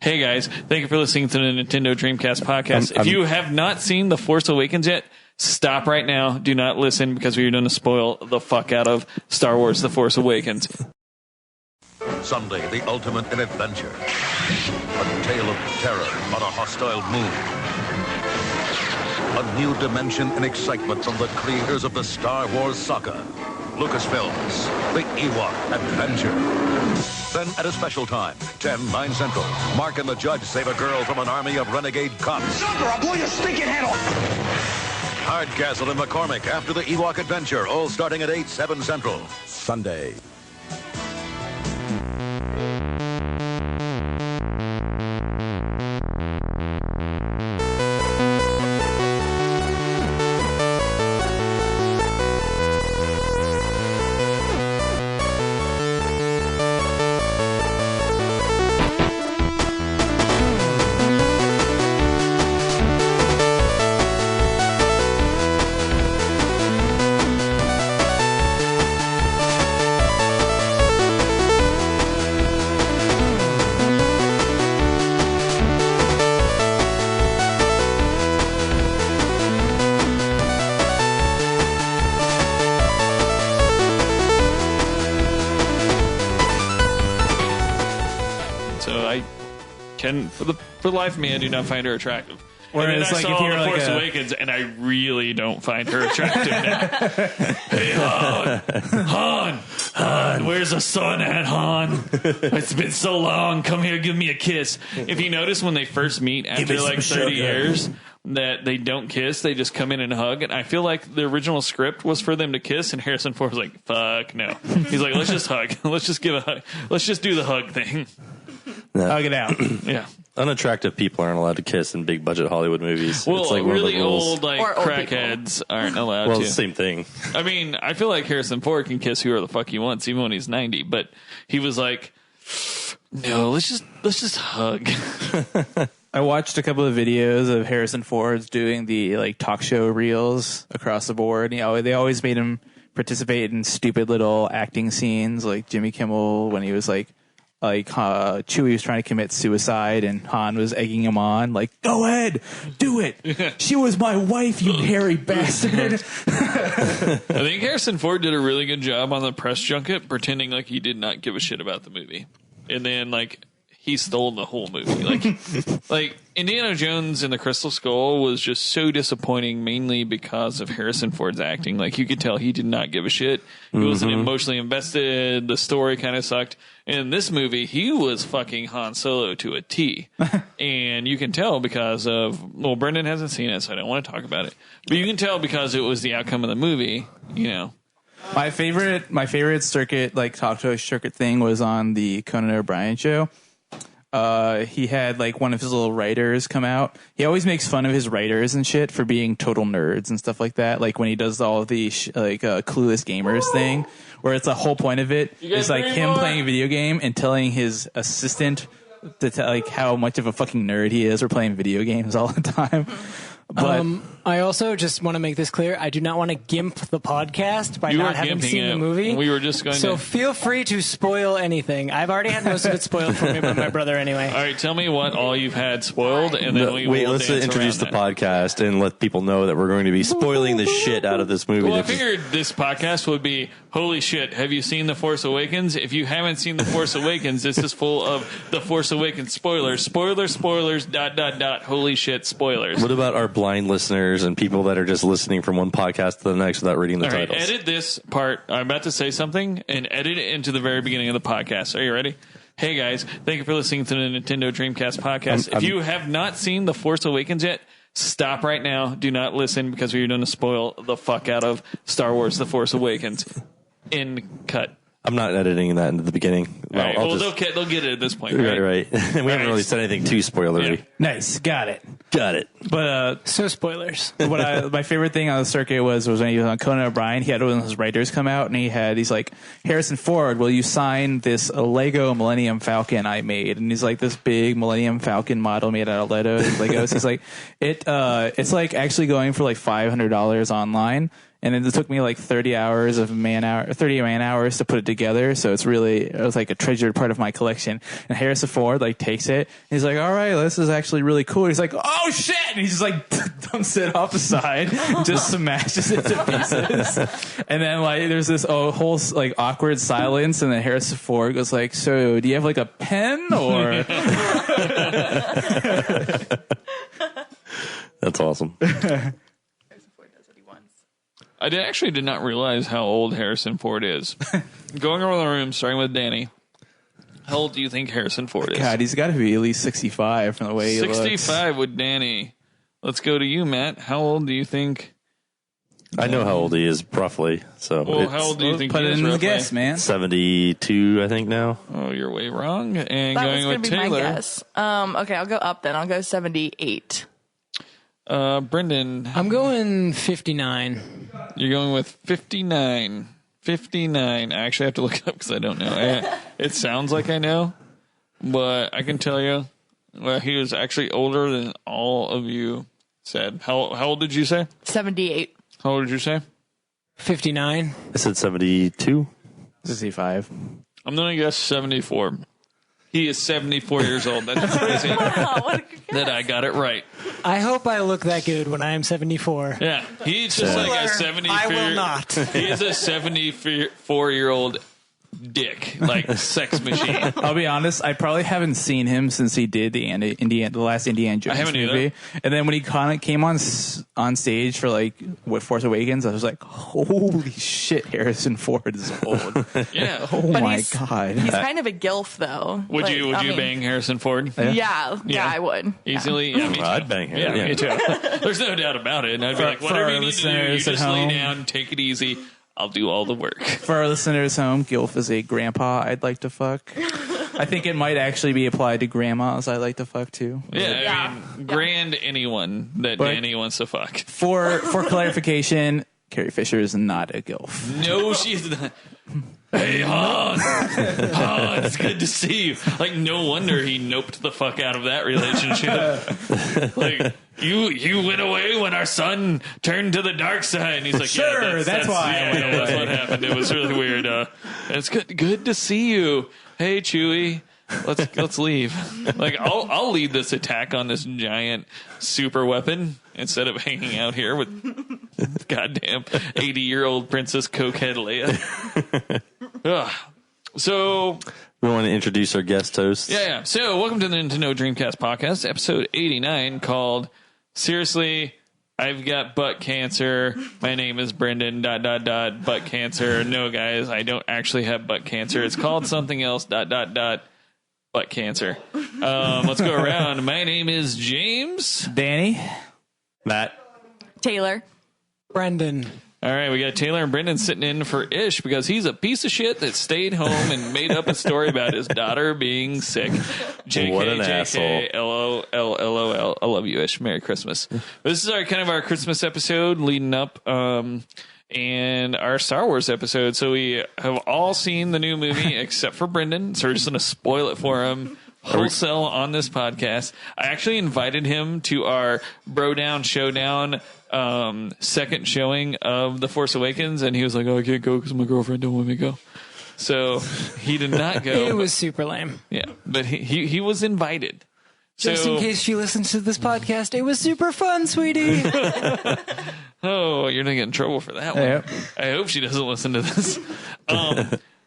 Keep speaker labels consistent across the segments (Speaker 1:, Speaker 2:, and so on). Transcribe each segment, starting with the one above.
Speaker 1: Hey guys, thank you for listening to the Nintendo Dreamcast podcast. If you have not seen The Force Awakens yet, stop right now. Do not listen because we're going to spoil the fuck out of Star Wars The Force Awakens.
Speaker 2: Sunday, the ultimate in adventure. A tale of terror on a hostile moon. A new dimension and excitement from the creators of the Star Wars saga. Lucasfilms, The Ewok Adventure. Then at a special time, 10, 9 Central, Mark and the Judge save a girl from an army of renegade cops.
Speaker 3: Sucker, I'll blow your stinking head off!
Speaker 2: Hardcastle and McCormick after The Ewok Adventure, all starting at 8, 7 Central. Sunday.
Speaker 1: For the life of me, I do not find her attractive.
Speaker 4: Whereas,
Speaker 1: and then I saw The Force Awakens, and I really don't find her attractive now. Hey, Han, where's the sun at, Han? It's been so long. Come here, give me a kiss. If you notice, when they first meet after like 30 years, that they don't kiss, they just come in and hug. And I feel like the original script was for them to kiss, and Harrison Ford was like, fuck no. He's like, let's just hug. Let's just give a hug. Let's just do the hug thing.
Speaker 4: Hug it out.
Speaker 1: Yeah.
Speaker 5: Unattractive people aren't allowed to kiss in big budget Hollywood movies.
Speaker 1: Well,
Speaker 5: it's like
Speaker 1: really
Speaker 5: old,
Speaker 1: like crackheads aren't allowed
Speaker 5: well,
Speaker 1: to.
Speaker 5: the same thing.
Speaker 1: I mean, I feel like Harrison Ford can kiss whoever the fuck he wants, even when he's 90. But he was like, no, let's just hug.
Speaker 4: I watched a couple of videos of Harrison Ford's doing the like talk show reels across the board. You know, they always made him participate in stupid little acting scenes, like Jimmy Kimmel when he was like Chewie was trying to commit suicide and Han was egging him on, like, go ahead, do it. She was my wife, you hairy bastard.
Speaker 1: I think Harrison Ford did a really good job on the press junket, pretending like he did not give a shit about the movie. And then, like, he stole the whole movie. Like Indiana Jones and the Crystal Skull was just so disappointing, mainly because of Harrison Ford's acting. Like, you could tell he did not give a shit. He wasn't emotionally invested. The story kind of sucked. In this movie, he was fucking Han Solo to a T. And you can tell because of, well, Brendan hasn't seen it, so I don't want to talk about it. But you can tell because it was the outcome of the movie, you know.
Speaker 4: My favorite circuit, like talk show circuit thing was on the Conan O'Brien show. He had like one of his little writers come out. He always makes fun of his writers and shit for being total nerds and stuff like that. Like when he does all of the clueless gamers thing, where it's the whole point of it is like him playing a video game and telling his assistant to tell like how much of a fucking nerd he is for playing video games all the time. But
Speaker 6: I also just want to make this clear. I do not want to gimp the podcast by not having seen the movie.
Speaker 1: We were just going
Speaker 6: so feel free to spoil anything. I've already had most of it spoiled for me by my brother anyway.
Speaker 1: All right, tell me what all you've had spoiled, and then
Speaker 5: let's introduce the podcast and let people know that we're going to be spoiling the shit out of this movie.
Speaker 1: Well, I figured this podcast would be, holy shit, have you seen The Force Awakens? If you haven't seen The Force Awakens, this is full of The Force Awakens spoilers. Spoilers, holy shit, spoilers.
Speaker 5: What about our blind listeners and people that are just listening from one podcast to the next without reading the titles?
Speaker 1: Edit this part. I'm about to say something and edit it into the very beginning of the podcast. Are you ready? Hey guys, thank you for listening to the Nintendo Dreamcast podcast. If you have not seen The Force Awakens yet, stop right now. Do not listen because we're going to spoil the fuck out of Star Wars The Force Awakens. In cut.
Speaker 5: I'm not editing that into the beginning.
Speaker 1: All right, they'll get it at this point.
Speaker 5: Right. We haven't really said anything too spoilery.
Speaker 4: Yeah. Nice. Got it.
Speaker 6: But so spoilers.
Speaker 4: My favorite thing on the circuit was when he was on Conan O'Brien. He had one of his writers come out and he's like, Harrison Ford, will you sign this Lego Millennium Falcon I made? And he's like, this big Millennium Falcon model made out of Legos. He's like, it's like actually going for like $500 online. and it took me like 30 man hours to put it together. So it was like a treasured part of my collection. And Harrison Ford like takes it. And he's like, all right, this is actually really cool. He's like, oh shit. And he just like dumps it off the side, just smashes it to pieces. And then like, there's this whole like awkward silence. And then Harrison Ford goes like, so do you have like a pen or?
Speaker 5: That's awesome.
Speaker 1: I did not realize how old Harrison Ford is. Going around the room, starting with Danny. How old do you think Harrison Ford is?
Speaker 4: God, he's got to be at least 65 from the way he
Speaker 1: 65
Speaker 4: looks.
Speaker 1: with Danny. Let's go to you, Matt. How old do you think?
Speaker 5: I know how old he is, roughly. So
Speaker 1: well, how old do you think
Speaker 4: Put
Speaker 1: he
Speaker 4: it
Speaker 1: is,
Speaker 4: in the
Speaker 1: roughly?
Speaker 4: guess, man.
Speaker 5: 72, I think now.
Speaker 1: Oh, you're way wrong. And
Speaker 7: That
Speaker 1: going
Speaker 7: was
Speaker 1: with
Speaker 7: going to be my
Speaker 1: Taylor.
Speaker 7: guess. Okay, I'll go up then. I'll go 78.
Speaker 1: Brendan.
Speaker 6: I'm going 59.
Speaker 1: You're going with 59. 59. I actually have to look it up because I don't know. It sounds like I know, but I can tell you, well, he was actually older than all of you said. How old did you say?
Speaker 7: 78.
Speaker 1: How old did you say?
Speaker 6: 59.
Speaker 5: I said 72.
Speaker 4: 65.
Speaker 1: I'm going to guess 74. He is 74 years old. That's crazy
Speaker 7: Wow, what a good guess.
Speaker 1: that I got it right.
Speaker 6: I hope I look that good when I am 74.
Speaker 1: Yeah. He's just like a 74.
Speaker 6: I will not.
Speaker 1: He is a 74-year-old dick, like sex machine.
Speaker 4: I'll be honest, I probably haven't seen him since he did the last Indiana Jones
Speaker 1: haven't
Speaker 4: movie.
Speaker 1: either.
Speaker 4: And then when he came on stage for like Force Awakens, I was like, holy shit, Harrison Ford is old.
Speaker 1: Yeah.
Speaker 4: Oh
Speaker 7: But
Speaker 4: my
Speaker 7: he's
Speaker 4: God.
Speaker 7: kind of a gilf, though.
Speaker 1: Would
Speaker 7: Like,
Speaker 1: you
Speaker 7: I mean,
Speaker 1: bang Harrison Ford?
Speaker 7: Yeah, I would.
Speaker 1: Easily? Yeah, me too.
Speaker 5: I'd bang him.
Speaker 1: Yeah, me too. There's no doubt about it. And I'd be like,
Speaker 4: For
Speaker 1: whatever
Speaker 4: our
Speaker 1: you need to do, you
Speaker 4: listeners at
Speaker 1: just lay
Speaker 4: home.
Speaker 1: down, take it easy. I'll do all the work.
Speaker 4: For our listeners home, Gilf is a grandpa I'd like to fuck. I think it might actually be applied to grandmas I'd like to fuck too.
Speaker 1: Yeah, I mean, grand anyone that
Speaker 4: But-
Speaker 1: Danny wants to fuck.
Speaker 4: For clarification, Carrie Fisher is not a Gilf.
Speaker 1: No, she's not. Hey, Han. Han, it's good to see you. Like, no wonder he noped the fuck out of that relationship. Like, you went away when our son turned to the dark side. And he's like,
Speaker 4: Sure,
Speaker 1: yeah,
Speaker 4: that's why I went
Speaker 1: that's
Speaker 4: away.
Speaker 1: what happened. It was really weird. It's good to see you. Hey, Chewie. Let's leave. Like, I'll lead this attack on this giant super weapon instead of hanging out here with goddamn 80-year-old Princess Cokehead Leia. Ugh. So
Speaker 5: We want to introduce our guest hosts.
Speaker 1: yeah. So welcome to the Nintendo Dreamcast podcast, episode 89, called "Seriously, I've got butt cancer. My name is Brendan. ... butt cancer. No, guys, I don't actually have butt cancer. It's called something else. ... butt cancer. Let's go around. My name is James.
Speaker 4: Danny?
Speaker 5: Matt.
Speaker 7: Taylor.
Speaker 6: Brendan.
Speaker 1: All right, we got Taylor and Brendan sitting in for Ish because he's a piece of shit that stayed home and made up a story about his daughter being sick. JK,
Speaker 5: What an
Speaker 1: JK, LOL. I love you, Ish. Merry Christmas. This is our Christmas episode leading up and our Star Wars episode. So we have all seen the new movie except for Brendan. So we're just going to spoil it for him wholesale on this podcast. I actually invited him to our Bro Down Showdown second showing of The Force Awakens, and he was like, oh, I can't go because my girlfriend don't want me to go. So he did not go.
Speaker 6: It was super lame.
Speaker 1: Yeah, but he was invited.
Speaker 6: Just
Speaker 1: So-
Speaker 6: in case she listens to this podcast, it was super fun, sweetie.
Speaker 1: Oh, you're going to get in trouble for that one.
Speaker 4: Yep.
Speaker 1: I hope she doesn't listen to this.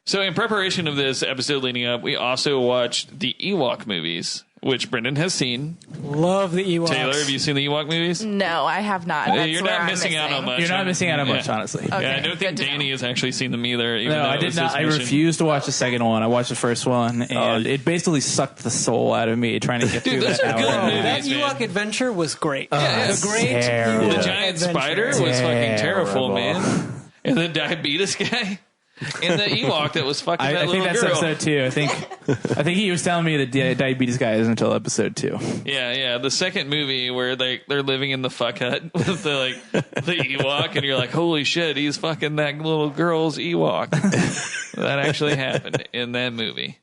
Speaker 1: So in preparation of this episode leading up, we also watched the Ewok movies, which Brendan has seen.
Speaker 6: Love the Ewoks.
Speaker 1: Taylor, have you seen the Ewok movies?
Speaker 7: No, I have not. That's
Speaker 1: You're
Speaker 7: where
Speaker 1: not
Speaker 7: I'm
Speaker 1: missing out on much.
Speaker 4: You're not missing out on much,
Speaker 1: Yeah.
Speaker 4: honestly.
Speaker 7: Okay,
Speaker 1: Yeah, I don't think
Speaker 7: good to
Speaker 1: Danny
Speaker 7: know.
Speaker 1: has actually seen them either. Even
Speaker 4: No,
Speaker 1: though
Speaker 4: I
Speaker 1: it
Speaker 4: did
Speaker 1: was
Speaker 4: not.
Speaker 1: his
Speaker 4: I
Speaker 1: mission.
Speaker 4: refused to watch the second one. I watched the first one, and it basically sucked the soul out of me trying to get through
Speaker 1: those
Speaker 4: that
Speaker 1: are good
Speaker 4: hour.
Speaker 1: movies.
Speaker 6: That
Speaker 1: man.
Speaker 6: Ewok adventure was great.
Speaker 1: Yeah,
Speaker 6: a great
Speaker 4: terrible.
Speaker 6: Ewok
Speaker 1: The giant
Speaker 6: adventure.
Speaker 1: spider was fucking terrible,
Speaker 4: Terrible.
Speaker 1: man. And the diabetes guy. And the Ewok that was fucking that
Speaker 4: I think
Speaker 1: little
Speaker 4: that's
Speaker 1: girl.
Speaker 4: episode 2. I think he was telling me the diabetes guy is until episode 2.
Speaker 1: Yeah. The second movie where they're living in the fuck hut with the Ewok, and you're like, holy shit, he's fucking that little girl's Ewok. That actually happened in that movie.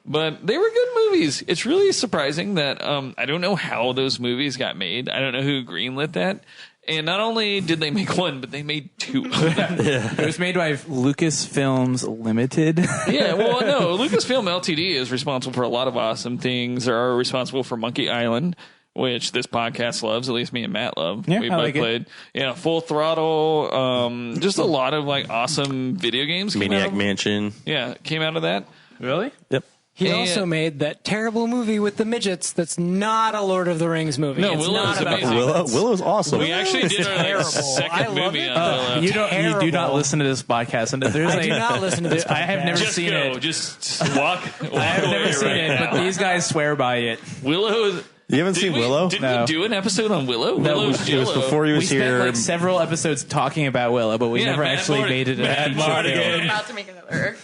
Speaker 1: But they were good movies. It's really surprising that I don't know how those movies got made. I don't know who greenlit that. And not only did they make one, but they made two.
Speaker 4: It was made by Lucasfilms Limited.
Speaker 1: Yeah, well, no, Lucasfilm Ltd. is responsible for a lot of awesome things. They're responsible for Monkey Island, which this podcast loves. At least me and Matt love.
Speaker 4: Yeah,
Speaker 1: we
Speaker 4: I
Speaker 1: both
Speaker 4: like
Speaker 1: played. Yeah, Full Throttle. Just a lot of like awesome video games.
Speaker 5: Maniac Mansion.
Speaker 1: Yeah, came out of that.
Speaker 4: Really?
Speaker 5: Yep.
Speaker 6: He
Speaker 1: And-
Speaker 6: also made that terrible movie with the midgets that's not a Lord of the Rings movie.
Speaker 1: No,
Speaker 6: it's
Speaker 1: Willow's
Speaker 6: not about
Speaker 1: amazing.
Speaker 5: Willow's awesome.
Speaker 1: We actually did our
Speaker 6: terrible. I
Speaker 1: second
Speaker 6: love
Speaker 1: movie
Speaker 6: it.
Speaker 1: on Willow.
Speaker 4: You do not
Speaker 6: Terrible.
Speaker 4: listen to this podcast. And there's
Speaker 6: I do not listen to this
Speaker 4: I have
Speaker 6: podcast.
Speaker 4: never
Speaker 1: Just
Speaker 4: seen
Speaker 1: go.
Speaker 4: it.
Speaker 1: Just walk
Speaker 4: I have
Speaker 1: away
Speaker 4: never seen
Speaker 1: right
Speaker 4: it,
Speaker 1: now.
Speaker 4: but these guys swear by it.
Speaker 1: Willow is...
Speaker 5: You haven't seen Willow?
Speaker 1: Did
Speaker 4: No.
Speaker 1: we do an episode on Willow? Willow's
Speaker 5: It was
Speaker 1: Jello.
Speaker 5: before he
Speaker 4: We
Speaker 5: was
Speaker 4: spent
Speaker 5: here.
Speaker 4: like several episodes talking about Willow, but we
Speaker 1: Yeah,
Speaker 4: never
Speaker 1: Matt
Speaker 4: actually
Speaker 1: Martin-
Speaker 4: made it a
Speaker 1: Matt
Speaker 4: feature
Speaker 1: Martin.
Speaker 4: film.
Speaker 7: You're about to make another.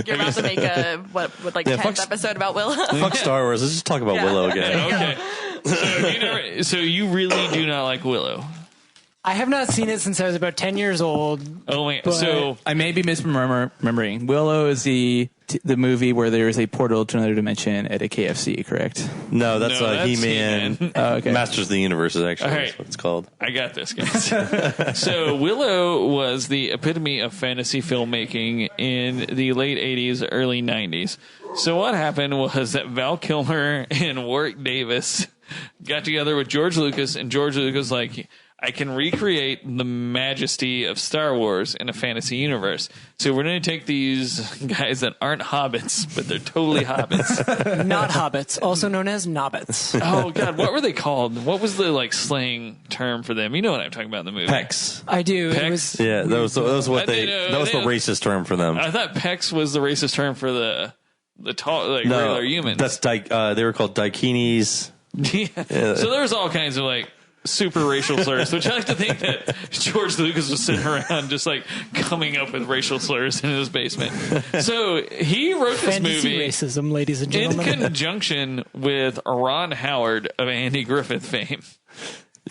Speaker 7: You're about to make a like
Speaker 5: Yeah,
Speaker 7: 10th
Speaker 5: fuck-
Speaker 7: episode about Willow.
Speaker 5: Fuck Star Wars. Let's just talk about
Speaker 7: Yeah.
Speaker 5: Willow again.
Speaker 1: Okay. So you really do not like Willow?
Speaker 6: I have not seen it since I was about 10 years old.
Speaker 1: Oh my!
Speaker 6: But-
Speaker 1: So
Speaker 4: I may be misremembering. Willow is the movie where there is a portal to another dimension at a KFC, correct?
Speaker 5: No, that's
Speaker 1: No, that's
Speaker 5: He-Man.
Speaker 1: He-Man.
Speaker 4: Oh, okay.
Speaker 5: Masters of the Universe is actually
Speaker 1: All right.
Speaker 5: that's what it's called.
Speaker 1: I got this, guys. So Willow was the epitome of fantasy filmmaking in the late 80s, early 90s. So what happened was that Val Kilmer and Warwick Davis got together with George Lucas, and George Lucas was like, I can recreate the majesty of Star Wars in a fantasy universe. So we're going to take these guys that aren't hobbits, but they're totally hobbits.
Speaker 6: Not hobbits, also known as nobbits.
Speaker 1: Oh God, what were they called? What was the like slang term for them? You know what I'm talking about in the movie.
Speaker 5: Pecs.
Speaker 6: I do. It
Speaker 1: Pecs?
Speaker 6: was
Speaker 5: Yeah, that was what
Speaker 1: They know-
Speaker 5: that was the
Speaker 1: they know-
Speaker 5: racist term for them.
Speaker 1: I thought Pecs was the racist term for the tall, like regular humans.
Speaker 5: That's they were called Dakinis.
Speaker 1: Yeah. So there's all kinds of like super racial slurs, which I like to think that George Lucas was sitting around just like coming up with racial slurs in his basement. So he wrote this
Speaker 6: fantasy
Speaker 1: movie
Speaker 6: racism, ladies and
Speaker 1: in
Speaker 6: gentlemen.
Speaker 1: conjunction with Ron Howard of Andy Griffith fame.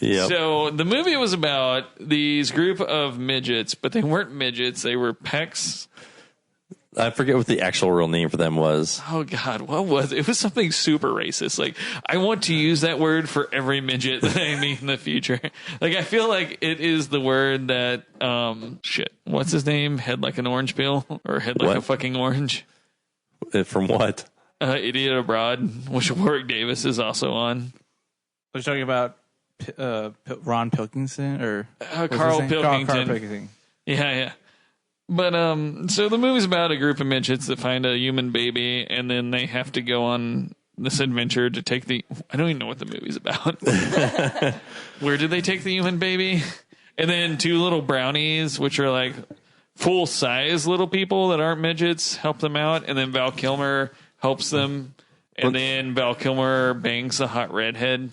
Speaker 5: Yeah.
Speaker 1: So the movie was about these group of midgets, but they weren't midgets. They were pecs.
Speaker 5: I forget what the actual real name for them was.
Speaker 1: Oh God, what was it? It was something super racist. Like I want to use that word for every midget that I meet in the future. Like I feel like it is the word that shit. What's his name? Head like an orange peel or head like
Speaker 5: What?
Speaker 1: a fucking orange.
Speaker 5: From what?
Speaker 1: Idiot Abroad, which Warwick Davis is also on.
Speaker 4: Are you talking about Ron Pilkington or what's
Speaker 1: Carl
Speaker 4: his name?
Speaker 1: Pilkington.
Speaker 4: Carl Pilkington.
Speaker 1: Yeah. But so the movie's about a group of midgets that find a human baby, and then they have to go on this adventure to take the. I don't even know what the movie's about. Where did they take the human baby? And then two little brownies, which are like full size little people that aren't midgets, help them out, and then Val Kilmer helps them, and then Val Kilmer bangs a hot redhead.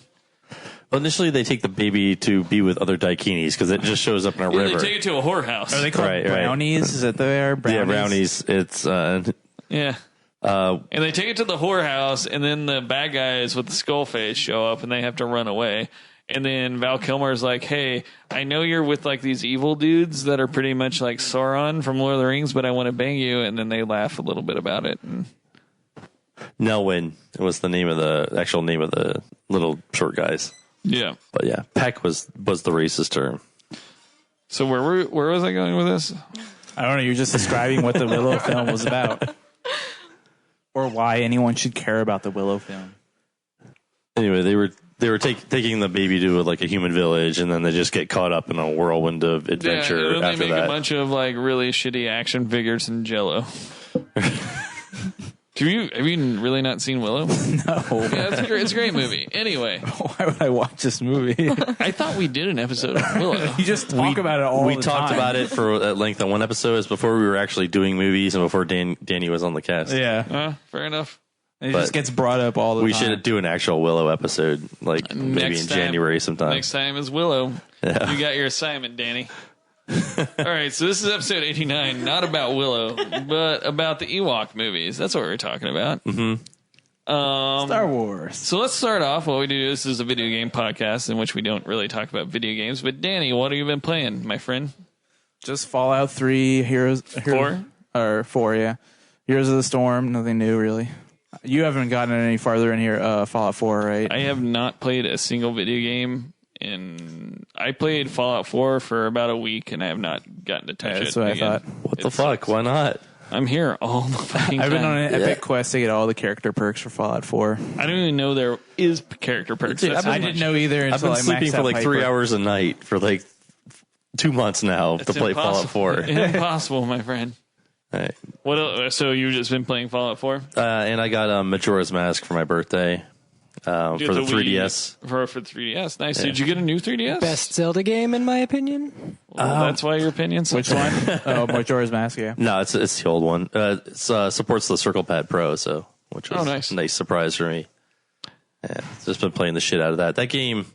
Speaker 5: Well, initially, they take the baby to be with other Daikinis because it just shows up in a
Speaker 1: Yeah,
Speaker 5: river.
Speaker 1: they take it to a whorehouse.
Speaker 4: Are they called
Speaker 5: Right.
Speaker 4: brownies? Is that they are brownies?
Speaker 5: Yeah, brownies. It's
Speaker 1: Yeah. And they take it to the whorehouse, and then the bad guys with the skull face show up, and they have to run away. And then Val Kilmer's like, hey, I know you're with like these evil dudes that are pretty much like Sauron from Lord of the Rings, but I want to bang you. And then they laugh a little bit about it. And
Speaker 5: Nelwyn was the name of the actual name of the little short guys.
Speaker 1: yeah.
Speaker 5: But yeah, Peck was the racist term.
Speaker 1: So where was I going with this?
Speaker 4: I don't know. You're just describing what the Willow film was about, or why anyone should care about the Willow film.
Speaker 5: Anyway, they were taking the baby to like a human village, and then they just get caught up in a whirlwind of adventure
Speaker 1: and then
Speaker 5: after
Speaker 1: they make
Speaker 5: that.
Speaker 1: a bunch of like really shitty action figures in Jello. Have you really not seen Willow?
Speaker 4: No.
Speaker 1: Yeah, it's a great movie. Anyway,
Speaker 4: Why would I watch this movie?
Speaker 1: I thought we did an episode on Willow.
Speaker 4: You just talk about it all
Speaker 5: We
Speaker 4: the
Speaker 5: talked
Speaker 4: time.
Speaker 5: about it for at length on one episode. Is before we were actually doing movies and before Danny was on the cast.
Speaker 4: Yeah.
Speaker 1: Fair enough.
Speaker 4: It
Speaker 5: But
Speaker 4: just gets brought up all the
Speaker 5: We
Speaker 4: time.
Speaker 5: should do an actual Willow episode, like maybe
Speaker 1: Next
Speaker 5: in
Speaker 1: time-
Speaker 5: January sometime.
Speaker 1: Next time is Willow.
Speaker 5: Yeah.
Speaker 1: You got your assignment, Danny. All right, so this is episode 89, not about Willow, but about the Ewok movies. That's what we're talking about.
Speaker 5: Mm-hmm.
Speaker 4: Star Wars.
Speaker 1: So let's start off. What we do, this is a video game podcast in which we don't really talk about video games. But Danny, what have you been playing, my friend?
Speaker 4: Just Fallout 3, Heroes
Speaker 1: 4?
Speaker 4: Or 4, yeah. Heroes of the Storm, nothing new really. You haven't gotten any farther in here, Fallout 4, right?
Speaker 1: I have not played a single video game and I played Fallout 4 for about a week, and I have not gotten to touch it.
Speaker 4: That's what
Speaker 1: again.
Speaker 4: I thought.
Speaker 5: What the fuck? Why not?
Speaker 1: I'm here all the fucking
Speaker 4: I've been on
Speaker 1: time.
Speaker 4: an epic quest to get all the character perks for Fallout 4.
Speaker 1: I don't even know there is character perks.
Speaker 5: Dude,
Speaker 1: That's
Speaker 5: I
Speaker 1: how
Speaker 4: didn't
Speaker 1: much-
Speaker 4: know either
Speaker 5: I've
Speaker 4: until
Speaker 5: been
Speaker 4: I
Speaker 5: sleeping
Speaker 4: maxed
Speaker 5: for
Speaker 4: out
Speaker 5: like 3
Speaker 4: Piper.
Speaker 5: hours a night for like 2 months now to
Speaker 1: It's
Speaker 5: play Fallout
Speaker 1: impossible.
Speaker 5: 4.
Speaker 1: Impossible, my friend.
Speaker 5: Right.
Speaker 1: What else? So you've just been playing Fallout 4?
Speaker 5: And I got Majora's Mask for my birthday for the 3DS.
Speaker 1: For 3DS. Nice. Did you get a new 3DS?
Speaker 6: Best Zelda game, in my opinion.
Speaker 1: Well, that's why your opinion's
Speaker 4: Which one? Oh, Majora's Mask, yeah.
Speaker 5: No, it's the old one. It supports the Circle Pad Pro, which was
Speaker 1: nice.
Speaker 5: a nice surprise for me. Yeah, just been playing the shit out of that. That game,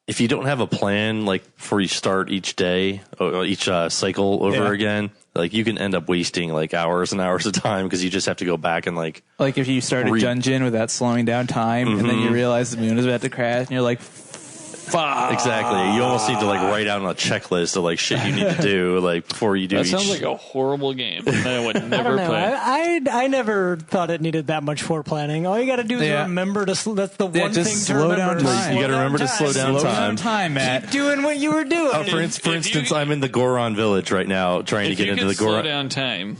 Speaker 5: if you don't have a plan, like before you start each day or each cycle over again, like you can end up wasting like hours and hours of time because you just have to go back and like
Speaker 4: If you start a dungeon without slowing down time, and then you realize the moon is about to crash, and you're like, fuck.
Speaker 5: exactly. You almost need to like write out on a checklist of like shit you need to do like before you do.
Speaker 1: That
Speaker 5: each.
Speaker 1: sounds like a horrible game that I would
Speaker 6: I don't
Speaker 1: never
Speaker 6: know.
Speaker 1: play.
Speaker 6: I never thought it needed that much foreplanning. All you got to do is
Speaker 4: Yeah.
Speaker 6: remember to. That's the one
Speaker 4: just
Speaker 6: thing to
Speaker 4: slow
Speaker 6: remember.
Speaker 4: down time.
Speaker 5: You gotta remember to slow down
Speaker 4: Slow
Speaker 5: time.
Speaker 4: down time, Matt.
Speaker 6: Doing what you were doing.
Speaker 5: For instance, I'm in the Goron village right now, trying to
Speaker 1: If
Speaker 5: get
Speaker 1: you
Speaker 5: into
Speaker 1: could
Speaker 5: the
Speaker 1: slow
Speaker 5: Goron.
Speaker 1: down time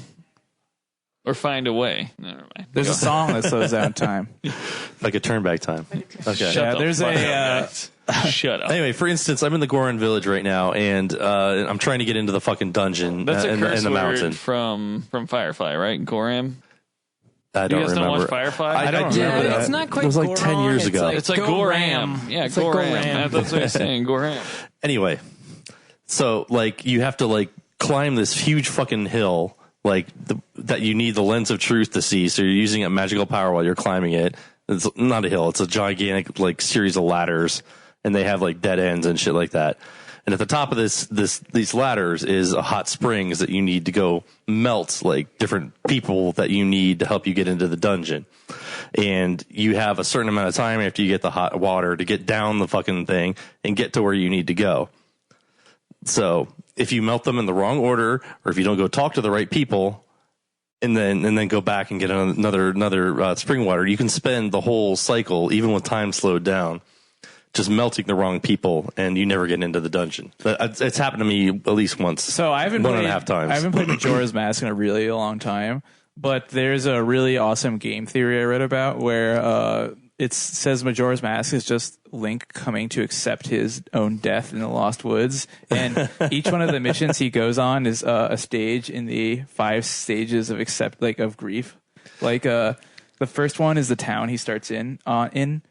Speaker 1: or find a way. Never mind.
Speaker 4: There's a song that slows down time.
Speaker 5: Like a turn back time. Okay.
Speaker 4: Yeah,
Speaker 1: the
Speaker 4: there's
Speaker 1: fuck
Speaker 4: a,
Speaker 1: up, guys. Shut up.
Speaker 5: Anyway, for instance, I'm in the Goron village right now, and I'm trying to get into the fucking dungeon
Speaker 1: That's a
Speaker 5: in
Speaker 1: curse
Speaker 5: the
Speaker 1: word
Speaker 5: mountain.
Speaker 1: from Firefly, right? Goram.
Speaker 5: I
Speaker 1: You
Speaker 5: don't
Speaker 1: guys don't
Speaker 5: remember.
Speaker 1: watch Firefly?
Speaker 5: I don't
Speaker 6: Yeah,
Speaker 5: remember that.
Speaker 6: it's not quite.
Speaker 5: It was like
Speaker 6: Goron,
Speaker 5: 10 years ago.
Speaker 1: It's like Goram. Yeah,
Speaker 6: It's like
Speaker 1: Goram.
Speaker 6: Goram.
Speaker 1: That's what I'm saying. Goram.
Speaker 5: Anyway, so like you have to like climb this huge fucking hill, like that you need the lens of truth to see. So you're using a magical power while you're climbing it. It's not a hill; it's a gigantic like series of ladders, and they have like dead ends and shit like that. And at the top of these ladders is a hot springs that you need to go melt like different people that you need to help you get into the dungeon. And you have a certain amount of time after you get the hot water to get down the fucking thing and get to where you need to go. So if you melt them in the wrong order, or if you don't go talk to the right people, and then go back and get another spring water, you can spend the whole cycle, even with time slowed down, just melting the wrong people, and you never get into the dungeon. It's happened to me at least once.
Speaker 4: So I haven't
Speaker 5: one
Speaker 4: played,
Speaker 5: and a half times.
Speaker 4: I haven't played Majora's Mask in a really long time, but there's a really awesome game theory I read about where it says Majora's Mask is just Link coming to accept his own death in the Lost Woods, and each one of the missions he goes on is a stage in the 5 stages of of grief. The first one is the town he starts in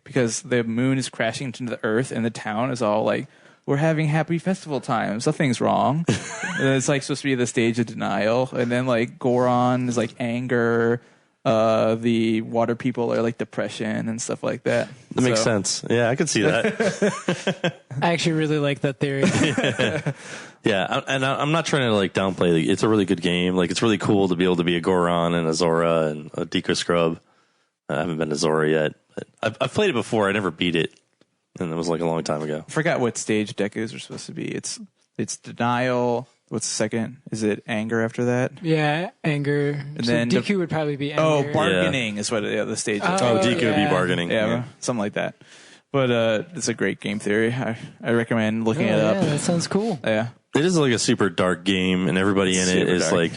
Speaker 4: because the moon is crashing into the earth, and the town is all like, we're having happy festival time. Something's wrong. And it's like supposed to be the stage of denial. And then like Goron is like anger. The water people are like depression and stuff like that.
Speaker 5: That makes sense. Yeah, I could see that.
Speaker 6: I actually really like that theory.
Speaker 5: Yeah, and I'm not trying to like downplay. It's a really good game. Like it's really cool to be able to be a Goron and a Zora and a Deku Scrub. I haven't been to Zora yet, but I've played it before. I never beat it, and it was like a long time ago.
Speaker 4: I forgot what stage Dekus are supposed to be. It's denial. What's the second? Is it anger after that?
Speaker 6: Yeah, anger.
Speaker 4: And
Speaker 6: So
Speaker 4: then
Speaker 6: Deku would probably be anger.
Speaker 4: Oh, bargaining is what the stage is.
Speaker 5: Oh, Deku would be
Speaker 6: yeah.
Speaker 5: bargaining.
Speaker 4: Yeah, something like that. But it's a great game theory. I recommend looking it up.
Speaker 6: Yeah, that sounds cool.
Speaker 4: Yeah.
Speaker 5: It is like a super dark game, and everybody in it
Speaker 4: Super
Speaker 5: is
Speaker 4: dark.
Speaker 5: like,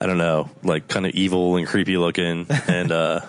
Speaker 5: I don't know, like kind of evil and creepy looking, and I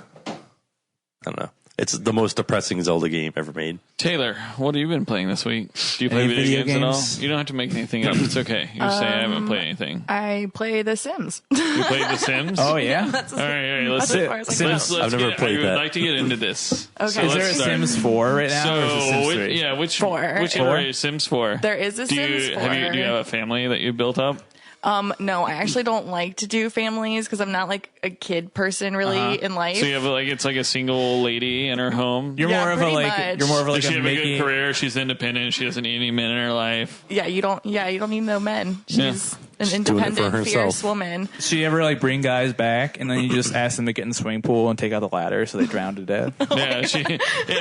Speaker 5: don't know. It's the most depressing Zelda game ever made.
Speaker 1: Taylor, what have you been playing this week? Do you play
Speaker 4: Any
Speaker 1: video
Speaker 4: video
Speaker 1: games at all?
Speaker 4: games?
Speaker 1: You don't have to make anything up. It's okay. You say I haven't played anything.
Speaker 7: I play The Sims.
Speaker 1: You played The Sims?
Speaker 4: Oh yeah.
Speaker 7: That's
Speaker 1: All right, let's
Speaker 7: That's as far as I
Speaker 4: Sims-
Speaker 7: go.
Speaker 5: I've never played
Speaker 1: I would
Speaker 5: that.
Speaker 1: like to get into this.
Speaker 7: Okay.
Speaker 1: So
Speaker 4: Is there a
Speaker 1: let's start.
Speaker 4: Sims 4 right now? or is it Sims 3?
Speaker 1: Yeah, which
Speaker 7: 4.
Speaker 1: Which
Speaker 7: Four?
Speaker 1: iteration is Sims 4?
Speaker 7: There is a Sims 4.
Speaker 1: Do you have a family that you built up?
Speaker 7: No, I actually don't like to do families because I'm not like a kid person really in life.
Speaker 1: So you have it's like a single lady in her home.
Speaker 4: You're
Speaker 7: Yeah,
Speaker 4: more of a
Speaker 7: pretty
Speaker 4: like.
Speaker 7: much.
Speaker 4: You're more of a like
Speaker 1: Does she
Speaker 4: a
Speaker 1: have a
Speaker 4: making.
Speaker 1: good career? She's independent. She doesn't need any men in her life.
Speaker 7: Yeah, you don't need no men. She's an
Speaker 5: doing it for
Speaker 7: independent,
Speaker 5: herself.
Speaker 7: fierce woman.
Speaker 4: Should you ever like bring guys back and then you just ask them to get in the swimming pool and take out the ladder so they drown to death?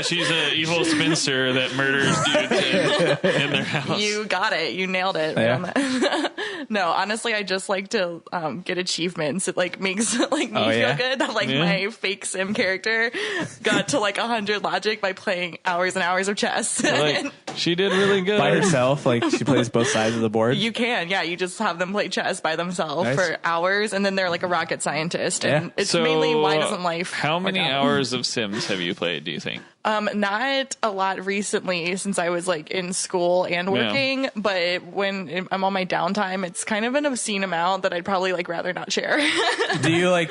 Speaker 1: She's an evil spinster that murders dudes in their house.
Speaker 7: You got it. You nailed it.
Speaker 4: Yeah.
Speaker 7: No, honestly, I just like to get achievements. It like makes like me
Speaker 4: Oh, yeah?
Speaker 7: feel good that like
Speaker 1: Yeah.
Speaker 7: my fake sim character got to like 100 logic by playing hours and hours of chess.
Speaker 1: Like, She did really good.
Speaker 4: By herself, like she plays both sides of the board.
Speaker 7: You can, yeah. You just have them play chess by themselves
Speaker 4: Nice.
Speaker 7: for hours, and then they're like a rocket scientist. And
Speaker 4: Yeah.
Speaker 7: it's
Speaker 1: So,
Speaker 7: mainly why doesn't life?
Speaker 1: How
Speaker 7: work
Speaker 1: many
Speaker 7: out?
Speaker 1: hours of Sims have you played, do you think?
Speaker 7: Not a lot recently since I was like in school and working, but when I'm on my downtime, it's kind of an obscene amount that I'd probably like rather not share.
Speaker 4: Do you like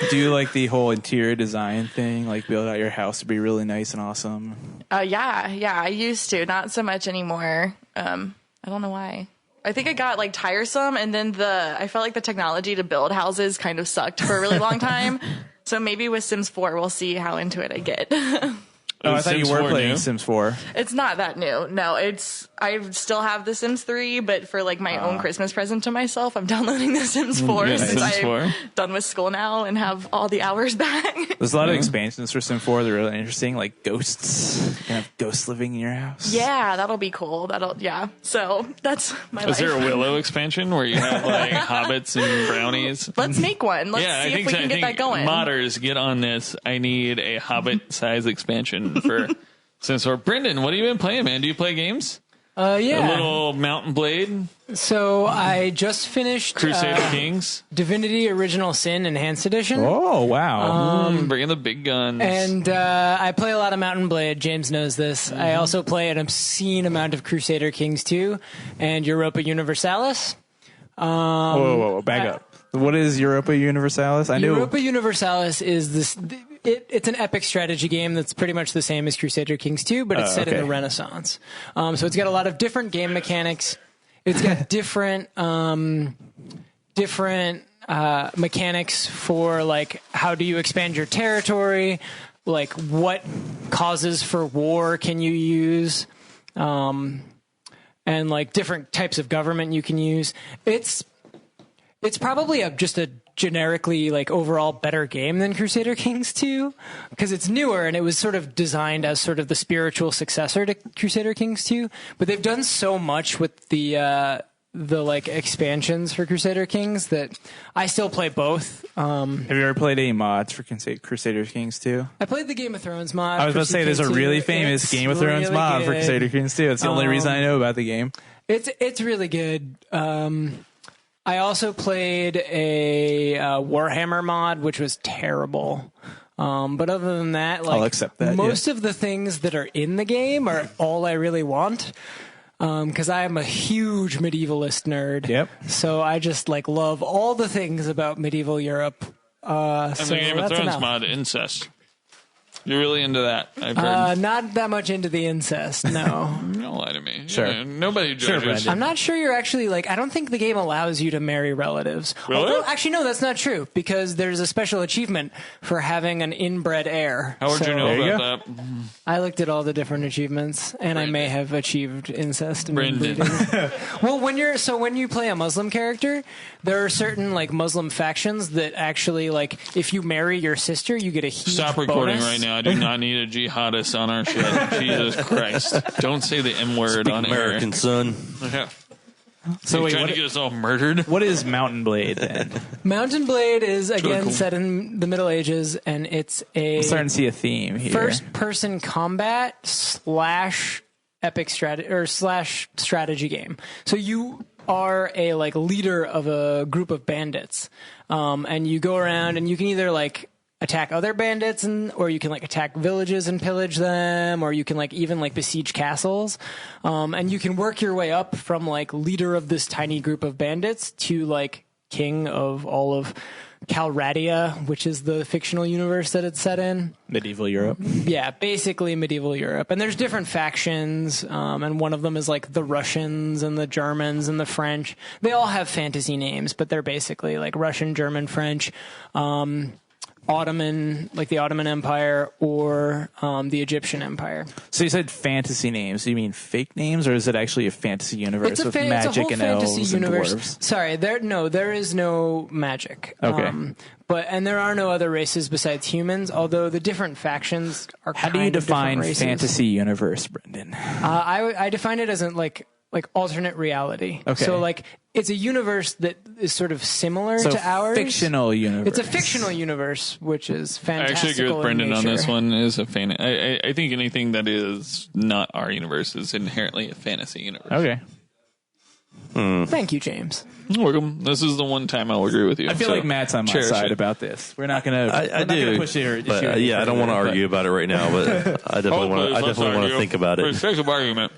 Speaker 4: the whole interior design thing? Like build out your house to be really nice and awesome?
Speaker 7: Yeah, I used to, not so much anymore. I don't know why. I think I got like tiresome, and then I felt like the technology to build houses kind of sucked for a really long time. So maybe with Sims 4, we'll see how into it I get.
Speaker 4: Oh, I thought
Speaker 1: Sims
Speaker 4: you were
Speaker 1: 4
Speaker 4: playing
Speaker 1: new?
Speaker 4: Sims 4.
Speaker 7: It's not that new. No, I still have The Sims 3, but for like my own Christmas present to myself, I'm downloading The Sims 4
Speaker 1: Yeah,
Speaker 7: since
Speaker 1: Sims
Speaker 7: I'm
Speaker 1: 4.
Speaker 7: done with school now and have all the hours back.
Speaker 4: There's a lot of expansions for Sim 4 that are really interesting, like ghosts. You can have ghosts living in your house.
Speaker 7: Yeah, that'll be cool. So that's my life.
Speaker 1: Is there a Willow expansion where you have like hobbits and brownies?
Speaker 7: Let's make one. Let's see if we can get that going.
Speaker 1: Modders, get on this. I need a hobbit size expansion for Sims 4. Brendan, what have you been playing, man? Do you play games? A
Speaker 6: Yeah.
Speaker 1: little Mountain Blade,
Speaker 6: So I just finished
Speaker 1: Crusader Kings,
Speaker 6: Divinity Original Sin Enhanced Edition.
Speaker 4: Oh, wow.
Speaker 1: bringing the big guns.
Speaker 6: And I play a lot of Mountain Blade. James knows this. I also play an obscene amount of Crusader Kings 2 and Europa Universalis.
Speaker 4: Whoa, back up. What is Europa Universalis? I knew.
Speaker 6: Europa Universalis is this. It's an epic strategy game that's pretty much the same as Crusader Kings 2, but it's set in the Renaissance. So it's got a lot of different game mechanics. It's got different mechanics for like how do you expand your territory, like what causes for war can you use, and like different types of government you can use. It's probably just a generically like overall better game than Crusader Kings 2 because it's newer and it was sort of designed as sort of the spiritual successor to Crusader Kings 2. But they've done so much with the like expansions for Crusader Kings that I still play both.
Speaker 4: Have you ever played any mods for Crusader Kings 2?
Speaker 6: I played the Game of Thrones mod.
Speaker 4: I was about to say there's a really famous Game of Thrones
Speaker 6: really
Speaker 4: mod for
Speaker 6: good.
Speaker 4: Crusader Kings 2. It's the only reason I know about the game.
Speaker 6: It's really good. I also played a Warhammer mod, which was terrible. But other than that, like
Speaker 4: I'll accept that,
Speaker 6: most of the things that are in the game are all I really want. Because I am a huge medievalist nerd.
Speaker 4: Yep.
Speaker 6: So I just like love all the things about medieval Europe.
Speaker 1: and the Game of Thrones mod, incest. You're really into that, I've heard.
Speaker 6: Not that much into the incest, no.
Speaker 1: Don't lie to me.
Speaker 4: Sure.
Speaker 1: Yeah, nobody judges.
Speaker 4: Brendan.
Speaker 6: I'm not sure you're actually like. I don't think the game allows you to marry relatives.
Speaker 1: Really?
Speaker 6: Although, actually, no, that's not true because there's a special achievement for having an inbred heir.
Speaker 1: How would you know
Speaker 4: There you
Speaker 1: about that?
Speaker 6: I looked at all the different achievements, and I may
Speaker 1: Brendan.
Speaker 6: have achieved incest. And
Speaker 1: Brendan.
Speaker 6: inbreeding. Well, when you play a Muslim character, there are certain like Muslim factions that actually like if you marry your sister, you get a huge
Speaker 1: Stop recording
Speaker 6: bonus.
Speaker 1: right now. I do not need a jihadist on our shit. Jesus Christ. Don't say the M word on
Speaker 5: American
Speaker 1: air.
Speaker 5: son.
Speaker 1: Yeah.
Speaker 4: So wait,
Speaker 1: Trying to get us all murdered?
Speaker 4: what is Mountain Blade then?
Speaker 6: Mountain Blade is again
Speaker 1: cool.
Speaker 6: set in the Middle Ages, and it's a
Speaker 4: I'm starting to see a theme here.
Speaker 6: first-person combat / epic strategy / strategy game. So you are a like leader of a group of bandits, and you go around and you can either like attack other bandits or you can like attack villages and pillage them, or you can like even like besiege castles, and you can work your way up from like leader of this tiny group of bandits to like king of all of Calradia, which is the fictional universe that it's set in.
Speaker 4: Medieval Europe.
Speaker 6: Yeah, basically medieval Europe. And there's different factions, and one of them is like the Russians and the Germans and the French. They all have fantasy names, but they're basically like Russian, German, French, Ottoman, like the Ottoman Empire, or the Egyptian Empire.
Speaker 4: So you said fantasy names. Do you mean fake names, or is it actually a fantasy universe with
Speaker 6: it's a
Speaker 4: magic
Speaker 6: whole
Speaker 4: and
Speaker 6: fantasy
Speaker 4: elves
Speaker 6: universe.
Speaker 4: and dwarves?
Speaker 6: Sorry, there is no magic.
Speaker 4: Okay.
Speaker 6: And there are no other races besides humans, although the different factions are
Speaker 4: How do you
Speaker 6: kind of different
Speaker 4: define
Speaker 6: races.
Speaker 4: fantasy universe, Brendan?
Speaker 6: I define it as like like alternate reality.
Speaker 4: Okay.
Speaker 6: So like it's a universe that is sort of similar
Speaker 4: So
Speaker 6: to ours.
Speaker 4: fictional universe.
Speaker 6: It's a fictional universe, which is
Speaker 1: I
Speaker 6: fantastical.
Speaker 1: actually agree with Brendan
Speaker 6: in
Speaker 1: on
Speaker 6: nature.
Speaker 1: this one. Is a fan. I think anything that is not our universe is inherently a fantasy universe.
Speaker 4: Okay.
Speaker 6: Thank you, James.
Speaker 1: You're welcome. This is the one time I'll agree with you.
Speaker 4: I feel
Speaker 1: so
Speaker 4: like Matt's on my
Speaker 1: cherish
Speaker 4: side
Speaker 1: it.
Speaker 4: about this. We're not gonna.
Speaker 5: I
Speaker 4: we're not gonna
Speaker 5: do.
Speaker 4: push your issue.
Speaker 5: But,
Speaker 4: any
Speaker 5: yeah, I don't want to
Speaker 4: further,
Speaker 5: argue about it right now, but I definitely want. I definitely want to think about
Speaker 1: For
Speaker 5: it.
Speaker 1: the sake of argument,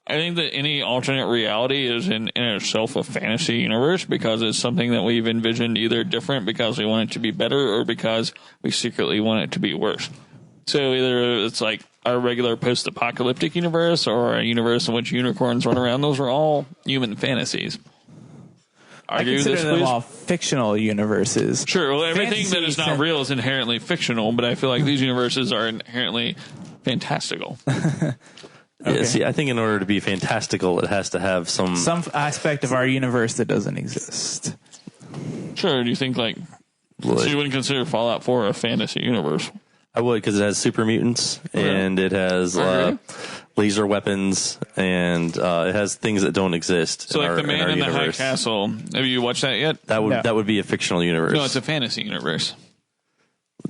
Speaker 1: I think that any alternate reality is in itself a fantasy universe because it's something that we've envisioned either different because we want it to be better or because we secretly want it to be worse. So either it's like our regular post-apocalyptic universe or a universe in which unicorns run around. Those are all human fantasies.
Speaker 4: I
Speaker 1: Argue
Speaker 4: consider
Speaker 1: this,
Speaker 4: them
Speaker 1: please.
Speaker 4: all fictional universes.
Speaker 1: Sure. Well, everything that is not
Speaker 4: Fantasy-
Speaker 1: real is inherently fictional, but I feel like these universes are inherently fantastical.
Speaker 5: Yeah, see, I think in order to be fantastical, it has to have some.
Speaker 4: Some aspect of our universe that doesn't exist.
Speaker 1: Sure. Do you think like so you wouldn't consider Fallout 4 a fantasy universe?
Speaker 5: I would, because it has super mutants and it has
Speaker 1: really?
Speaker 5: laser weapons and it has things that don't exist.
Speaker 1: So like the Man in the High
Speaker 5: universe.
Speaker 1: Castle. Have you watched that yet?
Speaker 5: That would
Speaker 4: No.
Speaker 5: that would be a fictional universe.
Speaker 1: No, it's a fantasy universe.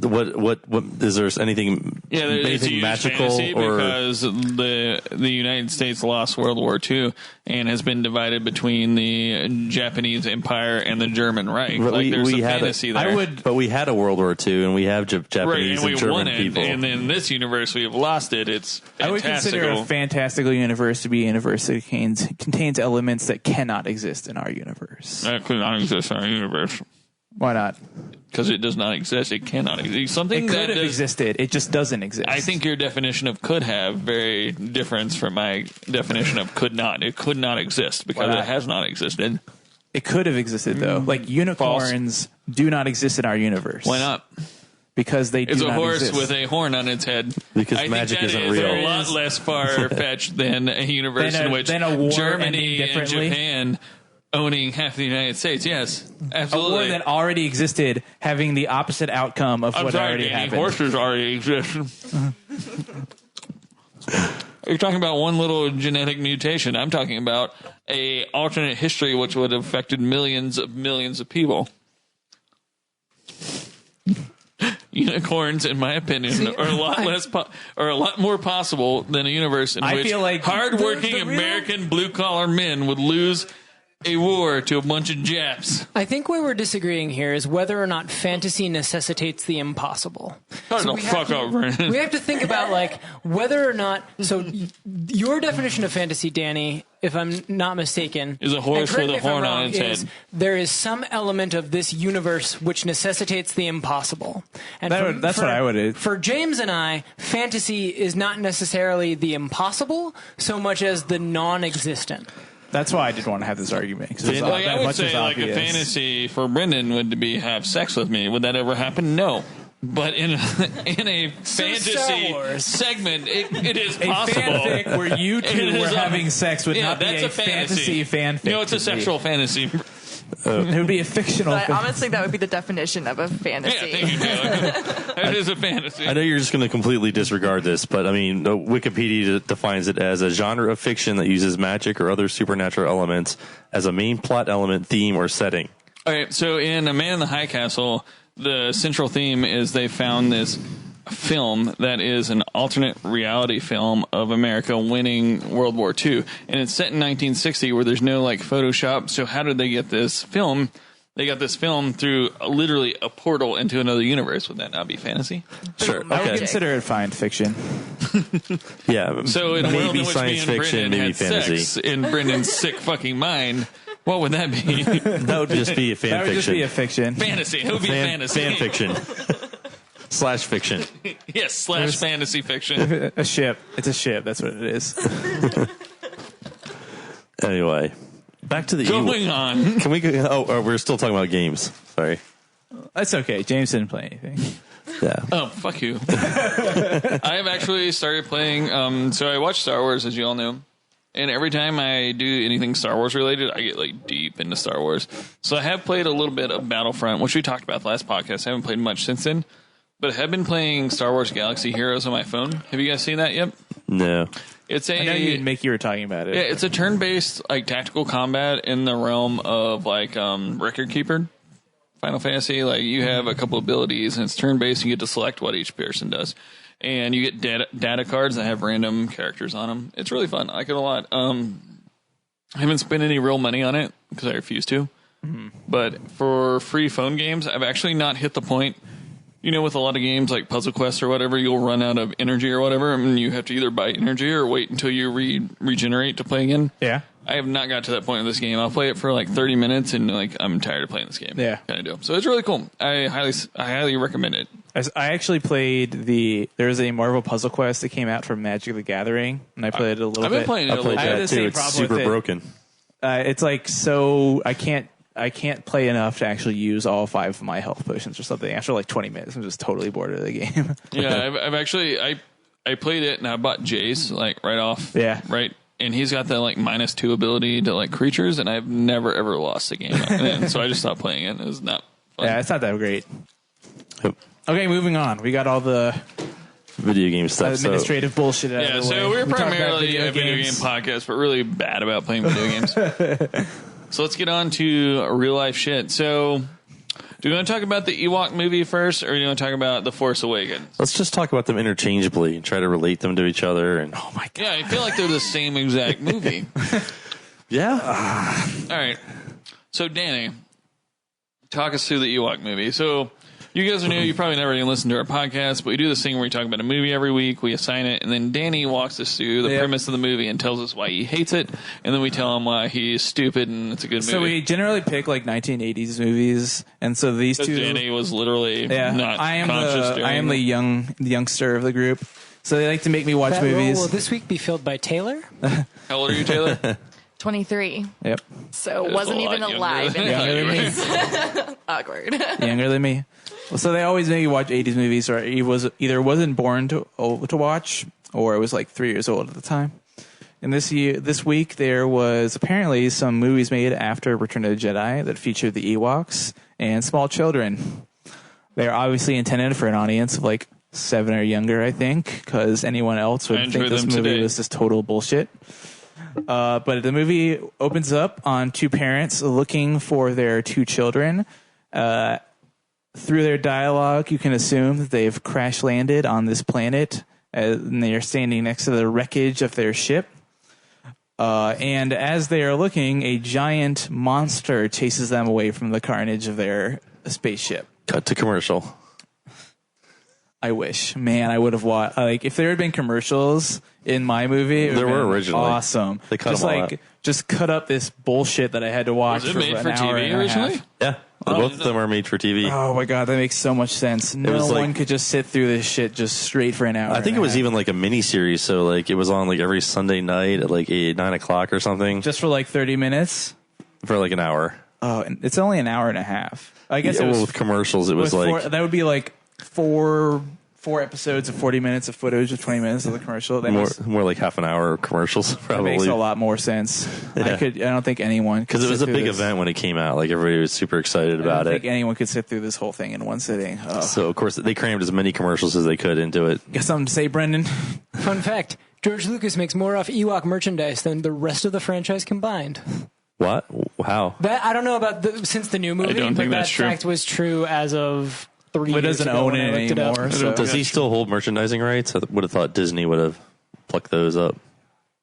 Speaker 5: What is there anything
Speaker 1: Yeah, it's a
Speaker 5: anything
Speaker 1: huge
Speaker 5: magical
Speaker 1: fantasy
Speaker 5: or
Speaker 1: because the United States lost World War II and has been divided between the Japanese Empire and the German Reich.
Speaker 5: But
Speaker 1: Like there's
Speaker 5: we
Speaker 1: a
Speaker 5: had
Speaker 1: fantasy there.
Speaker 5: but we had a World War II and we have
Speaker 1: Right,
Speaker 5: Japanese
Speaker 1: and we
Speaker 5: and German
Speaker 1: won it,
Speaker 5: people.
Speaker 1: and then in this universe we have lost it. It's
Speaker 4: I would consider
Speaker 1: fantastical.
Speaker 4: a fantastical universe to be a universe that contains elements that cannot exist in our universe.
Speaker 1: That could not exist in our universe
Speaker 4: Why not?
Speaker 1: because it does not exist. It cannot exist. Something
Speaker 4: It
Speaker 1: that
Speaker 4: could have
Speaker 1: does,
Speaker 4: existed. It just doesn't exist.
Speaker 1: I think your definition of could have very different from my definition of could not. It could not exist because
Speaker 4: Why not?
Speaker 1: it has not existed.
Speaker 4: it could have existed though. Like unicorns do not exist in our universe.
Speaker 1: Why not?
Speaker 4: Because they do
Speaker 1: It's a
Speaker 4: not
Speaker 1: horse
Speaker 4: exist.
Speaker 1: with a horn on its head.
Speaker 5: Because
Speaker 1: I
Speaker 5: magic
Speaker 1: think that
Speaker 5: isn't
Speaker 1: is
Speaker 5: real.
Speaker 1: a lot less far-fetched than a universe
Speaker 4: Than a-
Speaker 1: in which
Speaker 4: than a war
Speaker 1: Germany
Speaker 4: ending
Speaker 1: and
Speaker 4: differently?
Speaker 1: Japan owning half the United States. Yes,
Speaker 4: a war
Speaker 1: absolutely.
Speaker 4: that already existed, having the opposite outcome of
Speaker 1: I'm
Speaker 4: what
Speaker 1: sorry,
Speaker 4: already
Speaker 1: Danny,
Speaker 4: happened.
Speaker 1: horses already exist. You're talking about one little genetic mutation. I'm talking about a alternate history which would have affected millions of people. Unicorns, in my opinion, are a lot are a lot more possible than a universe in
Speaker 4: I
Speaker 1: which
Speaker 4: feel like
Speaker 1: hardworking
Speaker 6: the real-
Speaker 1: American blue-collar men would lose a war to a bunch of Japs.
Speaker 6: I think where we're disagreeing here is whether or not fantasy necessitates the impossible.
Speaker 1: Shut the
Speaker 6: we
Speaker 1: fuck
Speaker 6: have
Speaker 1: up,
Speaker 6: to,
Speaker 1: Brandon.
Speaker 6: we have to think about like whether or not. So your definition of fantasy, Danny, if I'm not mistaken,
Speaker 1: Is a horse
Speaker 6: and correct
Speaker 1: with
Speaker 6: me
Speaker 1: a
Speaker 6: if I'm
Speaker 1: horn on
Speaker 6: wrong,
Speaker 1: its
Speaker 6: is
Speaker 1: head.
Speaker 6: There is some element of this universe which necessitates the impossible. And
Speaker 4: That's what I would.
Speaker 6: For James and I, fantasy is not necessarily the impossible so much as the non-existent.
Speaker 4: That's why I did want to have this argument. 'cause it's
Speaker 1: Like, I would
Speaker 4: much
Speaker 1: say
Speaker 4: is
Speaker 1: like a
Speaker 4: obvious.
Speaker 1: fantasy for Brendan would be have sex with me. Would that ever happen? No. But in a
Speaker 6: Star
Speaker 1: fantasy
Speaker 6: Wars.
Speaker 1: segment, it is
Speaker 4: A
Speaker 1: possible.
Speaker 4: fanfic where you
Speaker 1: It
Speaker 4: two
Speaker 1: is
Speaker 4: were
Speaker 1: a-
Speaker 4: having sex would
Speaker 1: Yeah,
Speaker 4: not be
Speaker 1: that's
Speaker 4: a
Speaker 1: a fantasy.
Speaker 4: fanfic.
Speaker 1: No, it's a
Speaker 4: to me.
Speaker 1: sexual fantasy.
Speaker 4: It would be a fictional.
Speaker 7: But I honestly think that would be the definition of a
Speaker 1: Yeah,
Speaker 7: fantasy.
Speaker 1: thank you, Taylor. It is a fantasy.
Speaker 5: I know you're just going to completely disregard this, but I mean, Wikipedia defines it as a genre of fiction that uses magic or other supernatural elements as a main plot element, theme, or setting.
Speaker 1: All right, so in A Man in the High Castle, the central theme is they found this film that is an alternate reality film of America winning World War II. And it's set in 1960 where there's no like Photoshop. So how did they get this film? They got this film through literally a portal into another universe. Would that not be fantasy?
Speaker 5: Sure.
Speaker 4: I would
Speaker 5: Okay.
Speaker 4: consider it fine fiction.
Speaker 5: Yeah.
Speaker 1: So in a world in
Speaker 5: maybe
Speaker 1: which me
Speaker 5: science
Speaker 1: and
Speaker 5: fiction,
Speaker 1: Brendan
Speaker 5: maybe
Speaker 1: had
Speaker 5: fantasy.
Speaker 1: sex in Brendan's sick fucking mind, what would that be?
Speaker 5: That would just be a fan
Speaker 4: That would just
Speaker 5: fiction.
Speaker 4: be a fiction.
Speaker 1: Fantasy. It would be fantasy.
Speaker 5: Fan fiction. Slash fiction.
Speaker 1: Yes, slash fantasy fiction.
Speaker 4: A ship. It's a ship. That's what it is.
Speaker 5: Anyway, back to the
Speaker 1: Going on.
Speaker 5: Can we go? Oh, we're still talking about games. Sorry.
Speaker 4: That's okay. James didn't play anything.
Speaker 5: Yeah.
Speaker 1: Oh, fuck you. I have actually started playing, so I watch Star Wars, as you all know. And every time I do anything Star Wars related, I get like deep into Star Wars. So I have played a little bit of Battlefront, which we talked about last podcast. I haven't played much since then. but I have been playing Star Wars Galaxy Heroes on my phone. Have you guys seen that yet?
Speaker 5: No.
Speaker 1: It's
Speaker 4: I know you and Mickey were talking about it.
Speaker 1: Yeah, it's a turn-based like tactical combat in the realm of like Record Keeper, Final Fantasy. Like you have a couple abilities, and it's turn-based. And you get to select what each person does, and you get data cards that have random characters on them. It's really fun. I like it a lot. I haven't spent any real money on it because I refuse to. Mm-hmm. But for free phone games, I've actually not hit the point. You know, with a lot of games like Puzzle Quest or whatever, you'll run out of energy or whatever, and you have to either buy energy or wait until you regenerate to play again.
Speaker 4: Yeah.
Speaker 1: I have not got to that point in this game. I'll play it for like 30 minutes, and like I'm tired of playing this game.
Speaker 4: Yeah.
Speaker 1: Kind of do. So it's really cool. I highly recommend it.
Speaker 4: I actually played there's a Marvel Puzzle Quest that came out from Magic the Gathering, and I played it a little bit.
Speaker 1: I've been playing it a little bit.
Speaker 4: I had the same
Speaker 5: It's
Speaker 4: problem
Speaker 5: super
Speaker 4: with it.
Speaker 5: broken.
Speaker 4: It's like I can't play enough to actually use all 5 of my health potions or something. After like 20 minutes, I'm just totally bored of the game.
Speaker 1: Yeah, I've actually I played it and I bought Jace like right off.
Speaker 4: Yeah.
Speaker 1: Right. And he's got that like -2 ability to like creatures, and I've never ever lost a game. And so I just stopped playing it. It was not fun.
Speaker 4: Yeah, it's not that great.
Speaker 5: Yep.
Speaker 4: Okay, moving on. We got all the
Speaker 5: Video game stuff.
Speaker 4: administrative bullshit out
Speaker 1: Yeah,
Speaker 4: of the way.
Speaker 1: so we're
Speaker 4: We talked about
Speaker 1: primarily a video game
Speaker 4: games.
Speaker 1: podcast, but really bad about playing video games. So let's get on to real life shit. So, do you want to talk about the Ewok movie first, or do you want to talk about The Force Awakens?
Speaker 5: Let's just talk about them interchangeably and try to relate them to each other. And
Speaker 4: Oh my god.
Speaker 1: Yeah, I feel like they're the same exact movie.
Speaker 5: yeah,
Speaker 1: All right. So, Danny, talk us through the Ewok movie. So, you guys are new. You probably never even listen to our podcast, but we do this thing where we talk about a movie every week. We assign it, and then Danny walks us through the premise of the movie and tells us why he hates it, and then we tell him why he's stupid and it's a good movie.
Speaker 4: So we generally pick like 1980s movies, and so these two.
Speaker 1: Danny was literally not conscious during
Speaker 4: I am the youngster of the group, so they like to make me watch
Speaker 6: That role
Speaker 4: movies.
Speaker 6: will this week be filled by Taylor?
Speaker 1: How old are you, Taylor?
Speaker 7: 23.
Speaker 4: Yep,
Speaker 7: So
Speaker 1: That's
Speaker 7: wasn't
Speaker 1: a lot
Speaker 7: even
Speaker 1: younger
Speaker 7: alive.
Speaker 1: than
Speaker 7: in
Speaker 1: I
Speaker 7: the
Speaker 1: thought you were.
Speaker 7: 80s. Awkward.
Speaker 4: younger than me. So they always make me watch 80s movies, or he wasn't born to watch, or I was like 3 years old at the time. And this week there was apparently some movies made after Return of the Jedi that featured the Ewoks and small children. They're obviously intended for an audience of like 7 or younger, I think, because anyone else would think this movie was just total bullshit. But the movie opens up on 2 parents looking for their 2 children. Through their dialogue, you can assume that they've crash landed on this planet, and they are standing next to the wreckage of their ship. And as they are looking, a giant monster chases them away from the carnage of their spaceship.
Speaker 5: cut to commercial.
Speaker 4: I wish, man, I would have watched. Like, if there had been commercials in my movie, it
Speaker 5: There
Speaker 4: would have
Speaker 5: were
Speaker 4: been
Speaker 5: originally.
Speaker 4: awesome.
Speaker 5: They cut
Speaker 4: just
Speaker 5: them all
Speaker 4: like
Speaker 5: out.
Speaker 4: just cut up this bullshit that I had to watch
Speaker 1: Was it
Speaker 4: for
Speaker 1: made
Speaker 4: an
Speaker 1: for
Speaker 4: hour
Speaker 1: TV
Speaker 4: and a
Speaker 1: originally?
Speaker 4: half.
Speaker 5: Yeah, both of them are made for TV.
Speaker 4: Oh my god, that makes so much sense. No
Speaker 5: was like-
Speaker 4: one could just sit through this shit just straight for an hour.
Speaker 5: I think it was even like a mini series, so like it was on like every Sunday night at like 9 o'clock or something
Speaker 4: just for like 30 minutes.
Speaker 5: for like an hour.
Speaker 4: Oh, and it's only an hour and a half. I guess
Speaker 5: Yeah,
Speaker 4: it was
Speaker 5: well, with commercials, it was
Speaker 4: with
Speaker 5: like
Speaker 4: that would be like four episodes of 40 minutes of footage with 20 minutes of the commercial. That
Speaker 5: more like half an hour of commercials,
Speaker 4: that
Speaker 5: probably.
Speaker 4: makes a lot more sense.
Speaker 5: Yeah.
Speaker 4: I don't think anyone
Speaker 5: Because it was a big event when it came out. Like everybody was super excited
Speaker 4: I
Speaker 5: about
Speaker 4: don't
Speaker 5: it.
Speaker 4: think anyone could sit through this whole thing in one sitting. Oh.
Speaker 5: So of course they crammed as many commercials as they could into it.
Speaker 4: Got something to say, Brendan?
Speaker 6: Fun fact: George Lucas makes more off Ewok merchandise than the rest of the franchise combined.
Speaker 5: What? How?
Speaker 6: That I don't know about since the new movie,
Speaker 1: don't
Speaker 6: but
Speaker 1: think
Speaker 6: that
Speaker 1: that's true.
Speaker 6: fact was true as of 3
Speaker 4: He
Speaker 6: years
Speaker 4: doesn't
Speaker 6: ago
Speaker 4: own
Speaker 6: when I
Speaker 4: it
Speaker 6: looked it up.
Speaker 4: anymore. So.
Speaker 5: Does he still hold merchandising rights? I would have thought Disney would have plucked those up.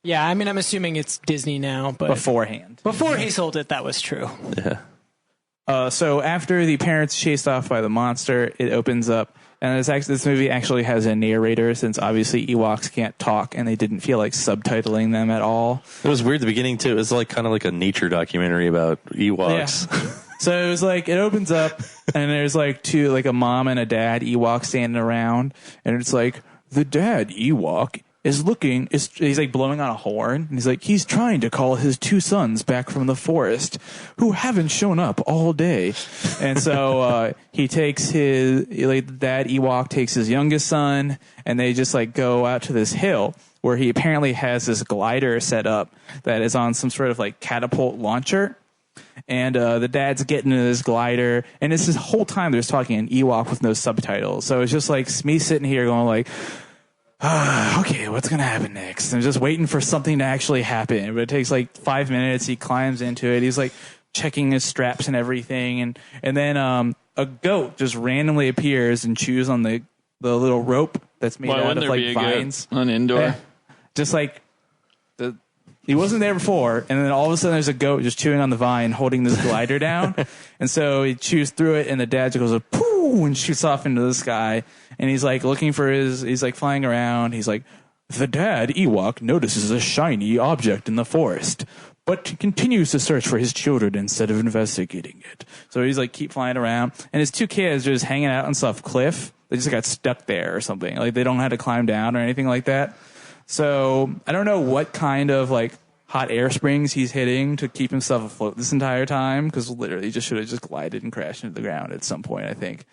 Speaker 6: Yeah, I mean, I'm assuming it's Disney now, but
Speaker 4: beforehand?
Speaker 6: before he sold it, that was true.
Speaker 5: Yeah.
Speaker 4: So after the parents chased off by the monster, it opens up, and this movie actually has a narrator, since obviously Ewoks can't talk, and they didn't feel like subtitling them at all.
Speaker 5: It was weird at the beginning too. It was like kind of like a nature documentary about Ewoks.
Speaker 4: So it was like, it opens up, and there's like a mom and a dad Ewok standing around, and it's like, the dad Ewok is he's like blowing on a horn, and he's like, he's trying to call his 2 sons back from the forest who haven't shown up all day. And so he takes the dad Ewok takes his youngest son, and they just like go out to this hill where he apparently has this glider set up that is on some sort of like catapult launcher. And the dad's getting into this glider, and it's this whole time they're just talking in Ewok with no subtitles. So it's just like me sitting here going like, okay, what's going to happen next? I'm just waiting for something to actually happen. But it takes like 5 minutes. He climbs into it. He's like checking his straps and everything. And then a goat just randomly appears and chews on the little rope that's made out of like vines.
Speaker 1: On indoor?
Speaker 4: Yeah. Just like he wasn't there before, and then all of a sudden there's a goat just chewing on the vine, holding this glider down, and so he chews through it, and the dad just goes pooh and shoots off into the sky, and he's like looking for he's like flying around. He's like, the dad Ewok notices a shiny object in the forest, but continues to search for his children instead of investigating it. So he's like keep flying around, and his 2 kids are just hanging out on some cliff. They just got stuck there or something. Like they don't know how to climb down or anything like that. So I don't know what kind of like hot air springs he's hitting to keep himself afloat this entire time, because literally he just should have just glided and crashed into the ground at some point, I think.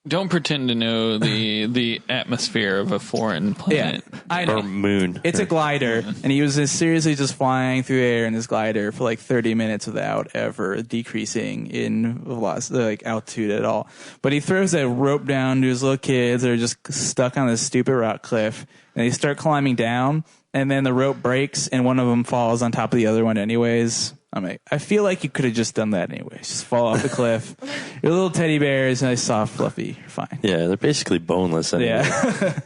Speaker 1: Don't pretend to know the atmosphere of a foreign planet.
Speaker 4: Yeah, I know.
Speaker 5: Or moon.
Speaker 4: It's a glider, and he was just seriously just flying through air in this glider for like 30 minutes without ever decreasing in velocity, like altitude at all. But he throws that rope down to his little kids that are just stuck on this stupid rock cliff, and they start climbing down, and then the rope breaks, and one of them falls on top of the other one anyways. I'm like, I feel like you could have just done that anyways. Just fall off the cliff. Your little teddy bears, nice, soft, fluffy. You're fine.
Speaker 5: Yeah, they're basically boneless anyway.
Speaker 4: Yeah.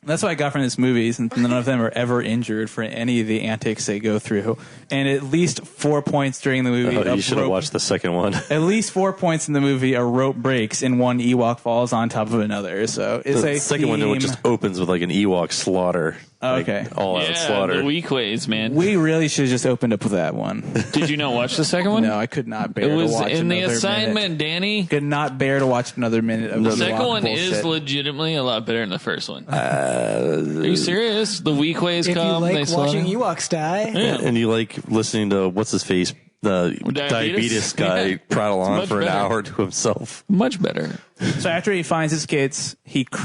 Speaker 4: That's what I got from this movie, since none of them are ever injured for any of the antics they go through. And at least 4 points during the movie.
Speaker 5: You should have watched the second one.
Speaker 4: At least 4 points in the movie, a rope breaks and one Ewok falls on top of another. So it's
Speaker 5: The
Speaker 4: a
Speaker 5: second one
Speaker 4: theme.
Speaker 5: just opens with like an Ewok slaughter.
Speaker 4: Okay.
Speaker 5: Like, all out
Speaker 1: Yeah,
Speaker 5: slaughter.
Speaker 1: the weak ways, man.
Speaker 4: We really should have just opened up with that one.
Speaker 1: Did you not watch the second one?
Speaker 4: No, I could not bear
Speaker 1: It
Speaker 4: to
Speaker 1: was
Speaker 4: watch
Speaker 1: in the
Speaker 4: another
Speaker 1: assignment,
Speaker 4: minute.
Speaker 1: Danny.
Speaker 4: Could not bear to watch another minute of
Speaker 1: The
Speaker 4: Ewok
Speaker 1: second one
Speaker 4: bullshit.
Speaker 1: is legitimately a lot better than the first one. Are you serious? The weak ways
Speaker 6: If you
Speaker 1: come. they
Speaker 6: like watching
Speaker 1: slaughter.
Speaker 6: Ewoks die,
Speaker 5: And you like listening to, what's his face? The diabetes guy
Speaker 1: Yeah.
Speaker 5: prattle on
Speaker 1: much
Speaker 5: for an
Speaker 1: better.
Speaker 5: hour to himself.
Speaker 1: Much better.
Speaker 4: So after he finds his kids,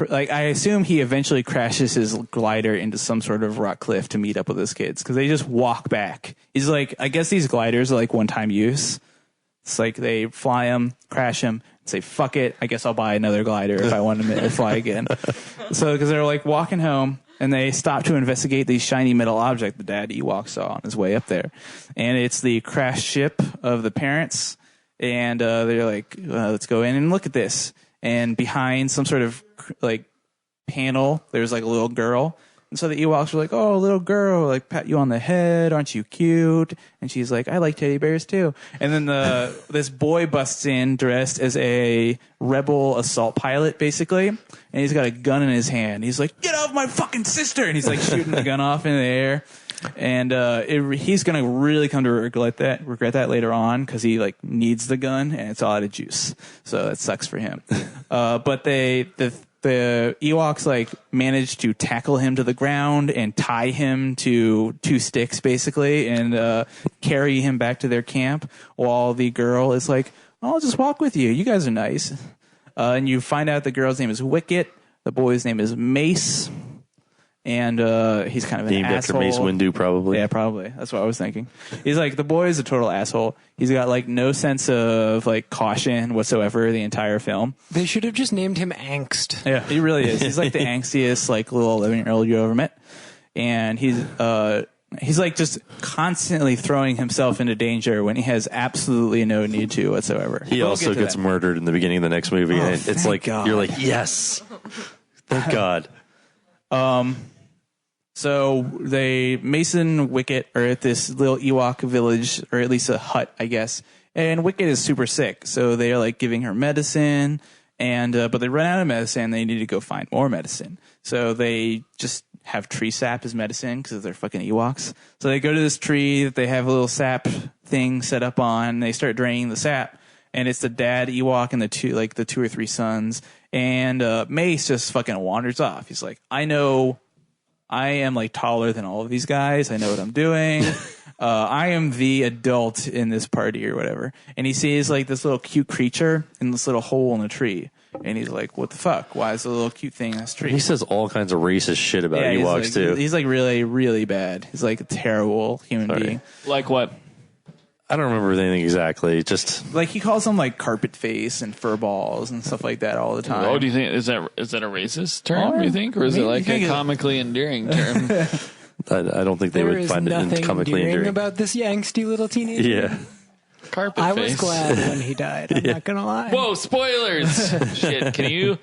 Speaker 4: I assume he eventually crashes his glider into some sort of rock cliff to meet up with his kids, because they just walk back. He's like, I guess these gliders are like one-time use. It's like they fly them, crash them, and say, fuck it, I guess I'll buy another glider if I want to fly again. So because they're like walking home, and they stop to investigate the shiny metal object the dad Ewok saw on his way up there. And it's the crashed ship of the parents. And they're like, let's go in and look at this. And behind some sort of like panel, there's like a little girl. And so the Ewoks were like, oh, little girl, like pat you on the head. Aren't you cute? And she's like, I like teddy bears too. And then this boy busts in dressed as a rebel assault pilot, basically. And he's got a gun in his hand. He's like, get off my fucking sister. And he's like shooting the gun off in the air. And he's going to really come to regret that later on, because he like needs the gun and it's all out of juice. So that sucks for him. But the Ewoks like managed to tackle him to the ground and tie him to 2 sticks basically, and carry him back to their camp, while the girl is like, I'll just walk with you. You guys are nice. And you find out the girl's name is Wicket. The boy's name is Mace. And he's kind of an
Speaker 5: Named
Speaker 4: asshole.
Speaker 5: after Mace Windu, probably.
Speaker 4: Yeah, probably. That's what I was thinking. He's like, the boy is a total asshole. He's got like no sense of like caution whatsoever the entire film.
Speaker 6: they should have just named him Angst.
Speaker 4: Yeah, he really is. He's like the angstiest like little 11-year-old you ever met. And he's like just constantly throwing himself into danger when he has absolutely no need to whatsoever.
Speaker 5: He also gets murdered in the beginning of the next movie.
Speaker 4: Oh,
Speaker 5: and it's
Speaker 4: thank
Speaker 5: like,
Speaker 4: God.
Speaker 5: you're like, yes. Thank God.
Speaker 4: So Mason, Wicket are at this little Ewok village, or at least a hut, I guess. And Wicket is super sick, so they're like giving her medicine, and but they run out of medicine. They need to go find more medicine, so they just have tree sap as medicine because they're fucking Ewoks. So they go to this tree that they have a little sap thing set up on. And they start draining the sap, and it's the dad Ewok and the 2 or 3 sons. And Mace just fucking wanders off. He's like, I know. I am like taller than all of these guys. I know what I'm doing. I am the adult in this party or whatever. And he sees like this little cute creature in this little hole in the tree. And he's like, what the fuck? Why is the little cute thing in this tree?
Speaker 5: He says all kinds of racist shit about Ewoks,
Speaker 4: he's
Speaker 5: too.
Speaker 4: He's like really, really bad. He's like a terrible human being.
Speaker 1: Like what?
Speaker 5: I don't remember anything exactly. Just
Speaker 4: Like he calls them like carpet face and fur balls and stuff like that all the time.
Speaker 1: Oh, do you think is that a racist term?
Speaker 4: Or
Speaker 1: You think, or is it
Speaker 4: maybe
Speaker 1: like
Speaker 4: you
Speaker 1: a
Speaker 4: think
Speaker 1: comically endearing term?
Speaker 5: I don't think they
Speaker 6: There
Speaker 5: would
Speaker 6: is
Speaker 5: find it
Speaker 6: nothing
Speaker 5: comically
Speaker 6: endearing
Speaker 5: endearing.
Speaker 6: about this yangsty little teenager.
Speaker 5: Yeah.
Speaker 1: Carpet
Speaker 6: I
Speaker 1: face.
Speaker 6: was glad when he died. I'm not gonna lie.
Speaker 1: Whoa, spoilers! Shit, can you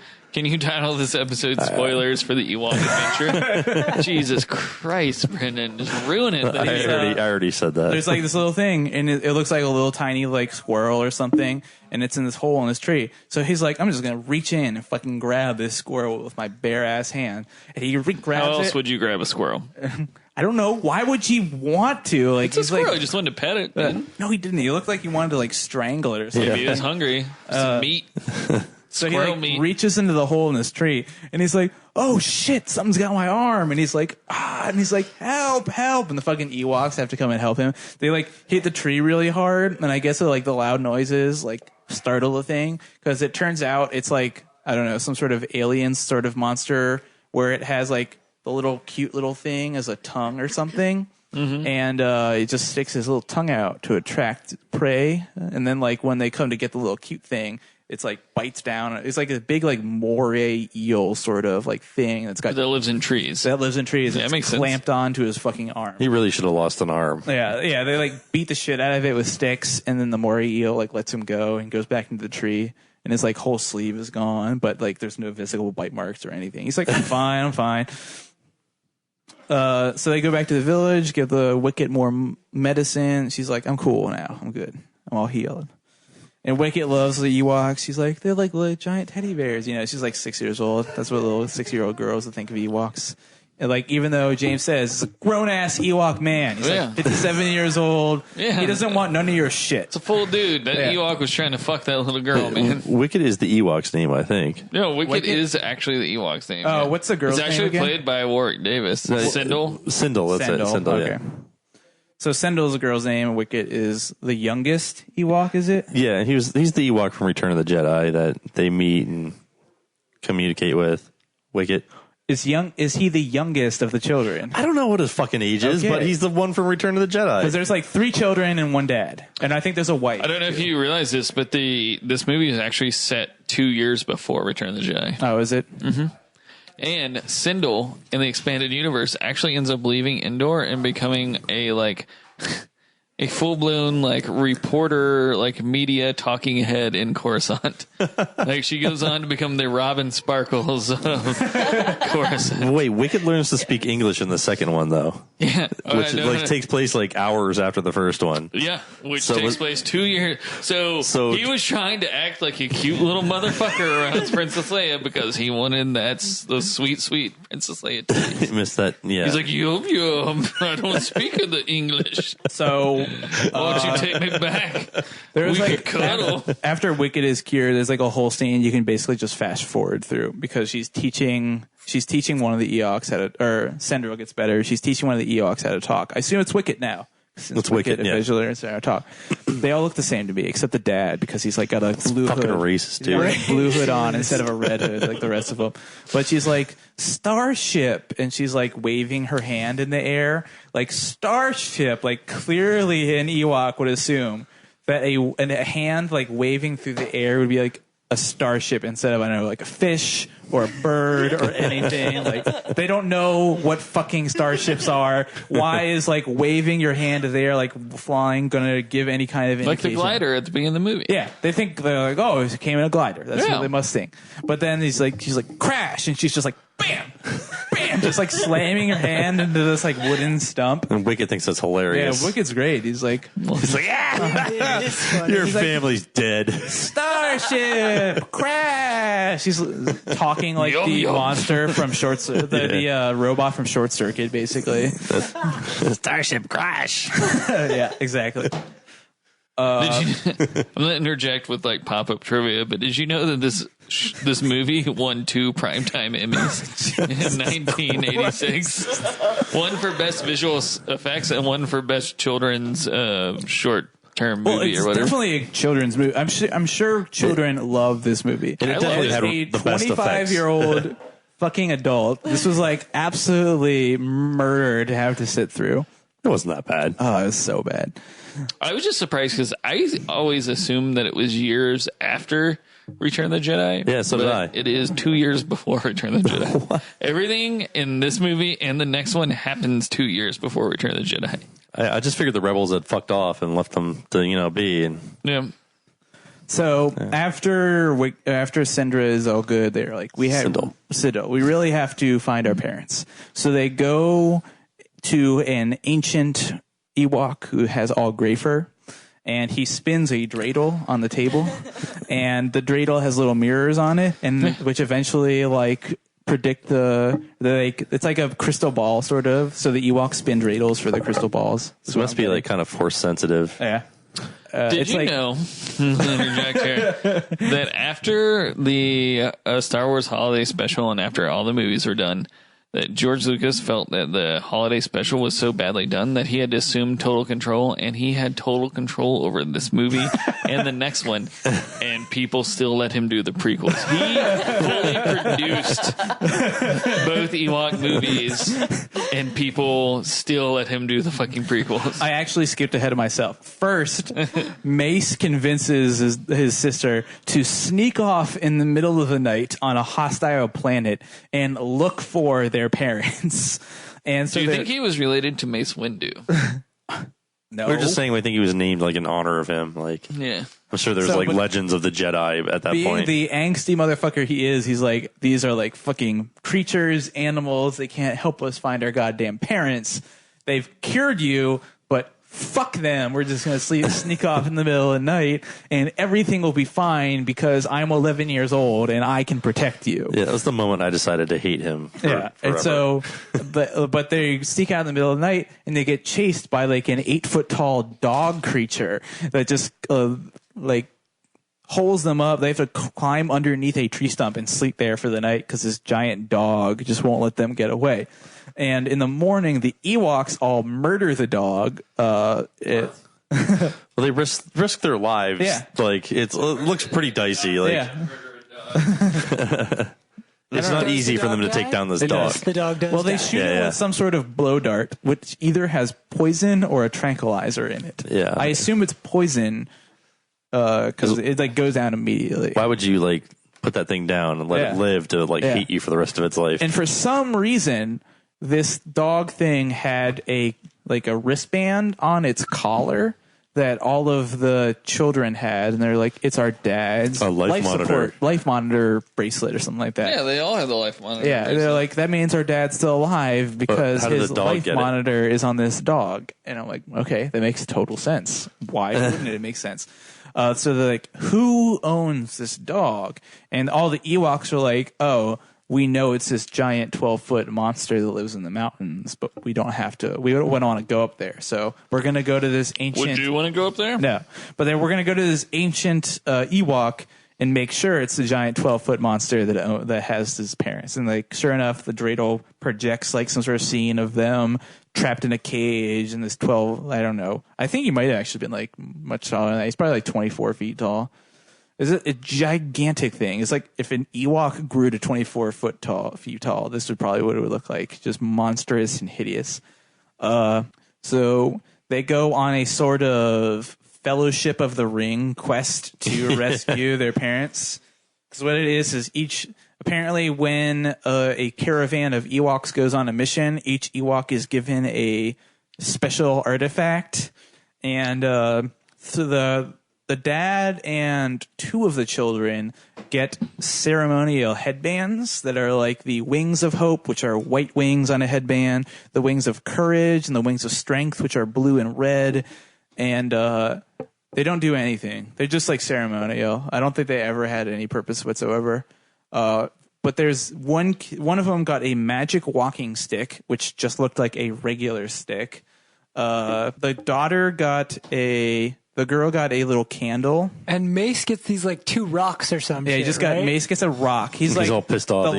Speaker 1: title this episode "Spoilers for the Ewok Adventure"? Jesus Christ, Brendan, just ruin it.
Speaker 5: I already said that.
Speaker 4: There's like this little thing, and it looks like a little tiny like squirrel or something, and it's in this hole in this tree. So he's like, I'm just gonna reach in and fucking grab this squirrel with my bare ass hand, and he grabs
Speaker 1: How else
Speaker 4: it.
Speaker 1: would you grab a squirrel?
Speaker 4: I don't know. Why would he want to? Like
Speaker 1: It's a
Speaker 4: he's
Speaker 1: squirrel.
Speaker 4: like,
Speaker 1: He just wanted to pet it. Man.
Speaker 4: no, he didn't. He looked like he wanted to like strangle it or something.
Speaker 1: Maybe he was hungry. Some meat.
Speaker 4: So he
Speaker 1: Squirrel
Speaker 4: like
Speaker 1: meat.
Speaker 4: reaches into the hole in this tree, and he's like, "Oh shit, something's got my arm!" And he's like, and he's like, "Help, help!" And the fucking Ewoks have to come and help him. They like hit the tree really hard, and I guess like the loud noises like startle the thing because it turns out it's like I don't know some sort of alien sort of monster where it has like the little cute little thing as a tongue or something. Mm-hmm. And it just sticks his little tongue out to attract prey, and then like when they come to get the little cute thing, it's like bites down. It's like a big like moray eel sort of like thing that's got
Speaker 1: That lives in trees.
Speaker 4: that lives in trees.
Speaker 1: Yeah,
Speaker 4: It's
Speaker 1: it makes sense.
Speaker 4: clamped onto his fucking arm.
Speaker 5: He really should have lost an arm.
Speaker 4: Yeah. They like beat the shit out of it with sticks, and then the moray eel like lets him go and goes back into the tree, and his like whole sleeve is gone, but like there's no visible bite marks or anything. He's like, I'm fine, I'm fine. So they go back to the village, give the Wicket more medicine. She's like, I'm cool now. I'm good. I'm all healed. And Wicket loves the Ewoks. She's like, they're like little giant teddy bears. You know, she's like 6 years old. That's what little 6-year-old girls would think of Ewoks. And like, even though James says it's a grown ass Ewok man, he's
Speaker 1: Yeah.
Speaker 4: like 57 years old.
Speaker 1: Yeah.
Speaker 4: He doesn't want none of your shit.
Speaker 1: It's a full dude. That
Speaker 4: Yeah.
Speaker 1: Ewok was trying to fuck that little girl, man.
Speaker 5: Wicked is the Ewok's name, I think.
Speaker 1: No, Wicked
Speaker 4: Wicked?
Speaker 1: is actually the Ewok's name.
Speaker 4: Oh,
Speaker 1: yeah.
Speaker 4: what's the girl's
Speaker 1: It's actually
Speaker 4: name again?
Speaker 1: played by Warwick Davis. Sindel.
Speaker 5: Sindel, that's it. Sindel,
Speaker 4: okay.
Speaker 5: yeah.
Speaker 4: So Sendel's a girl's name, and Wicket is the youngest Ewok, is it?
Speaker 5: Yeah, he's the Ewok from Return of the Jedi that they meet and communicate with. Wicket.
Speaker 4: Is he the youngest of the children?
Speaker 5: I don't know what his fucking age is,
Speaker 4: Okay.
Speaker 5: but he's the one from Return of the Jedi.
Speaker 4: Because there's like 3 children and 1 dad, and I think there's a wife.
Speaker 1: I don't know if you realize this, but this movie is actually set 2 years before Return of the Jedi.
Speaker 4: Oh, is it?
Speaker 1: And Sindel in the expanded universe actually ends up leaving Endor and becoming a a full-blown reporter, media talking head in Coruscant. She goes on to become the Robin Sparkles of Coruscant.
Speaker 5: Wait, Wicket learns to speak English in the second one, though,
Speaker 1: Yeah,
Speaker 5: which takes place hours after the first one.
Speaker 1: Yeah, which
Speaker 5: So
Speaker 1: takes
Speaker 5: was-
Speaker 1: place 2 years. So he was trying to act like a cute little motherfucker around Princess Leia because he wanted the sweet, sweet Princess Leia taste.
Speaker 5: He missed that. Yeah,
Speaker 1: He's like, yum, I don't speak in the English.
Speaker 4: So
Speaker 1: Why don't you take me back?
Speaker 4: there's
Speaker 1: We could cuddle.
Speaker 4: after Wicket is cured, there's a whole scene you can basically just fast forward through because she's teaching one of the Ewoks Sendril gets better. She's teaching one of the Ewoks how to talk. I assume it's Wicket now. Since
Speaker 5: It's Wicket, yeah.
Speaker 4: eventually learns how to talk. They all look the same to me, except the dad because he's got a blue
Speaker 5: fucking
Speaker 4: hood.
Speaker 5: racist,
Speaker 4: He's got
Speaker 5: dude.
Speaker 4: a blue hood on instead of a red hood like the rest of them. But she's like, Starship, and she's waving her hand in the air like Starship, clearly an Ewok would assume that a hand waving through the air would be a starship instead of, I don't know, a fish or a bird or anything. They don't know what fucking starships are. Why is waving your hand in the air flying gonna give any kind of indication?
Speaker 1: Like the glider at the beginning of the movie.
Speaker 4: Yeah, they think they're oh, it came in a glider. That's
Speaker 1: Yeah.
Speaker 4: what they must think. But then she's crash, and she's just bam, bam, just slamming her hand into this wooden stump.
Speaker 5: and Wicket thinks that's
Speaker 4: Yeah,
Speaker 5: hilarious.
Speaker 4: Wicket's great. He's like,
Speaker 5: Your family dead.
Speaker 4: Starship crash. He's talking like
Speaker 1: Yum,
Speaker 4: the
Speaker 1: yum.
Speaker 4: monster from the robot from Short Circuit, basically.
Speaker 5: Starship crash.
Speaker 4: Yeah, exactly.
Speaker 1: I'm going to interject with pop-up trivia, but did you know that this movie won 2 Primetime Emmys in 1986? One for Best Visual Effects and one for Best Children's short-term movie
Speaker 4: it's
Speaker 1: or whatever.
Speaker 4: definitely a children's movie. I'm sure children love this movie.
Speaker 5: And it definitely had
Speaker 4: a
Speaker 5: the best effects.
Speaker 4: 25-year-old fucking adult. This was absolutely murder to have to sit through.
Speaker 5: It wasn't that bad.
Speaker 4: Oh, it was so bad.
Speaker 1: I was just surprised because I always assumed that it was years after Return of the Jedi.
Speaker 5: Yeah, so did
Speaker 1: but
Speaker 5: I.
Speaker 1: It is 2 years before Return of the Jedi. Everything in this movie and the next one happens 2 years before Return of the Jedi.
Speaker 5: I just figured the rebels had fucked off and left them to be. And
Speaker 1: Yeah.
Speaker 4: So after Syndra is all good, they're like, Sindel. We really have to find our parents. So they go to an ancient Ewok who has all gray fur, and he spins a dreidel on the table, and the dreidel has little mirrors on it, and which eventually predict it's like a crystal ball sort of. So the Ewoks spin dreidels for the crystal balls.
Speaker 5: This must be kind of force sensitive.
Speaker 4: Yeah.
Speaker 1: Did you know interject here, that after the Star Wars Holiday Special and after all the movies were done, that George Lucas felt that the holiday special was so badly done that he had to assume total control, and he had total control over this movie and the next one, and people still let him do the prequels. He fully produced both Ewok movies, and people still let him do the fucking prequels.
Speaker 4: I actually skipped ahead of myself. First, Mace convinces his sister to sneak off in the middle of the night on a hostile planet and look for their parents. And so
Speaker 1: do you think he was related to Mace Windu?
Speaker 4: No.
Speaker 5: We're just saying we think he was named in honor of him.
Speaker 1: Yeah.
Speaker 5: I'm sure there's legends of the Jedi at that
Speaker 4: being
Speaker 5: point.
Speaker 4: The angsty motherfucker he is, he's like, these are fucking creatures, animals. They can't help us find our goddamn parents. They've cured you, but fuck them. We're just going to sneak off in the middle of the night, and everything will be fine because I'm 11 years old and I can protect you.
Speaker 5: Yeah, that was the moment I decided to hate him.
Speaker 4: Forever. And so, but they sneak out in the middle of the night and they get chased by an 8-foot tall dog creature that just holds them up. They have to climb underneath a tree stump and sleep there for the night because this giant dog just won't let them get away. And in the morning, the Ewoks all murder the dog.
Speaker 5: Well, they risk their lives.
Speaker 4: Yeah.
Speaker 5: It looks pretty dicey.
Speaker 4: Yeah.
Speaker 5: It's not easy for them to take down this dog.
Speaker 6: Yes, the dog does.
Speaker 4: Well, they
Speaker 6: die.
Speaker 4: shoot it with some sort of blow dart, which either has poison or a tranquilizer in it.
Speaker 5: Yeah.
Speaker 4: I assume it's poison because it goes down immediately.
Speaker 5: Why would you put that thing down and let it live to hate you for the rest of its life?
Speaker 4: And for some reason, this dog thing had a wristband on its collar that all of the children had, and they're like, it's our dad's
Speaker 5: life monitor.
Speaker 4: life monitor bracelet or something like that.
Speaker 1: Yeah, they all have the life monitor.
Speaker 4: Yeah, they're like, that means our dad's still alive because his life monitor is on this dog. And I'm like, okay, that makes total sense. Why wouldn't it make sense? So they're like, who owns this dog? And all the Ewoks are like, oh, we know it's this giant 12-foot monster that lives in the mountains, but we don't want to go up there. So we're going to go to this ancient...
Speaker 1: Would you want to go up there?
Speaker 4: No. But then we're going to go to this ancient Ewok and make sure it's the giant 12-foot monster that has his parents. And sure enough, the dreidel projects some sort of scene of them trapped in a cage and this 12, I don't know. I think he might have actually been much taller than that. He's probably 24 feet tall. It's a gigantic thing. It's like if an Ewok grew to 24 feet tall, this would probably what it would look like. Just monstrous and hideous. So they go on a sort of Fellowship of the Ring quest to rescue their parents. Because what it is apparently when a caravan of Ewoks goes on a mission, each Ewok is given a special artifact. And so the dad and two of the children get ceremonial headbands that are like the wings of hope, which are white wings on a headband, the wings of courage and the wings of strength, which are blue and red. And they don't do anything. They're just ceremonial. I don't think they ever had any purpose whatsoever. But there's one of them got a magic walking stick, which just looked like a regular stick. The girl got a little candle.
Speaker 6: And Mace gets these 2 rocks or something.
Speaker 4: Yeah, he just got Mace gets a rock. He's
Speaker 5: all pissed off.
Speaker 4: The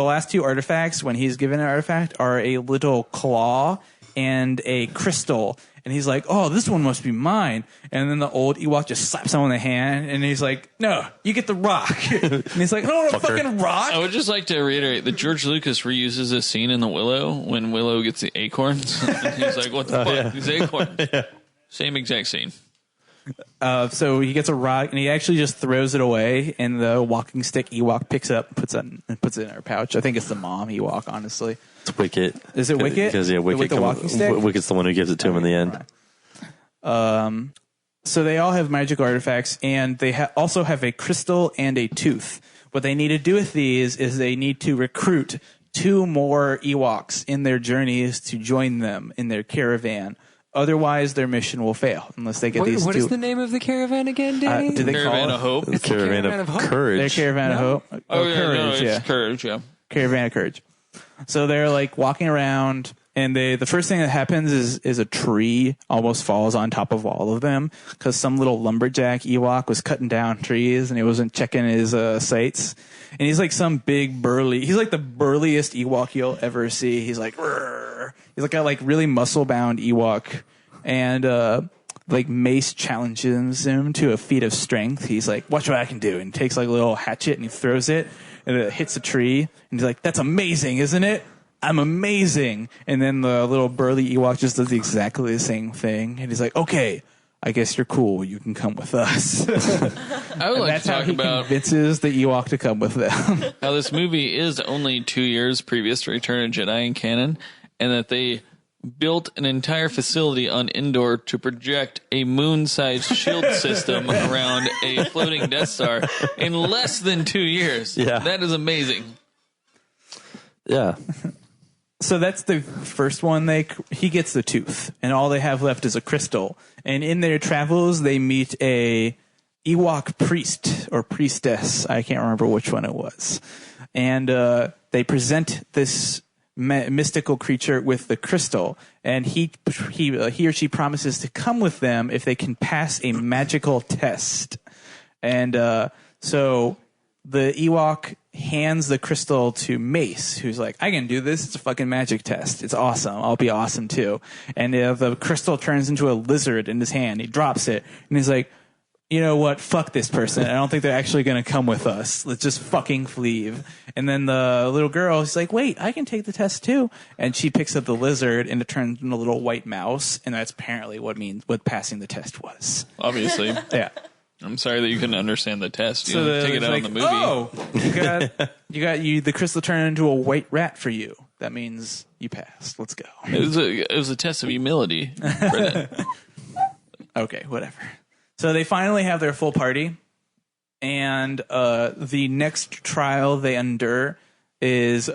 Speaker 4: last two artifacts, when he's given an artifact, are a little claw and a crystal. And he's like, oh, this one must be mine. And then the old Ewok just slaps him on the hand, and he's like, no, you get the rock. And he's like, I don't want a fucking rock.
Speaker 1: I would just like to reiterate that George Lucas reuses this scene in The Willow when Willow gets the acorns. And he's like, what the fuck?
Speaker 5: Yeah.
Speaker 1: These acorns. Same exact scene.
Speaker 4: So he gets a rock, and he actually just throws it away, and the walking stick Ewok picks it up and puts it in her pouch. I think it's the mom Ewok, honestly.
Speaker 5: It's Wicket.
Speaker 4: Is it Wicket?
Speaker 5: Because
Speaker 4: With
Speaker 5: Wicket
Speaker 4: the walking stick?
Speaker 5: Wicket's the one who gives it to him in the end.
Speaker 4: So they all have magic artifacts, and they also have a crystal and a tooth. What they need to do with these is they need to recruit 2 more Ewoks in their journeys to join them in their caravan. Otherwise, their mission will fail unless they get these 2.
Speaker 6: What is the name of the caravan again, Danny?
Speaker 4: Did they
Speaker 1: Caravan
Speaker 4: call
Speaker 1: of Hope.
Speaker 5: The Caravan of Courage.
Speaker 4: Their Caravan of Hope? Courage,
Speaker 1: it's Courage, yeah.
Speaker 4: Caravan of Courage. So they're like walking around, and the first thing that happens is a tree almost falls on top of all of them because some little lumberjack Ewok was cutting down trees and he wasn't checking his sights. And he's like some big he's like the burliest Ewok you'll ever see. He's like, rrr. He's like a really muscle bound Ewok, and like Mace challenges him to a feat of strength. He's like, watch what I can do, and he takes like a little hatchet and he throws it, and it hits a tree, and he's like, that's amazing, isn't it? I'm amazing. And then the little burly Ewok just does exactly the same thing, and he's like, okay, I guess you're cool. You can come with us.
Speaker 1: I would like
Speaker 4: That's
Speaker 1: to
Speaker 4: how
Speaker 1: talk
Speaker 4: he
Speaker 1: about
Speaker 4: convinces the Ewok to come with them.
Speaker 1: how this movie is only 2 years previous to Return of Jedi in canon, and that they built an entire facility on Endor to project a moon-sized shield system around a floating Death Star in less than 2 years.
Speaker 5: Yeah.
Speaker 1: That is amazing.
Speaker 5: Yeah.
Speaker 4: So that's the first one. He gets the tooth, and all they have left is a crystal. And in their travels, they meet a Ewok priest or priestess. I can't remember which one it was. And they present this mystical creature with the crystal, and he or she promises to come with them if they can pass a magical test. And so the Ewok hands the crystal to Mace, who's like, I can do this. It's a fucking magic test. It's awesome. I'll be awesome too. And the crystal turns into a lizard in his hand. He drops it, and he's like, you know what? Fuck this person. I don't think they're actually going to come with us. Let's just fucking leave. And then the little girl is like, wait, I can take the test too. And she picks up the lizard, and it turns into a little white mouse. And that's apparently what passing the test was.
Speaker 1: Obviously.
Speaker 4: Yeah.
Speaker 1: I'm sorry that you couldn't understand the test. You
Speaker 4: So
Speaker 1: didn't take it out
Speaker 4: like,
Speaker 1: on the movie.
Speaker 4: oh, the crystal turned into a white rat for you. That means you passed. Let's go.
Speaker 1: It was a test of humility.
Speaker 4: Okay, whatever. So they finally have their full party, and the next trial they endure is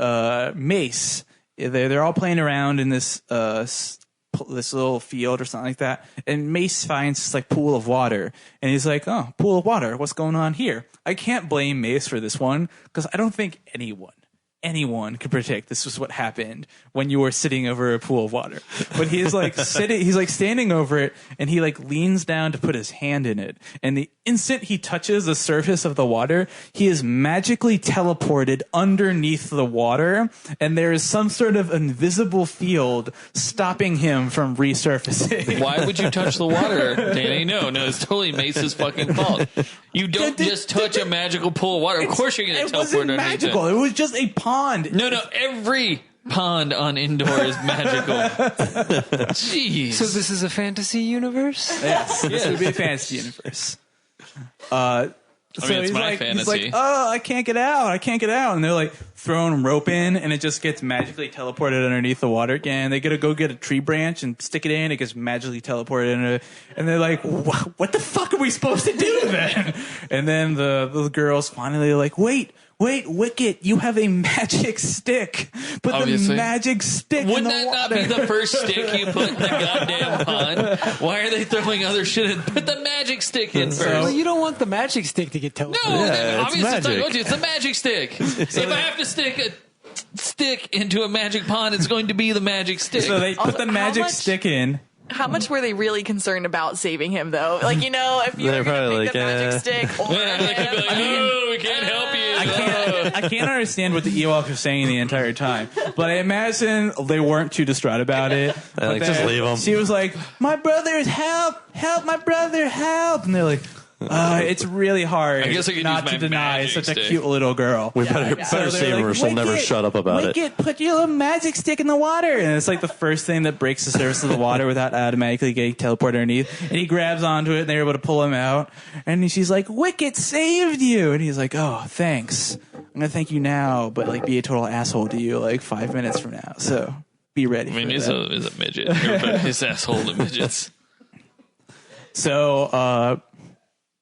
Speaker 4: Mace. They're all playing around in this little field or something like that, and Mace finds this like pool of water, and he's like, "Oh, pool of water. What's going on here?" I can't blame Mace for this one because I don't think anyone could predict this was what happened when you were sitting over a pool of water. But he's like he's like standing over it, and he like leans down to put his hand in it. And the instant he touches the surface of the water, he is magically teleported underneath the water, and there is some sort of invisible field stopping him from resurfacing.
Speaker 1: Why would you touch the water, Danny? No, it's totally Mace's fucking fault. You don't just touch a magical pool of water. Of course you're going to teleport underneath
Speaker 4: magical. It was just a pond.
Speaker 1: No, every pond on Endor is magical. Jeez.
Speaker 6: So this is a fantasy universe?
Speaker 4: Yes, this would be a fantasy universe.
Speaker 1: It's my fantasy.
Speaker 4: He's like, oh, I can't get out. And they're like throwing rope in, and it just gets magically teleported underneath the water again. They gotta go get a tree branch and stick it in. It gets magically teleported in. And they're like, what the fuck are we supposed to do then? And then the little girls finally are like, wait, Wicket, you have a magic stick. Put
Speaker 1: Obviously.
Speaker 4: the magic stick
Speaker 1: Wouldn't
Speaker 4: in the
Speaker 1: that
Speaker 4: water.
Speaker 1: not be the first stick you put in the goddamn pond? Why are they throwing other shit in? Put the magic stick in first.
Speaker 6: Well, you don't want the magic stick to get teleported.
Speaker 1: No,
Speaker 5: it's
Speaker 1: obviously it's not
Speaker 5: magic.
Speaker 1: going to. It's a magic stick. If I have to stick a stick into a magic pond, it's going to be the magic stick.
Speaker 4: So they put
Speaker 7: Also,
Speaker 4: the
Speaker 7: how
Speaker 4: magic
Speaker 7: much-
Speaker 4: stick in,
Speaker 7: How much were they really concerned about saving him, though? Like, if you
Speaker 5: They're
Speaker 7: were going to
Speaker 5: probably
Speaker 7: pick the magic stick or
Speaker 1: Yeah, they could be like, no, we can't help you.
Speaker 4: I can't understand what the Ewoks are saying the entire time, but I imagine they weren't too distraught about it. But
Speaker 5: just
Speaker 4: then
Speaker 5: leave 'em.
Speaker 4: She was like, "My brother's help, my brother, help!" And they're like, "It's really hard
Speaker 1: I guess I could
Speaker 4: not
Speaker 1: use
Speaker 4: to
Speaker 1: my
Speaker 4: deny
Speaker 1: magic
Speaker 4: such a
Speaker 1: stick."
Speaker 4: cute little girl."
Speaker 5: We better
Speaker 4: they're
Speaker 5: save her.
Speaker 4: like,
Speaker 5: She'll never
Speaker 4: "Wicket,
Speaker 5: shut up about it.
Speaker 4: Wicket, put your little magic stick in the water, and it's like the first thing that breaks the surface of the water without automatically getting teleported underneath. And he grabs onto it, and they're able to pull him out. And she's like, "Wicket saved you," and he's like, "Oh, thanks. I'm gonna thank you now, but like be a total asshole to you like 5 minutes from now. So be ready."
Speaker 1: I mean,
Speaker 4: for
Speaker 1: he's
Speaker 4: that.
Speaker 1: a midget. Everybody's asshole to midgets.
Speaker 4: So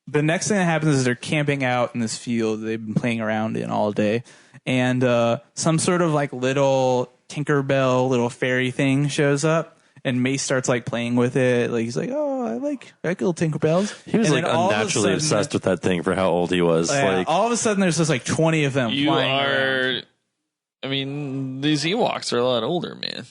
Speaker 4: the next thing that happens is they're camping out in this field they've been playing around in all day, and some sort of like little Tinkerbell little fairy thing shows up, and Mace starts like playing with it. Like he's like, "Oh, I like little Tinkerbells."
Speaker 5: He was
Speaker 4: And
Speaker 5: like
Speaker 4: then all of a
Speaker 5: unnaturally
Speaker 4: sudden-
Speaker 5: obsessed with that thing for how old he was. Like,
Speaker 4: all of a sudden, there's just like 20 of them.
Speaker 1: You
Speaker 4: flying around.
Speaker 1: are. I mean, these Ewoks are a lot older, man.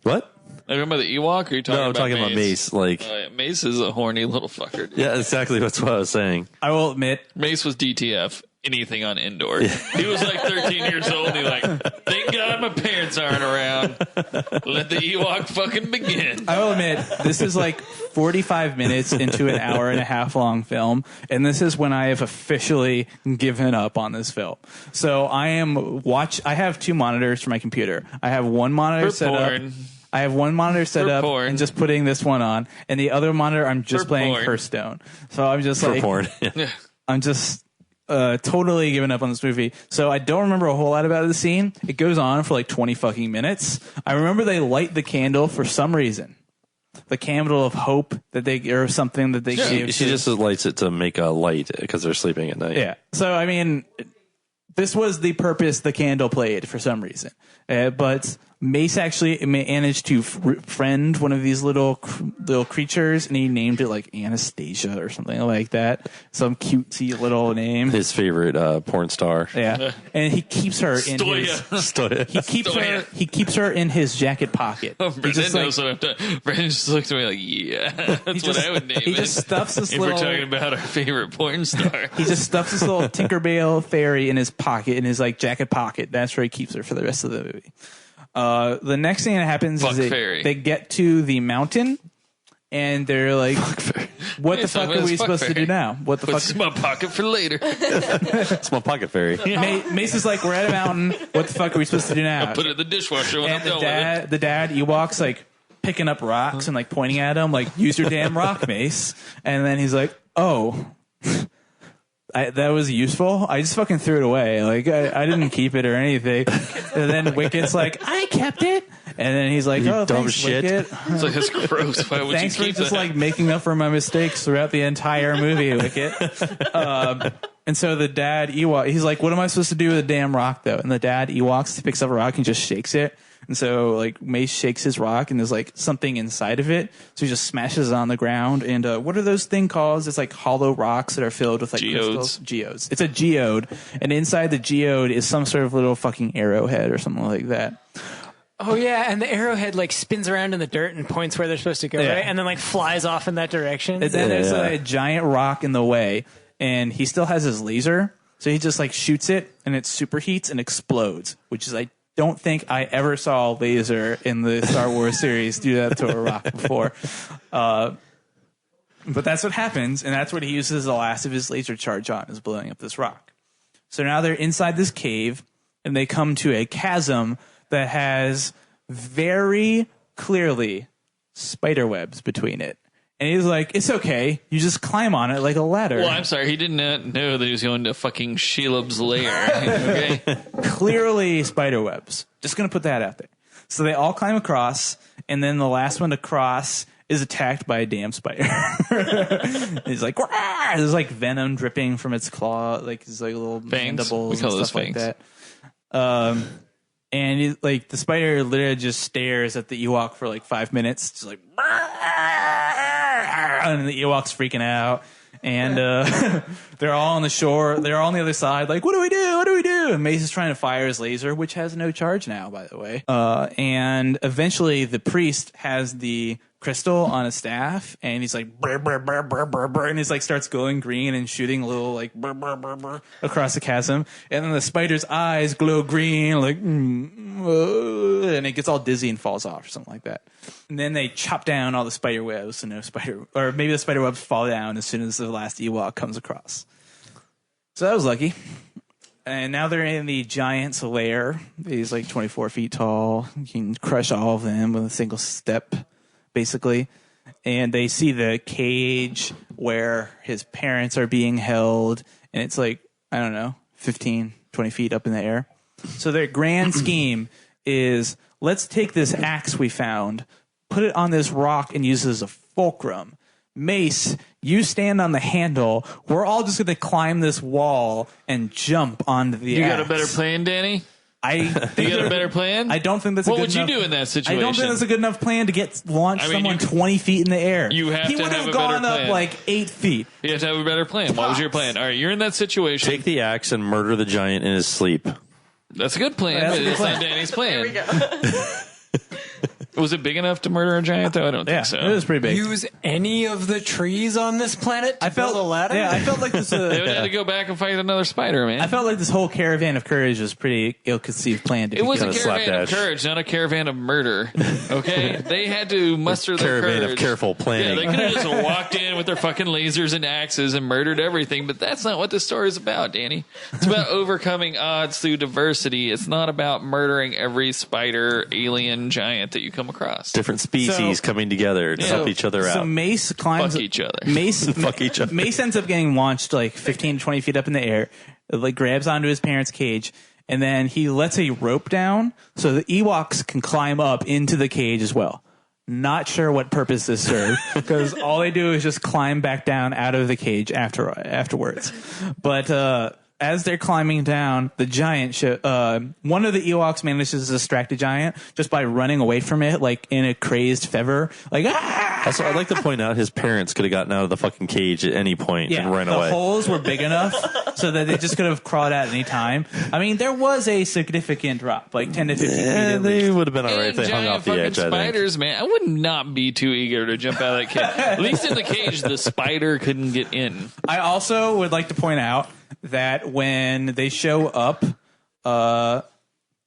Speaker 5: what?
Speaker 1: Are you talking about the Ewok, or are you talking
Speaker 5: No, I'm
Speaker 1: about
Speaker 5: talking about Mace. Like,
Speaker 1: Yeah, Mace is a horny little fucker. Dude.
Speaker 5: yeah, exactly. That's what I was saying.
Speaker 4: I will admit,
Speaker 1: Mace was DTF. Anything on Endor. He was like 13 years old. And he like, thank God my parents aren't around. Let the Ewok fucking begin.
Speaker 4: I will admit, this is like 45 minutes into an hour and a half long film, and this is when I have officially given up on this film. So I have two monitors for my computer. I have one monitor
Speaker 1: For
Speaker 4: set
Speaker 1: porn.
Speaker 4: up. I have one monitor set
Speaker 1: For
Speaker 4: up
Speaker 1: porn.
Speaker 4: and just putting this one on, and the other monitor I'm just
Speaker 1: For
Speaker 4: playing
Speaker 1: porn.
Speaker 4: Hearthstone. So I'm just
Speaker 5: For
Speaker 4: like,
Speaker 5: porn.
Speaker 4: I'm just totally given up on this movie. So I don't remember a whole lot about the scene. It goes on for like 20 fucking minutes. I remember they light the candle for some reason. The candle of hope that or something that they gave.
Speaker 5: She just lights it to make a light because they're sleeping at night.
Speaker 4: Yeah. So, I mean, this was the purpose the candle played for some reason. But Mace actually managed to friend one of these little creatures, and he named it like Anastasia or something like that. Some cutesy little name.
Speaker 5: His favorite porn star.
Speaker 4: Yeah, and he keeps her in
Speaker 1: Stoya.
Speaker 4: he keeps her in his jacket pocket.
Speaker 1: Brendan knows what I've done. Brendan just looked at me like, yeah, that's what I would name
Speaker 4: he
Speaker 1: it.
Speaker 4: just stuffs this
Speaker 1: if
Speaker 4: little.
Speaker 1: we're talking about our favorite porn star.
Speaker 4: He just stuffs this little Tinkerbell fairy in his pocket, in his like jacket pocket. That's where he keeps her for the rest of the movie. The next thing that happens
Speaker 1: Fuck
Speaker 4: is
Speaker 1: fairy.
Speaker 4: they get to the mountain, and they're like, "What the fuck are we supposed to do now? What the
Speaker 1: Put
Speaker 4: fuck?"
Speaker 1: this in my pocket for later.
Speaker 5: It's my pocket fairy.
Speaker 4: Mace is like, "We're at a mountain. What the fuck are we supposed to do now?"
Speaker 1: Put it in the dishwasher when
Speaker 4: And
Speaker 1: I'm done with it.
Speaker 4: the dad Ewok's like picking up rocks and like pointing at him, like, "Use your damn rock, Mace." And then he's like, "Oh." That was useful. I just fucking threw it away. Like I didn't keep it or anything. And then Wicket's like, "I kept it." And then he's like, "Oh,
Speaker 5: dumb
Speaker 4: thanks,
Speaker 5: shit."
Speaker 4: Wicket.
Speaker 1: It's like, that's gross. Why would
Speaker 4: Thanks
Speaker 1: you
Speaker 4: for
Speaker 1: keep
Speaker 4: just
Speaker 1: that?
Speaker 4: like making up for my mistakes throughout the entire movie, Wicket." And so the dad Ewok, he's like, "What am I supposed to do with a damn rock, though?" And the dad Ewok picks up a rock and just shakes it. And so like Mace shakes his rock, and there's like something inside of it. So he just smashes it on the ground. And what are those things called? It's like hollow rocks that are filled with like crystals. Geodes. It's a geode, and inside the geode is some sort of little fucking arrowhead or something like that.
Speaker 6: Oh yeah, and the arrowhead like spins around in the dirt and points where they're supposed to go,
Speaker 4: Yeah.
Speaker 6: right? And then like flies off in that direction.
Speaker 4: And then there's a giant rock in the way, and he still has his laser, so he just like shoots it, and it superheats and explodes, which is I don't think I ever saw a laser in the Star Wars series do that to a rock before. But that's what happens, and that's what he uses the last of his laser charge on, is blowing up this rock. So now they're inside this cave, and they come to a chasm that has very clearly spider webs between it. And he's like, "It's okay. You just climb on it like a ladder."
Speaker 1: Well, I'm sorry. He did not know that he was going to fucking Shelob's lair. Okay.
Speaker 4: Clearly spider webs. Just going to put that out there. So they all climb across, and then the last one to cross is attacked by a damn spider. He's like, "Wah!" There's like venom dripping from its claw, like his like little
Speaker 1: Fangs.
Speaker 4: mandibles
Speaker 1: We call
Speaker 4: and
Speaker 1: those
Speaker 4: stuff like
Speaker 1: fangs.
Speaker 4: that. And like the spider literally just stares at the Ewok for like 5 minutes, just like, and the Ewok's freaking out. And they're all on the shore. They're all on the other side. Like, what do we do? What do we do? And Mace is trying to fire his laser, which has no charge now, by the way. And eventually, the priest has the crystal on a staff, and he's like brr, brr, brr, brr, brr, brr, and he's like starts glowing green and shooting a little like brr, brr, brr, brr, across the chasm, and then the spider's eyes glow green like and it gets all dizzy and falls off or something like that. And then they chop down all the spider webs, so no spider, or maybe the spider webs fall down as soon as the last Ewok comes across. So that was lucky. And now they're in the giant's lair. He's like 24 feet tall. You can crush all of them with a single step, basically. And they see the cage where his parents are being held. And it's like, I don't know, 15, 20 feet up in the air. So their grand scheme is, let's take this axe we found, put it on this rock, and use it as a fulcrum. Mace, you stand on the handle. We're all just going to climb this wall and jump onto the axe.
Speaker 1: You got a better plan, Danny? You got a better plan?
Speaker 4: I don't think that's a good enough...
Speaker 1: What would you do in that situation?
Speaker 4: I don't think that's a good enough plan to launch someone 20 feet in the air.
Speaker 1: You have
Speaker 4: he
Speaker 1: to
Speaker 4: would
Speaker 1: have
Speaker 4: have
Speaker 1: a better
Speaker 4: gone
Speaker 1: plan.
Speaker 4: up like 8 feet.
Speaker 1: You have to have a better plan. What was your plan? All right, you're in that situation.
Speaker 5: Take the axe and murder the giant in his sleep.
Speaker 1: That's a good plan,
Speaker 4: That's
Speaker 1: but
Speaker 4: a good
Speaker 1: it's
Speaker 4: plan.
Speaker 1: not Danny's plan.
Speaker 7: There we go.
Speaker 1: Was it big enough to murder a giant, though? I don't
Speaker 4: Yeah,
Speaker 1: think so.
Speaker 4: it was pretty big.
Speaker 6: Use any of the trees on this planet to build a ladder?
Speaker 4: Yeah, I felt like this.
Speaker 1: They would have to go back and fight another spider, man.
Speaker 4: I felt like this whole Caravan of Courage was pretty ill-conceived plan.
Speaker 1: It was a
Speaker 5: Kinda
Speaker 1: caravan of
Speaker 5: slapdash.
Speaker 1: courage, not a caravan of murder. Okay? They had to muster their
Speaker 5: Caravan
Speaker 1: courage.
Speaker 5: of careful
Speaker 1: Yeah,
Speaker 5: planning.
Speaker 1: they could have just walked in with their fucking lasers and axes and murdered everything, but that's not what the story is about, Danny. It's about overcoming odds through diversity. It's not about murdering every spider, alien, giant that you come across.
Speaker 5: Different species
Speaker 4: So-
Speaker 5: coming together to help each other
Speaker 4: So
Speaker 5: out.
Speaker 4: Mace climbs.
Speaker 1: Fuck each other.
Speaker 4: Mace
Speaker 5: Fuck each other.
Speaker 4: Mace ends up getting launched like 15 to 20 feet up in the air. Like grabs onto his parents' cage, and then he lets a rope down so the Ewoks can climb up into the cage as well. Not sure what purpose this serves because all they do is just climb back down out of the cage afterwards. But as they're climbing down, the giant, one of the Ewoks manages to distract the giant just by running away from it, like in a crazed feather. Like, ah!
Speaker 5: Also, I'd like to point out his parents could have gotten out of the fucking cage at any point and ran
Speaker 4: the
Speaker 5: away.
Speaker 4: holes were big enough so that they just could have crawled out at any time. I mean, there was a significant drop, like 10 to 15 feet
Speaker 5: Yeah,
Speaker 4: at
Speaker 5: they
Speaker 4: least.
Speaker 5: would have been all right if
Speaker 1: And
Speaker 5: they hung
Speaker 1: giant
Speaker 5: off the
Speaker 1: fucking
Speaker 5: edge, I think.
Speaker 1: spiders, man. I would not be too eager to jump out of that cage. At least in the cage, the spider couldn't get in.
Speaker 4: I also would like to point out that when they show up,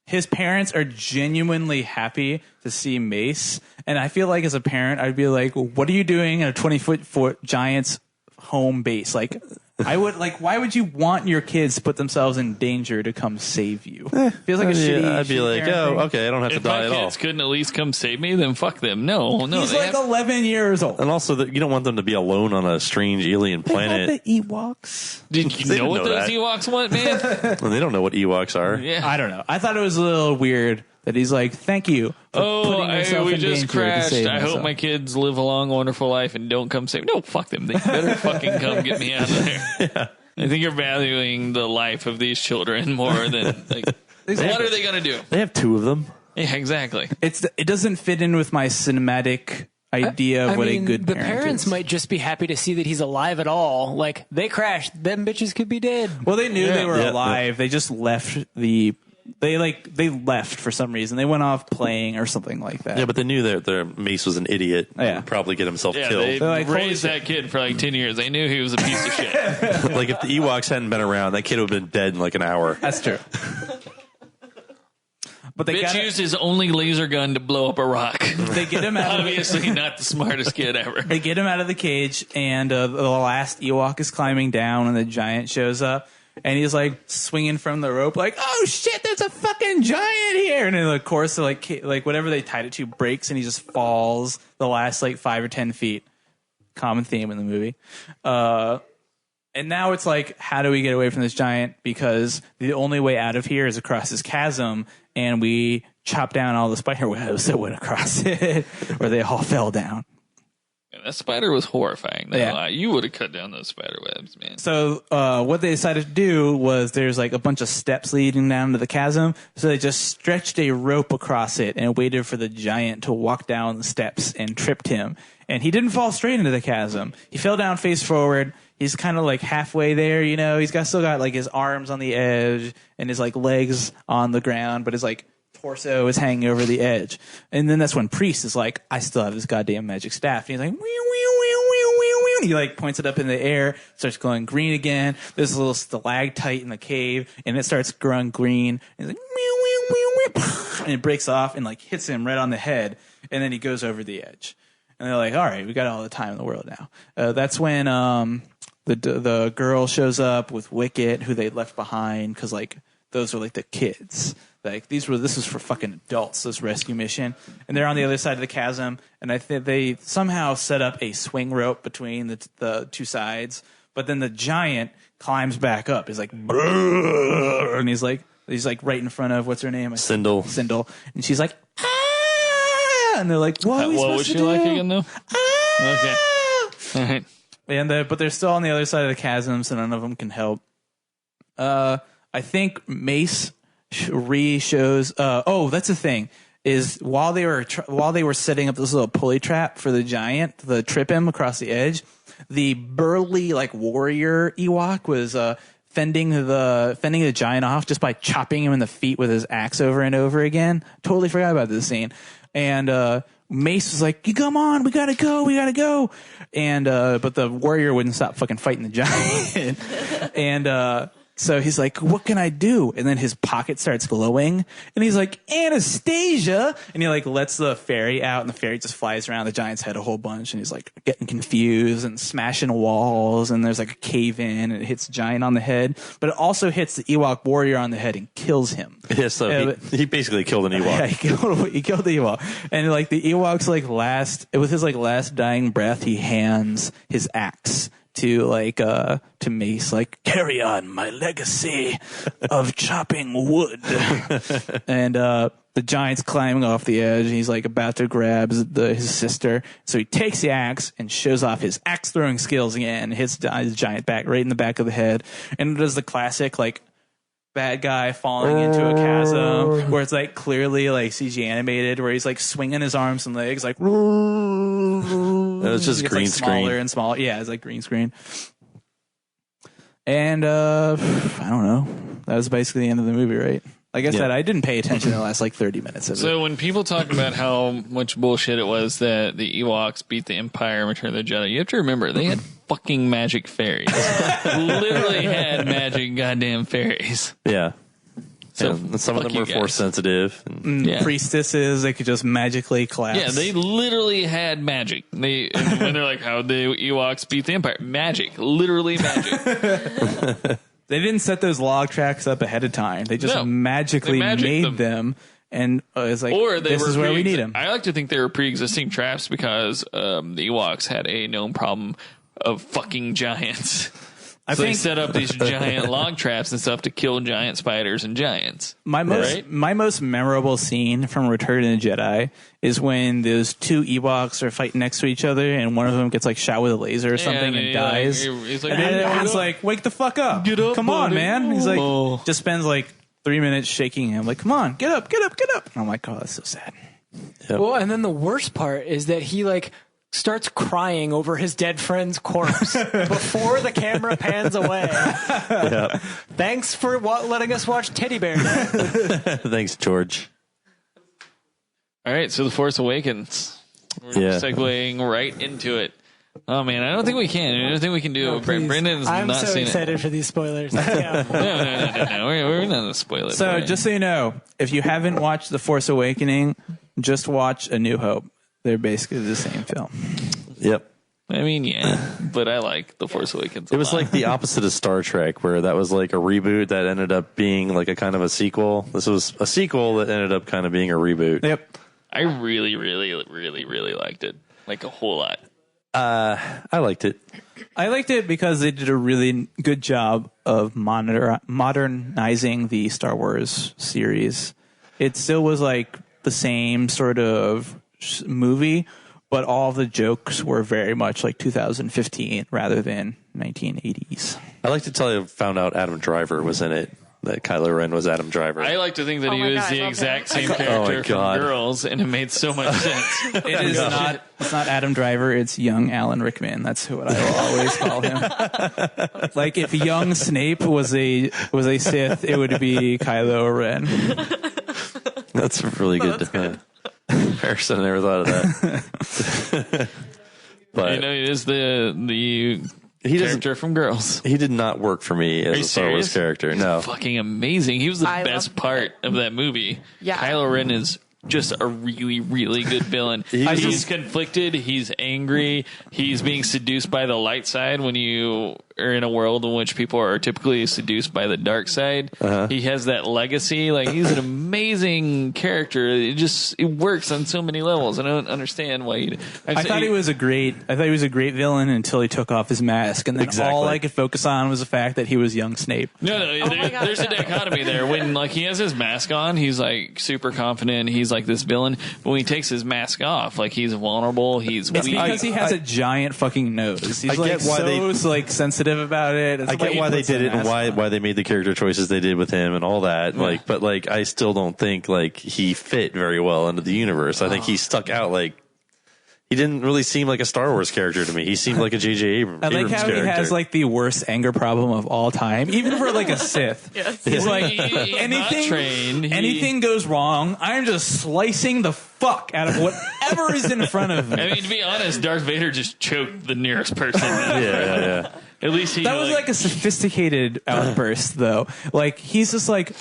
Speaker 4: his parents are genuinely happy to see Mace. And I feel like as a parent, I'd be like, what are you doing in a 20-foot giant's home base? Like, I would like, why would you want your kids to put themselves in danger to come save you? Feels like a shitty.
Speaker 5: I'd be
Speaker 4: shitty
Speaker 5: like,
Speaker 4: parent
Speaker 5: oh,
Speaker 4: thing.
Speaker 5: okay, I don't have to
Speaker 1: If
Speaker 5: die
Speaker 1: my
Speaker 5: at all.
Speaker 1: kids couldn't at least come save me, then fuck them. No.
Speaker 4: He's
Speaker 1: they
Speaker 4: like
Speaker 1: have-
Speaker 4: 11 years old.
Speaker 5: And also, that you don't want them to be alone on a strange alien
Speaker 4: They
Speaker 5: planet.
Speaker 4: have the Ewoks.
Speaker 1: Did you
Speaker 5: They
Speaker 1: know what
Speaker 5: didn't know
Speaker 1: those
Speaker 5: that.
Speaker 1: Ewoks want, man?
Speaker 5: And they don't know what Ewoks are.
Speaker 1: Yeah.
Speaker 4: I don't know. I thought it was a little weird that he's like, thank you for putting yourself
Speaker 1: we
Speaker 4: in
Speaker 1: just
Speaker 4: danger to
Speaker 1: crashed.
Speaker 4: save
Speaker 1: I hope
Speaker 4: myself."
Speaker 1: my kids live a long, wonderful life and don't come save. No, fuck them. They better fucking come get me out of there. I think you're valuing the life of these children more than like. What are they gonna do?
Speaker 5: They have two of them.
Speaker 1: Yeah, exactly.
Speaker 4: It doesn't fit in with my cinematic idea of
Speaker 6: I
Speaker 4: what
Speaker 6: mean,
Speaker 4: a good
Speaker 6: the
Speaker 4: parent
Speaker 6: parents
Speaker 4: is.
Speaker 6: might just be happy to see that he's alive at all. Like, they crashed. Them bitches could be dead.
Speaker 4: Well, they knew they were
Speaker 5: Yeah.
Speaker 4: alive. They just left they left for some reason. They went off playing or something like that.
Speaker 5: Yeah, but they knew that their Mace was an idiot.
Speaker 4: Yeah.
Speaker 5: And would probably get himself
Speaker 1: Yeah,
Speaker 5: killed.
Speaker 1: they
Speaker 4: They're like, holy
Speaker 1: raised
Speaker 4: shit.
Speaker 1: that kid for like 10 years. They knew he was a piece of shit.
Speaker 5: Like, if the Ewoks hadn't been around, that kid would have been dead in like an hour.
Speaker 4: That's true. But they
Speaker 1: Bitch
Speaker 4: got
Speaker 1: used his only laser gun to blow up a rock.
Speaker 4: they get him out of
Speaker 1: Obviously not the smartest kid ever.
Speaker 4: they get him out of the cage, and the last Ewok is climbing down, and the giant shows up. And he's like swinging from the rope, like, "Oh shit, there's a fucking giant here!" And then of course, like whatever they tied it to breaks, and he just falls the last like 5 or 10 feet. Common theme in the movie. And now it's like, how do we get away from this giant? Because the only way out of here is across this chasm, and we chop down all the spider webs that went across it, or they all fell down.
Speaker 1: Yeah, that spider was horrifying. No
Speaker 4: Yeah.
Speaker 1: lie. You would have cut down those spider webs, man.
Speaker 4: So what they decided to do was there's like a bunch of steps leading down to the chasm. So they just stretched a rope across it and waited for the giant to walk down the steps and tripped him. And he didn't fall straight into the chasm. He fell down face forward. He's kind of like halfway there, you know. He's still got like his arms on the edge and his like legs on the ground, but his like torso is hanging over the edge. And then that's when Priest is like, I still have this goddamn magic staff. And he's like, and he like points it up in the air, starts glowing green again. There's a little stalactite in the cave, and it starts growing green. And he's like, and it breaks off and like hits him right on the head, and then he goes over the edge. And they're like, all right, we got all the time in the world now. That's when the girl shows up with Wicket, who they left behind, because like those are like the kids. Like this was for fucking adults, this rescue mission. And they're on the other side of the chasm, and I think they somehow set up a swing rope between the two sides. But then the giant climbs back up. He's like, and he's like right in front of, what's her name? Sindel. And she's like, ah! And they're like, what
Speaker 1: was she like again, though?
Speaker 4: Ah!
Speaker 1: Okay. All right.
Speaker 4: And but they're still on the other side of the chasm, so none of them can help. I think Mace shows. That's the thing. Is while they were setting up this little pulley trap for the giant to trip him across the edge, the burly like warrior Ewok was fending the giant off just by chopping him in the feet with his axe over and over again. Totally forgot about this scene. And Mace was like, "You come on, we gotta go." And but the warrior wouldn't stop fucking fighting the giant. And so he's like, what can I do? And then his pocket starts glowing, and he's like, Anastasia! And he like lets the fairy out, and the fairy just flies around the giant's head a whole bunch, and he's like getting confused and smashing walls, and there's like a cave in, and it hits giant on the head, but it also hits the Ewok warrior on the head and kills him.
Speaker 5: Yeah, so he basically killed an Ewok.
Speaker 4: Yeah, he killed the Ewok. And like the Ewok's like with his like last dying breath, he hands his axe to Mace, like, carry on my legacy of chopping wood. And the giant's climbing off the edge, and he's like about to grab his sister. So he takes the axe and shows off his axe throwing skills again, and hits his giant back right in the back of the head, and does the classic like bad guy falling into a chasm, where it's like clearly like CG animated, where he's like swinging his arms and legs like.
Speaker 5: It's just green screen,
Speaker 4: smaller and smaller. Yeah, it's like green screen. And I don't know. That was basically the end of the movie, right? Like I said, I didn't pay attention to the last like 30 minutes of it.
Speaker 1: So when people talk about how much bullshit it was that the Ewoks beat the Empire and Return of the Jedi, you have to remember they had fucking magic fairies. Literally had magic goddamn fairies.
Speaker 5: Yeah.
Speaker 1: So
Speaker 5: and some of them were force sensitive.
Speaker 4: Priestesses, they could just magically collapse.
Speaker 1: Yeah, they literally had magic. When they're like, how'd the Ewoks beat the Empire? Magic. Literally magic.
Speaker 4: They didn't set those log tracks up ahead of time. They just magically made them. And it's like, this is where we need them.
Speaker 1: I like to think they were pre-existing traps because the Ewoks had a known problem of fucking giants. They set up these giant log traps and stuff to kill giant spiders and giants.
Speaker 4: My most memorable scene from Return of the Jedi is when those two Ewoks are fighting next to each other, and one of them gets like shot with a laser or something and dies.
Speaker 1: He's like,
Speaker 4: and then everyone's like, "Wake the fuck up!
Speaker 1: Get up,
Speaker 4: come on,
Speaker 1: buddy.
Speaker 4: man!" He's like, just spends like 3 minutes shaking him, like, "Come on, get up, get up, get up!" And I'm like, "Oh, that's so sad."
Speaker 5: Yep.
Speaker 6: Well, and then the worst part is that he like starts crying over his dead friend's corpse before the camera pans away.
Speaker 5: Yep.
Speaker 6: Thanks for letting us watch Teddy Bear.
Speaker 5: Thanks, George.
Speaker 1: All right, so The Force Awakens. We're segueing right into it. Oh man, I don't think we can. I don't think we can do it. Brendan's
Speaker 6: I'm
Speaker 1: not
Speaker 6: so
Speaker 1: seen
Speaker 6: excited for these spoilers. Yeah.
Speaker 1: No. We're not gonna spoil it.
Speaker 4: So, just so you know, if you haven't watched The Force Awakening, just watch A New Hope. They're basically the same film.
Speaker 5: Yep.
Speaker 1: I mean, yeah, but I like The Force Awakens a
Speaker 5: It was
Speaker 1: lot.
Speaker 5: like the opposite of Star Trek, where that was like a reboot that ended up being like a kind of a sequel. This was a sequel that ended up kind of being a reboot.
Speaker 4: Yep.
Speaker 1: I really, really, really, really liked it. Like a whole lot.
Speaker 5: I liked it.
Speaker 4: I liked it because they did a really good job of modernizing the Star Wars series. It still was like the same sort of movie, but all the jokes were very much like 2015 rather than 1980s.
Speaker 5: I like to tell you, I found out Adam Driver was in it. That Kylo Ren was Adam Driver.
Speaker 1: I like to think that
Speaker 7: Oh
Speaker 1: he
Speaker 7: my
Speaker 1: was
Speaker 7: God, I
Speaker 1: the
Speaker 7: love
Speaker 1: exact
Speaker 7: him.
Speaker 1: same character from
Speaker 5: God.
Speaker 1: Girls, and it made so much sense.
Speaker 4: It is not. It's not Adam Driver. It's young Alan Rickman. That's who I will always call him. Like if young Snape was a Sith, it would be Kylo Ren.
Speaker 5: That's a really good, comparison. I never thought of that. But
Speaker 1: You know, it is the character from Girls.
Speaker 5: he did not work for me as
Speaker 1: you
Speaker 5: a Star Wars
Speaker 1: serious?
Speaker 5: character. No.
Speaker 1: Fucking amazing. He was the
Speaker 7: I
Speaker 1: best
Speaker 7: loved
Speaker 1: part
Speaker 7: it.
Speaker 1: of that movie.
Speaker 7: Yeah.
Speaker 1: Kylo Ren is just a really, really good villain.
Speaker 5: He's-
Speaker 1: He's conflicted. He's angry. He's being seduced by the light side when you are in a world in which people are typically seduced by the dark side. He has that legacy. Like, he's an amazing character. It works on so many levels. I don't understand why you.
Speaker 4: I thought he was a great villain until he took off his mask, and then all I could focus on was the fact that he was young Snape.
Speaker 1: No,
Speaker 7: my God.
Speaker 1: there's a dichotomy there. When like he has his mask on, he's like super confident. He's like this villain. But when he takes his mask off, like he's vulnerable. He's
Speaker 4: It's
Speaker 1: weak.
Speaker 4: because he has a giant fucking nose. He's
Speaker 5: I
Speaker 4: like
Speaker 5: get why
Speaker 4: like sensitive about it. It's
Speaker 5: I get
Speaker 4: like
Speaker 5: why
Speaker 4: he
Speaker 5: they
Speaker 4: puts the
Speaker 5: did it and
Speaker 4: mask on.
Speaker 5: why they made the character choices they did with him and all that. Like, but like, I still don't think like he fit very well into the universe. I think he stuck out like he didn't really seem like a Star Wars character to me. He seemed like a J.J. Abrams.
Speaker 4: I like how
Speaker 5: character.
Speaker 4: he has like the worst anger problem of all time, even for like a Sith.
Speaker 7: Yes.
Speaker 4: He's like
Speaker 1: He's not
Speaker 4: anything,
Speaker 1: trained.
Speaker 4: anything goes wrong, I'm just slicing the fuck out of whatever is in front of me.
Speaker 1: I mean, to be honest, Darth Vader just choked the nearest person.
Speaker 5: yeah.
Speaker 1: At least he
Speaker 4: That was like a sophisticated outburst, though. Like he's just like,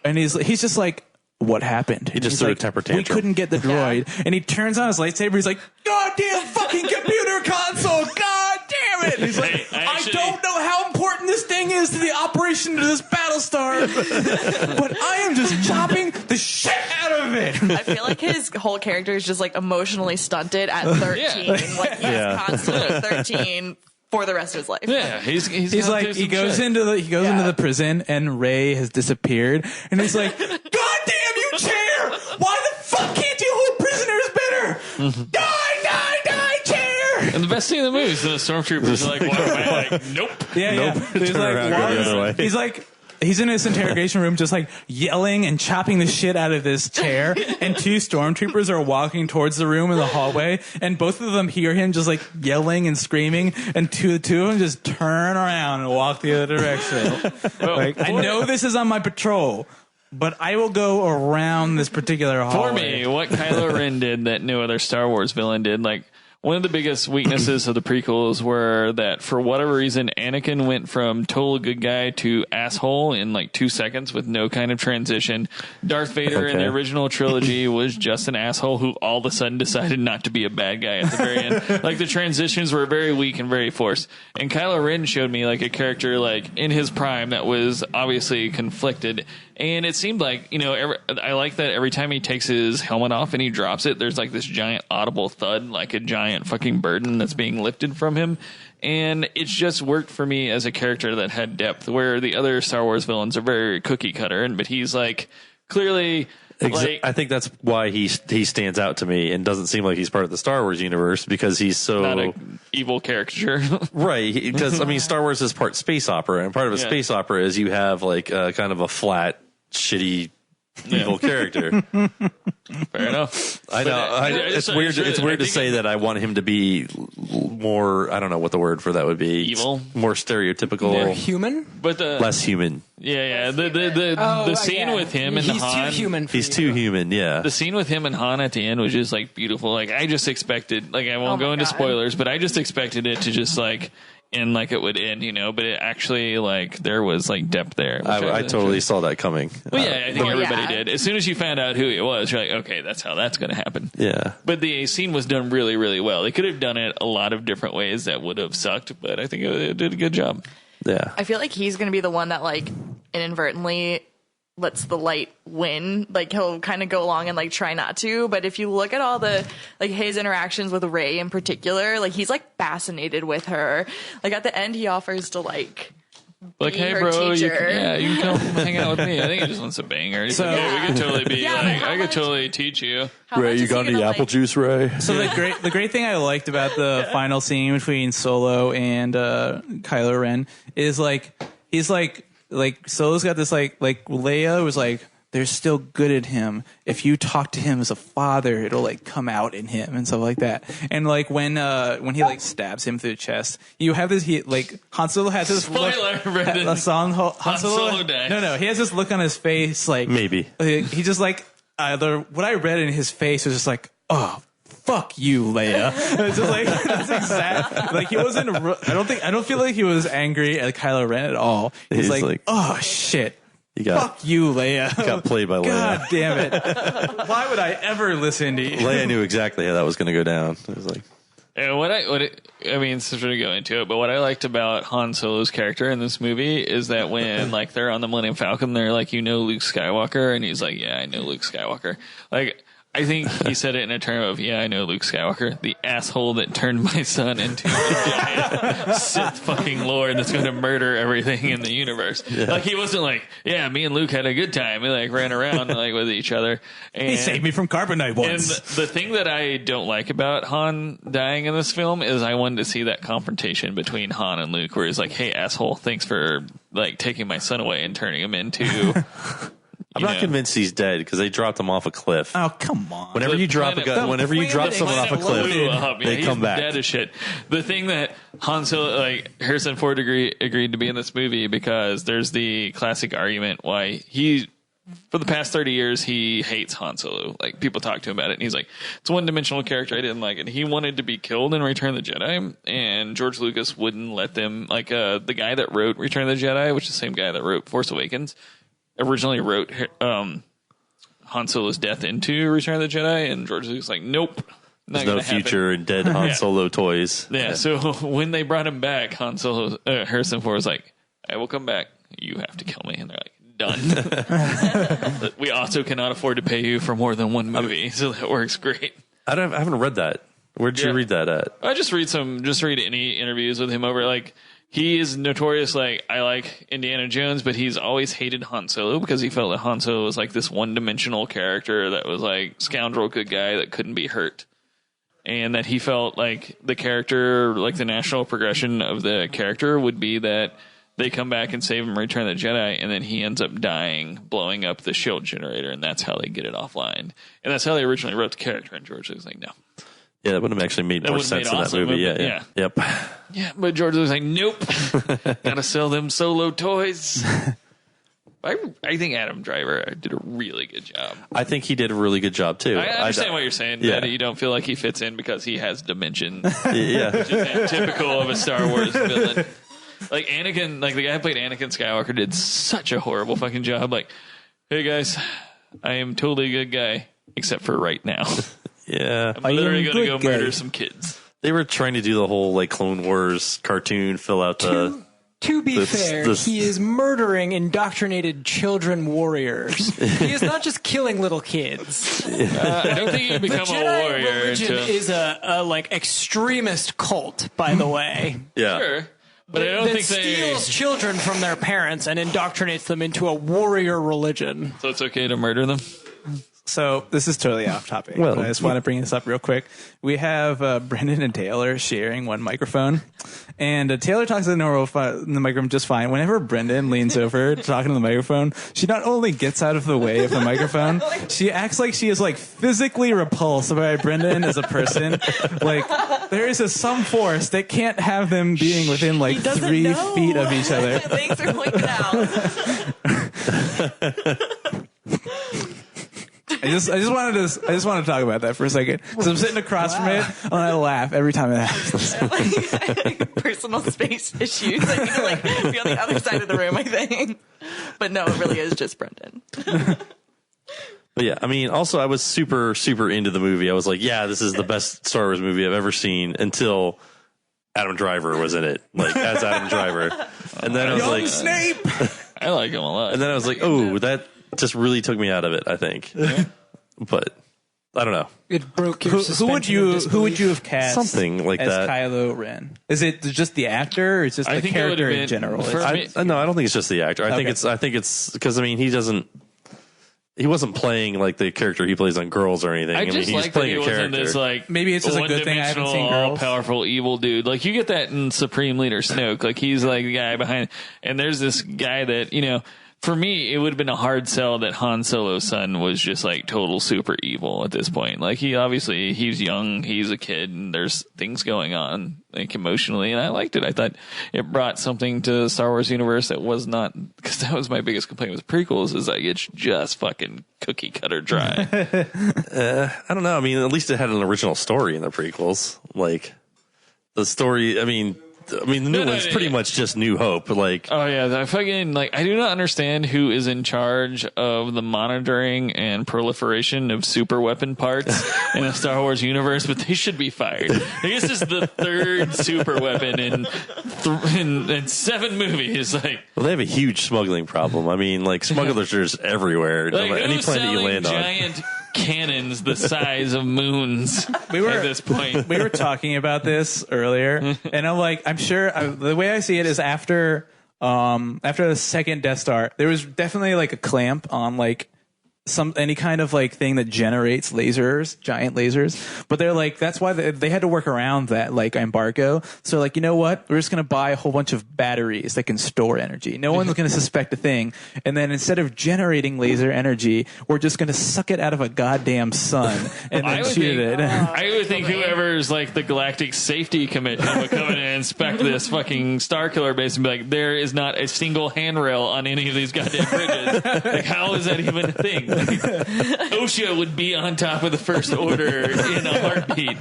Speaker 4: and he's just like, what happened? He
Speaker 5: just threw a temper tantrum.
Speaker 4: We couldn't get the droid, and he turns on his lightsaber. He's like, "Goddamn fucking computer console! God damn it!" And he's like,
Speaker 1: Hey,
Speaker 4: "I don't know how important this thing is to the operation of this Battlestar, but I am just chopping the shit out of it."
Speaker 7: I feel like his whole character is just like emotionally stunted at 13.
Speaker 1: Yeah.
Speaker 7: Like he's
Speaker 5: Yeah.
Speaker 7: constantly 13 for the rest of his life.
Speaker 1: yeah. He's
Speaker 4: He's like, he goes into the prison, and Rey has disappeared, and he's like, "God damn you, chair! Why the fuck can't you hold prisoners better? Die, chair!"
Speaker 1: And the best scene in the movie is the stormtroopers are like, walking by, like, nope.
Speaker 4: Yeah. He's
Speaker 5: Turn
Speaker 4: like,
Speaker 5: around, go the other way.
Speaker 4: he's like, he's in his interrogation room, just like yelling and chopping the shit out of this chair. And two stormtroopers are walking towards the room in the hallway, and both of them hear him just like yelling and screaming. And two of them just turn around and walk the other direction. Like, I know this is on my patrol, but I will go around this particular
Speaker 1: For
Speaker 4: hallway.
Speaker 1: me, what Kylo Ren did that no other Star Wars villain did, like, one of the biggest weaknesses of the prequels were that for whatever reason, Anakin went from total good guy to asshole in like 2 seconds with no kind of transition. Darth Vader in the original trilogy was just an asshole who all of a sudden decided not to be a bad guy at the very end. Like, the transitions were very weak and very forced. And Kylo Ren showed me like a character like in his prime that was obviously conflicted. And it seemed like, you know, I like that every time he takes his helmet off and he drops it, there's like this giant audible thud, like a giant fucking burden that's being lifted from him. And it's just worked for me as a character that had depth, where the other Star Wars villains are very cookie cutter. But he's like clearly... Like,
Speaker 5: I think that's why he stands out to me and doesn't seem like he's part of the Star Wars universe, because he's so
Speaker 1: not an evil caricature.
Speaker 5: right. Because I mean, Star Wars is part space opera, and part of a space opera is you have like kind of a flat, shitty, evil character.
Speaker 1: Fair enough.
Speaker 5: I know. It's weird. It's weird to say that I want him to be more. I don't know what the word for that would be.
Speaker 1: Evil?
Speaker 5: More stereotypical.
Speaker 6: They're human.
Speaker 1: But the
Speaker 5: Less human.
Speaker 1: the scene with him and
Speaker 6: he's
Speaker 1: Han.
Speaker 6: too human. For
Speaker 5: He's
Speaker 6: you.
Speaker 5: too human. Yeah.
Speaker 1: The scene with him and Han at the end was just like beautiful. Like, I just expected, like, I won't
Speaker 7: Oh
Speaker 1: go
Speaker 7: my
Speaker 1: into
Speaker 7: God.
Speaker 1: spoilers, but I just expected it to just like end like it would end, you know. But it actually, like, there was like depth there. which
Speaker 5: I totally saw that coming.
Speaker 1: Well, yeah, I think everybody
Speaker 7: yeah.
Speaker 1: did. As soon as you found out who it was, you're like, okay, that's how that's going to happen.
Speaker 5: Yeah.
Speaker 1: But the scene was done really, really well. They could have done it a lot of different ways that would have sucked, but I think it did a good job.
Speaker 5: Yeah.
Speaker 7: I feel like he's going to be the one that like inadvertently lets the light win. Like, he'll kind of go along and like try not to. But if you look at all the like his interactions with Rey in particular, like he's like fascinated with her. Like at the end, he offers to like be
Speaker 1: Hey,
Speaker 7: her
Speaker 1: bro, you
Speaker 7: teacher.
Speaker 1: can come hang out with me. I think he just wants to bang her. He's like, yeah, we could totally be
Speaker 7: Yeah,
Speaker 1: like,
Speaker 7: but
Speaker 1: I
Speaker 7: how
Speaker 1: could
Speaker 7: much-
Speaker 1: totally teach you.
Speaker 7: How much is he gonna, like-
Speaker 5: juice, Ray?
Speaker 4: So the great thing I liked about the final scene between Solo and Kylo Ren is like he's like Solo's got this like Leia was like, there's still good in him. If you talk to him as a father, it'll like come out in him and stuff like that. And like when he like stabs him through the chest, you have this Han Solo has this
Speaker 1: Spoiler, Brendan.
Speaker 4: Han
Speaker 1: Solo dies.
Speaker 4: No, he has this look on his face like
Speaker 5: Maybe.
Speaker 4: he just like what I read in his face was just like, oh, fuck you, Leia. It's just like that's exact. Like he wasn't. I don't feel like he was angry at Kylo Ren at all. He's like, oh shit. Fuck you, Leia.
Speaker 5: Got played by Leia.
Speaker 4: God damn it. Why would I ever listen to you?
Speaker 5: Leia knew exactly how that was going to go down. It was like,
Speaker 1: and since we're going to go into it, but what I liked about Han Solo's character in this movie is that when like they're on the Millennium Falcon, they're like, Luke Skywalker, and he's like, yeah, I know Luke Skywalker. Like, I think he said it in a term of, yeah, I know Luke Skywalker, the asshole that turned my son into a giant Sith fucking lord that's going to murder everything in the universe. Yeah. Like, he wasn't like, yeah, me and Luke had a good time. We like ran around like with each other. And
Speaker 4: he saved me from carbonite once.
Speaker 1: And the thing that I don't like about Han dying in this film is I wanted to see that confrontation between Han and Luke, where he's like, hey, asshole, thanks for like taking my son away and turning him into...
Speaker 5: I'm not convinced he's dead because they dropped him off a cliff.
Speaker 4: Oh, come on.
Speaker 5: Whenever you drop someone off a cliff, they come back.
Speaker 1: Dead as shit. The thing that Han Solo, like Harrison Ford agreed to be in this movie because there's the classic argument why for the past 30 years, he hates Han Solo. Like, people talk to him about it, and he's like, it's a one-dimensional character. I didn't like it. He wanted to be killed in Return of the Jedi, and George Lucas wouldn't let them. Like, the guy that wrote Return of the Jedi, which is the same guy that wrote Force Awakens, originally wrote Han Solo's death into Return of the Jedi, and George Lucas was like, nope.
Speaker 5: There's no future in dead Han Solo toys.
Speaker 1: Yeah, so when they brought him back, Harrison Ford was like, I will come back. You have to kill me. And they're like, done. We also cannot afford to pay you for more than one movie, so that works great.
Speaker 5: I haven't read that. Where'd you read that at?
Speaker 1: I just read any interviews with him over like, he is notorious, like, I like Indiana Jones, but he's always hated Han Solo because he felt that Han Solo was like this one-dimensional character that was like scoundrel good guy that couldn't be hurt. And that he felt like the character, like the natural progression of the character would be that they come back and save him, Return of the Jedi, and then he ends up dying, blowing up the shield generator, and that's how they get it offline. And that's how they originally wrote the character, and George was like, no.
Speaker 5: Yeah, that would have actually made more sense in that movie. Yeah. Yep.
Speaker 1: Yeah, but George was like, nope. Gotta sell them Solo toys. I think Adam Driver did a really good job.
Speaker 5: I think he did a really good job, too.
Speaker 1: I understand what you're saying, that you don't feel like he fits in because he has dimension.
Speaker 5: Yeah.
Speaker 1: Which is typical of a Star Wars villain. Like Anakin, like the guy who played Anakin Skywalker did such a horrible fucking job. Like, hey guys, I am totally a good guy, except for right now.
Speaker 5: Yeah.
Speaker 1: I'm literally going to go murder some kids.
Speaker 5: They were trying to do the whole like Clone Wars cartoon, fill out the...
Speaker 6: To be fair, he is murdering indoctrinated children warriors. He is not just killing little kids.
Speaker 1: I don't think you become
Speaker 6: the
Speaker 1: a warrior.
Speaker 6: Religion is a like extremist cult, by the way.
Speaker 5: Yeah.
Speaker 1: Sure. But I don't think
Speaker 6: steals children from their parents and indoctrinates them into a warrior religion.
Speaker 1: So it's okay to murder them?
Speaker 4: So this is totally off topic.
Speaker 5: Well,
Speaker 4: but I just want to bring this up real quick. We have Brendan and Taylor sharing one microphone, and Taylor talks to the microphone just fine. Whenever Brendan leans over talking to the microphone, she not only gets out of the way of the microphone, she acts like she is like physically repulsed by Brendan as a person. Like there is some force that can't have them being within like 3 feet of each other.
Speaker 7: Thanks for pointing out.
Speaker 4: I just want to talk about that for a second. So I'm sitting across from it, and I laugh every time it happens.
Speaker 7: Like, personal space issues. I need to like be on the other side of the room, I think. But no, it really is just Brendan.
Speaker 5: But yeah, I mean, also I was super, super into the movie. I was like, yeah, this is the best Star Wars movie I've ever seen until Adam Driver was in it, like as Adam Driver. And then I was like,
Speaker 4: Snape.
Speaker 1: I like him a lot.
Speaker 5: And then I was like, oh, that just really took me out of it, I think. But I don't know.
Speaker 6: It broke your
Speaker 4: Who would you have cast
Speaker 5: something like
Speaker 4: as
Speaker 5: that?
Speaker 4: Kylo Ren? Is it just the actor, or is it just the character in general?
Speaker 5: No, I don't think it's just the actor. I think it's because I mean he wasn't playing like the character he plays on Girls or anything.
Speaker 1: I just
Speaker 5: mean, he's
Speaker 1: like
Speaker 5: playing
Speaker 1: that he
Speaker 5: a character.
Speaker 1: wasn't this like
Speaker 4: maybe it's just a good thing I haven't seen Girls.
Speaker 1: Powerful evil dude. Like you get that in Supreme Leader Snoke. Like he's like the guy behind, and there's this guy that for me, it would have been a hard sell that Han Solo's son was just like total super evil at this point. Like he's young, he's a kid, and there's things going on like emotionally, and I liked it. I thought it brought something to the Star Wars universe that was not, because that was my biggest complaint with prequels, is like it's just fucking cookie cutter dry.
Speaker 5: I don't know. I mean, at least it had an original story in the prequels. Like the story. I mean, the new one's pretty much just New Hope. Like,
Speaker 1: oh yeah, I fucking like. I do not understand who is in charge of the monitoring and proliferation of super weapon parts in the Star Wars universe, but they should be fired. I guess this is the third super weapon in 7 movies. Like,
Speaker 5: well, they have a huge smuggling problem. I mean, like smugglers are just everywhere.
Speaker 1: Like,
Speaker 5: Any planet you land on.
Speaker 1: Giant cannons the size of moons at this point.
Speaker 4: We were talking about this earlier, and I'm like, I'm sure the way I see it is after the second Death Star, there was definitely like a clamp on like any kind of like thing that generates lasers, giant lasers. But they're like, that's why they had to work around that like embargo. So like, you know what? We're just going to buy a whole bunch of batteries that can store energy. No one's going to suspect a thing. And then instead of generating laser energy, we're just going to suck it out of a goddamn sun and then shoot it.
Speaker 1: I would think whoever's like the Galactic Safety Commission would come in and inspect this fucking Star Killer base and be like, there is not a single handrail on any of these goddamn bridges. Like, how is that even a thing? OSHA would be on top of the First Order in a heartbeat.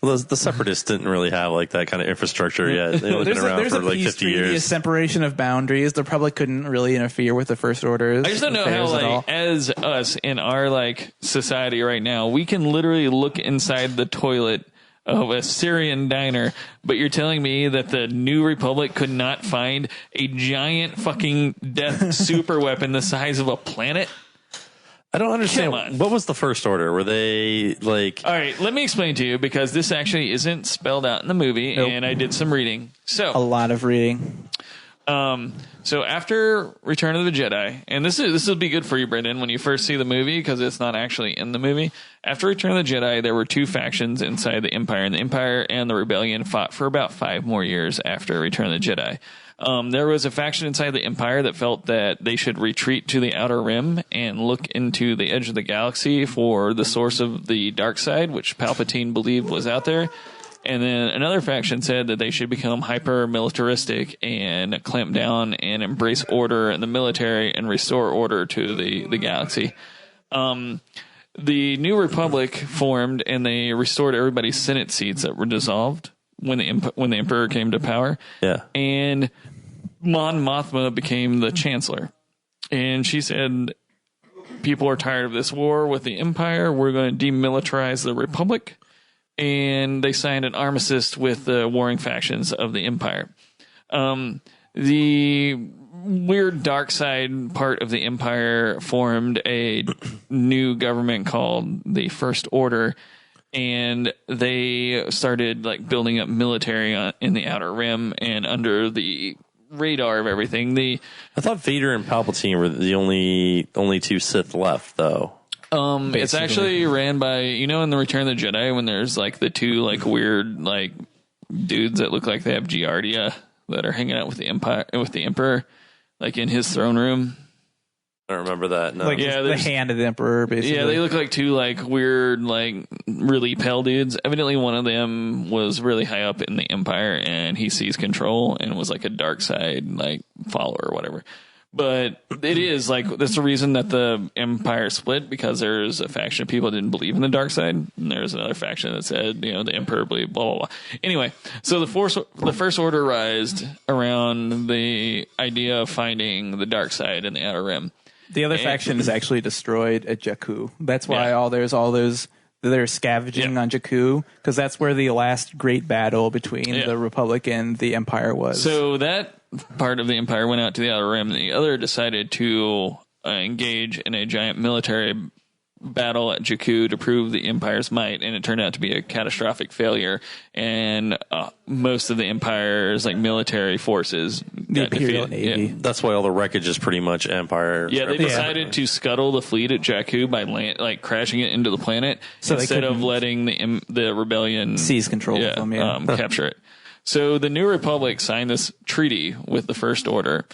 Speaker 5: Well, the Separatists didn't really have like that kind of infrastructure yet. They've only been around for like 50 years.
Speaker 4: A separation of boundaries. The Republic couldn't really interfere with the First Orders.
Speaker 1: I just don't know how, like, as us in our like society right now, we can literally look inside the toilet of a Syrian diner, but you're telling me that the New Republic could not find a giant fucking death super weapon the size of a planet?
Speaker 5: I don't understand. What was the First Order? Were they like...
Speaker 1: All right, let me explain to you, because this actually isn't spelled out in the movie, and I did some reading. So
Speaker 4: a lot of reading.
Speaker 1: So after Return of the Jedi, and this will be good for you, Brendan, when you first see the movie, because it's not actually in the movie. After Return of the Jedi, there were 2 factions inside the Empire, and the Empire and the Rebellion fought for about 5 more years after Return of the Jedi. There was a faction inside the Empire that felt that they should retreat to the Outer Rim and look into the edge of the galaxy for the source of the dark side, which Palpatine believed was out there. And then another faction said that they should become hyper-militaristic and clamp down and embrace order in the military and restore order to the galaxy. The New Republic formed, and they restored everybody's Senate seats that were dissolved when the Emperor came to power.
Speaker 5: Yeah.
Speaker 1: And Mon Mothma became the Chancellor. And she said, people are tired of this war with the Empire. We're going to demilitarize the Republic. And they signed an armistice with the warring factions of the Empire. The weird dark side part of the Empire formed a new government called the First Order, and they started like building up military in the Outer Rim and under the radar of everything. I
Speaker 5: thought Vader and Palpatine were the only 2 Sith left, though.
Speaker 1: It's actually ran by, in the Return of the Jedi, when there's like the 2 like weird like dudes that look like they have Giardia that are hanging out with the Emperor, like in his throne room.
Speaker 5: I don't remember that. No.
Speaker 4: Like the hand of the Emperor, basically.
Speaker 1: Yeah, they look like 2 like weird, like really pale dudes. Evidently, one of them was really high up in the Empire, and he seized control and was like a dark side like follower or whatever. But it is like, that's the reason that the Empire split, because there's a faction of people that didn't believe in the dark side, and there's another faction that said, the Emperor believed, blah, blah, blah. Anyway, so the First Order rised around the idea of finding the dark side in the Outer Rim.
Speaker 4: The other faction is actually destroyed at Jakku. That's why there's all those... They're scavenging on Jakku, because that's where the last great battle between the Republic and the Empire was.
Speaker 1: So that part of the Empire went out to the Outer Rim, and the other decided to engage in a giant military battle at Jakku to prove the Empire's might, and it turned out to be a catastrophic failure, and most of the Empire's like military forces got defeated.
Speaker 4: Navy.
Speaker 1: Yeah.
Speaker 5: That's why all the wreckage is pretty much Empire.
Speaker 1: Yeah, they decided to scuttle the fleet at Jakku by crashing it into the planet, instead of letting the rebellion
Speaker 4: seize control of them,
Speaker 1: capture it. So the New Republic signed this treaty with the First Order,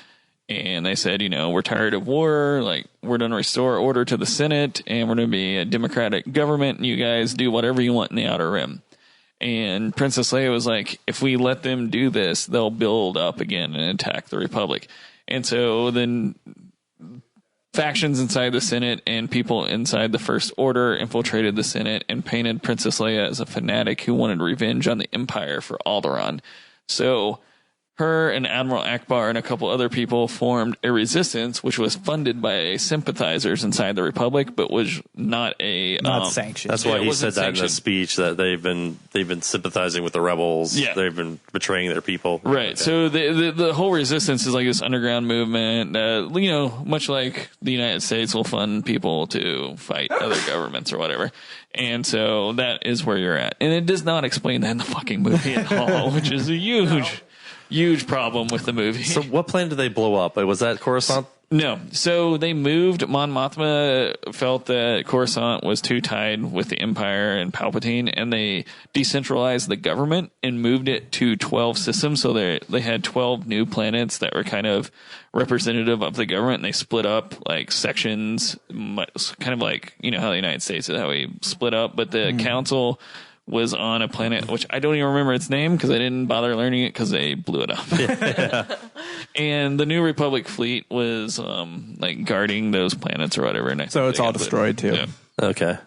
Speaker 1: And they said, we're tired of war. Like, we're going to restore order to the Senate, and we're going to be a democratic government, and you guys do whatever you want in the Outer Rim. And Princess Leia was like, if we let them do this, they'll build up again and attack the Republic. And so then factions inside the Senate and people inside the First Order infiltrated the Senate and painted Princess Leia as a fanatic who wanted revenge on the Empire for Alderaan. So her and Admiral Akbar and a couple other people formed a resistance, which was funded by sympathizers inside the Republic, but was not
Speaker 4: sanctioned.
Speaker 5: That's why he said that
Speaker 1: sanctioned
Speaker 5: in the speech, that they've been sympathizing with the rebels.
Speaker 1: Yeah.
Speaker 5: They've been betraying their people.
Speaker 1: Right.
Speaker 5: Okay.
Speaker 1: So the whole resistance is like this underground movement. Much like the United States will fund people to fight other governments or whatever. And so that is where you're at. And it does not explain that in the fucking movie at all, which is a huge problem with the movie.
Speaker 5: So what planet did they blow up? Was that Coruscant?
Speaker 1: No. So they moved. Mon Mothma felt that Coruscant was too tied with the Empire and Palpatine, and they decentralized the government and moved it to 12 systems. So they had 12 new planets that were kind of representative of the government, and they split up like sections, kind of like, how the United States is how we split up. But the council was on a planet which I don't even remember its name because I didn't bother learning it because they blew it up. And the New Republic fleet was guarding those planets or whatever. And
Speaker 4: so it's all destroyed too.
Speaker 1: Yeah.
Speaker 5: Okay.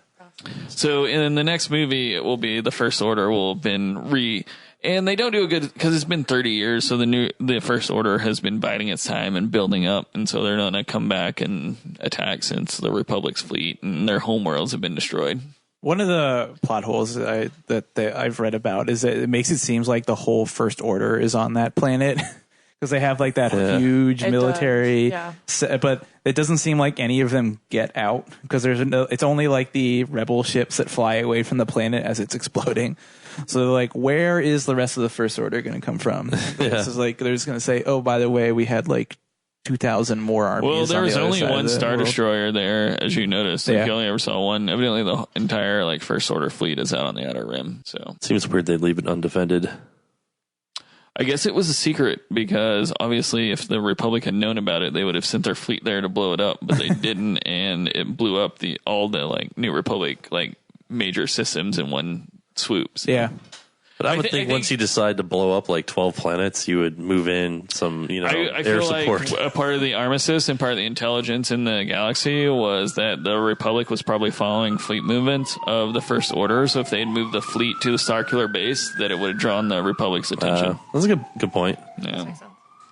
Speaker 1: So in the next movie, it will be the First Order will have been and they don't do a good because it's been 30 years. So the First Order has been biding its time and building up, and so they're not going to come back and attack since the Republic's fleet and their homeworlds have been destroyed.
Speaker 4: One of the plot holes that I've read about is that it makes it seem like the whole First Order is on that planet because they have like that huge military, but it doesn't seem like any of them get out because it's only like the rebel ships that fly away from the planet as it's exploding. So like, where is the rest of the First Order going to come from? This is like, they're just going to say, oh, by the way, we had like 2,000 more armies.
Speaker 1: Well, there was only one Star
Speaker 4: world.
Speaker 1: Destroyer there, as you noticed. You only ever saw one. Evidently, the entire First Order fleet is out on the Outer Rim. So
Speaker 5: seems weird they'd leave it undefended.
Speaker 1: I guess it was a secret because obviously, if the Republic had known about it, they would have sent their fleet there to blow it up, but they didn't, and it blew up all the New Republic major systems in one swoop. So.
Speaker 4: Yeah.
Speaker 5: But I would think once you decide to blow up 12 planets, you would move in some,
Speaker 1: I
Speaker 5: air
Speaker 1: feel
Speaker 5: support.
Speaker 1: Like a part of the armistice and part of the intelligence in the galaxy was that the Republic was probably following fleet movements of the First Order. So if they had moved the fleet to the Starkiller base, that it would have drawn the Republic's attention.
Speaker 5: That's a good point.
Speaker 1: Yeah.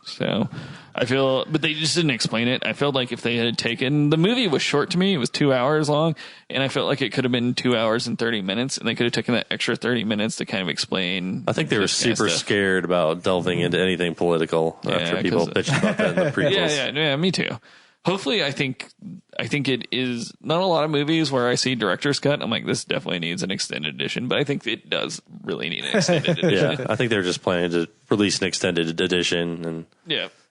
Speaker 1: So I feel, but they just didn't explain it. I felt like if they had taken, the movie was short to me. It was 2 hours long, and I felt like it could have been 2 hours and 30 minutes, and they could have taken that extra 30 minutes to kind of explain.
Speaker 5: I think they were super scared about delving into anything political after people bitched about that in the prequels.
Speaker 1: Yeah, me too. Hopefully, I think it is not a lot of movies where I see director's cut. I'm like, this definitely needs an extended edition, but I think it does really need an extended edition.
Speaker 5: Yeah, I think they're just planning to release an extended edition, and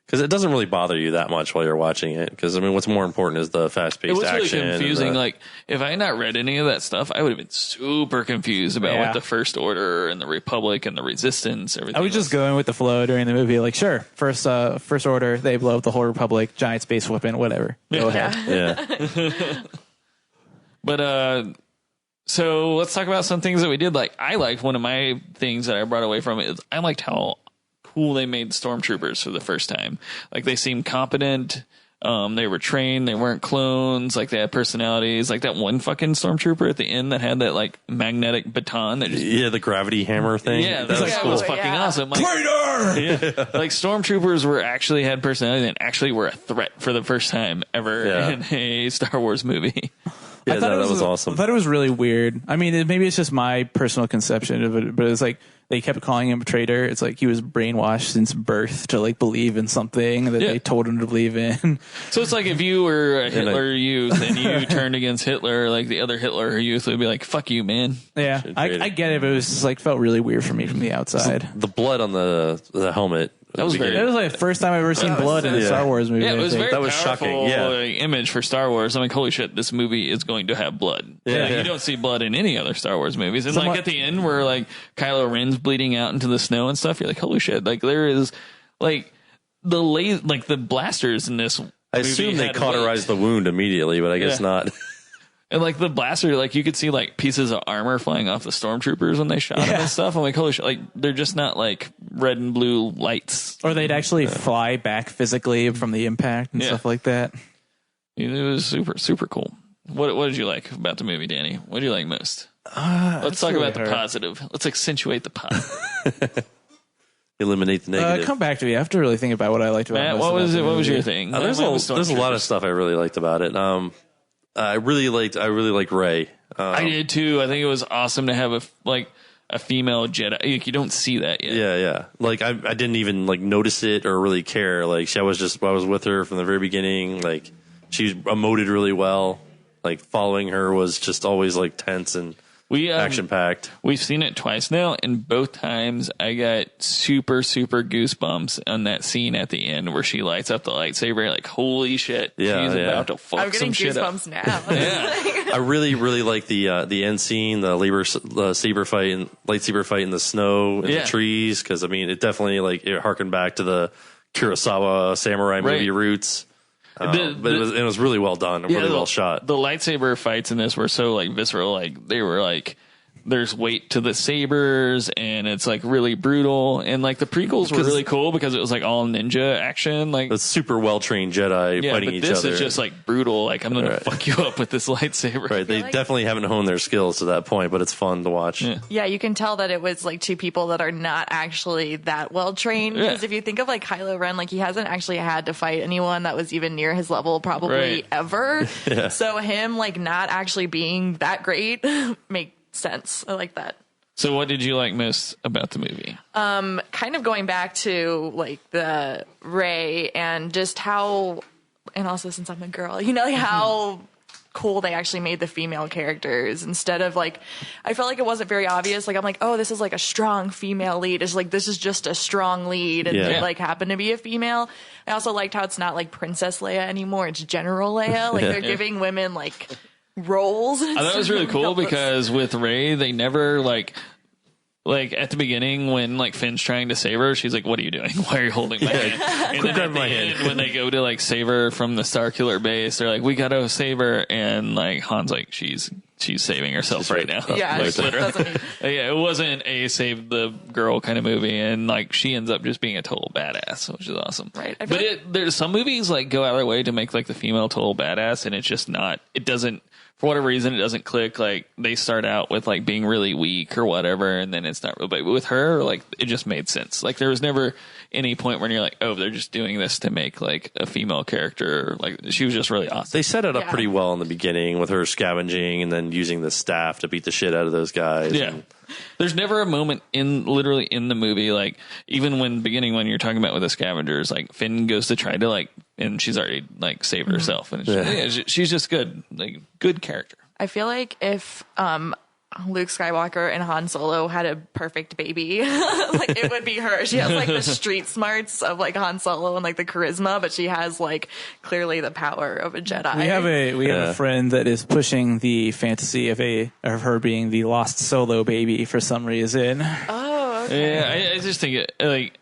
Speaker 5: because it doesn't really bother you that much while you're watching it. Because what's more important is the fast-paced action.
Speaker 1: It was really confusing. If I had not read any of that stuff, I would have been super confused about what the First Order and the Republic and the Resistance. Everything.
Speaker 4: I was just going with the flow during the movie. Sure, First Order, they blow up the whole Republic, giant space weapon, whatever. Go ahead.
Speaker 5: Yeah.
Speaker 1: But so let's talk about some things that we did. I liked one of my things that I brought away from it is I liked how cool they made stormtroopers for the first time. They seemed competent. They were trained. They weren't clones. They had personalities. That one fucking stormtrooper at the end that had that magnetic baton that just
Speaker 5: the gravity hammer thing.
Speaker 1: Yeah, that was cool. Was fucking awesome.
Speaker 4: Traitor!
Speaker 1: Stormtroopers had personality and actually were a threat for the first time ever in a Star Wars movie.
Speaker 5: Yeah, that was awesome.
Speaker 4: I thought it was really weird. I mean, maybe it's just my personal conception of it, but it's they kept calling him a traitor. It's he was brainwashed since birth to believe in something that they told him to believe in.
Speaker 1: So it's if you were a Hitler youth and you turned against Hitler, the other Hitler youth would be fuck you, man.
Speaker 4: Yeah, I get it, but it was just felt really weird for me from the outside.
Speaker 5: The blood on the helmet.
Speaker 1: That was
Speaker 4: That was the first time I've ever seen blood in a Star Wars movie.
Speaker 1: Yeah, it was very
Speaker 5: that was
Speaker 1: powerful
Speaker 5: shocking. Yeah.
Speaker 1: Image for Star Wars. I'm holy shit, this movie is going to have blood.
Speaker 5: Yeah.
Speaker 1: You don't see blood in any other Star Wars movies. And at the end where Kylo Ren's bleeding out into the snow and stuff, you're holy shit. There is like the blasters in this.
Speaker 5: I assume they cauterized the wound immediately, but I guess not.
Speaker 1: And like the blaster, like you could see like pieces of armor flying off the stormtroopers when they shot him and stuff. I'm like, holy shit! Like they're just not like red and blue lights,
Speaker 4: or they'd actually fly back physically from the impact and stuff like that.
Speaker 1: It was super cool. What did you like about the movie, Danny? What did you like most? Let's talk about the positive. Let's accentuate the positive.
Speaker 5: Eliminate the negative.
Speaker 4: Come back to me. I have to really think about what I liked about
Speaker 1: Matt,
Speaker 4: most
Speaker 1: what was
Speaker 4: about
Speaker 1: it?
Speaker 4: the
Speaker 1: What was
Speaker 4: movie.
Speaker 1: your thing?
Speaker 5: There's a lot of stuff I really liked about it. I really liked Rey.
Speaker 1: I did too. I think it was awesome to have a female Jedi. Like, you don't see that yet.
Speaker 5: Yeah. Like I didn't even like notice it or really care. Like I was with her from the very beginning. Like she emoted really well. Like following her was just always like tense and action packed.
Speaker 1: We've seen it twice now, and both times I got super goosebumps on that scene at the end where she lights up the lightsaber. Like, holy shit, she's about to fuck
Speaker 7: I'm getting
Speaker 1: some shit up.
Speaker 7: goosebumps now.
Speaker 1: Yeah.
Speaker 5: I really like the end scene, the lightsaber fight in the snow in the trees, because I mean it definitely like it harkened back to the Kurosawa samurai movie roots. But it was really well done, really well shot.
Speaker 1: The lightsaber fights in this were so like visceral. Like they were like, there's weight to the sabers, and it's like really brutal. And like the prequels were really cool because it was like all ninja action. Like
Speaker 5: the super well trained Jedi fighting each other.
Speaker 1: This is just like brutal. Like I'm gonna fuck you up with this lightsaber.
Speaker 5: Right. They definitely haven't honed their skills to that point, but it's fun to watch.
Speaker 7: Yeah, you can tell that it was like two people that are not actually that well trained. Because if you think of like Kylo Ren, like he hasn't actually had to fight anyone that was even near his level probably ever. So him like not actually being that great makes sense. I like that.
Speaker 1: So what did you like most about the movie?
Speaker 7: Kind of going back to like the Rey and just how, and also since I'm a girl, you know, like how cool they actually made the female characters instead of like, I felt like it wasn't very obvious. Like I'm like, oh, this is like a strong female lead. It's like, this is just a strong lead. And it like happened to be a female. I also liked how it's not like Princess Leia anymore. It's General Leia. Like they're giving women like roles.
Speaker 1: I thought it was really cool because with Rey, they never like at the beginning when like Finn's trying to save her, she's like, "What are you doing? Why are you holding my hand?" And then at the end, when they go to like save her from the Starkiller base, they're like, "We gotta save her," and like Han's like, "She's saving herself right now."
Speaker 7: Yeah,
Speaker 1: like, literally. It wasn't a save the girl kind of movie, and like she ends up just being a total badass, which is awesome.
Speaker 7: Right.
Speaker 1: But there's some movies like go out of their way to make like the female total badass, and it's just not. It doesn't. For whatever reason, it doesn't click. Like they start out with like being really weak or whatever, and then it's not real. But with her, like it just made sense. Like there was never any point where you're like, oh, they're just doing this to make like a female character. Like she was just really awesome.
Speaker 5: They set it up pretty well in the beginning with her scavenging and then using the staff to beat the shit out of those guys.
Speaker 1: Yeah. There's never a moment literally in the movie, like even when you're talking about with the scavengers, like Finn goes to try to like, and she's already like saved herself, and she's just good, like good character.
Speaker 7: I feel like if Luke Skywalker and Han Solo had a perfect baby, like it would be her. She has like the street smarts of like Han Solo and like the charisma, but she has like clearly the power of a Jedi.
Speaker 4: We have a friend that is pushing the fantasy of her being the lost Solo baby for some reason.
Speaker 7: Oh, okay.
Speaker 1: Yeah, I just think it like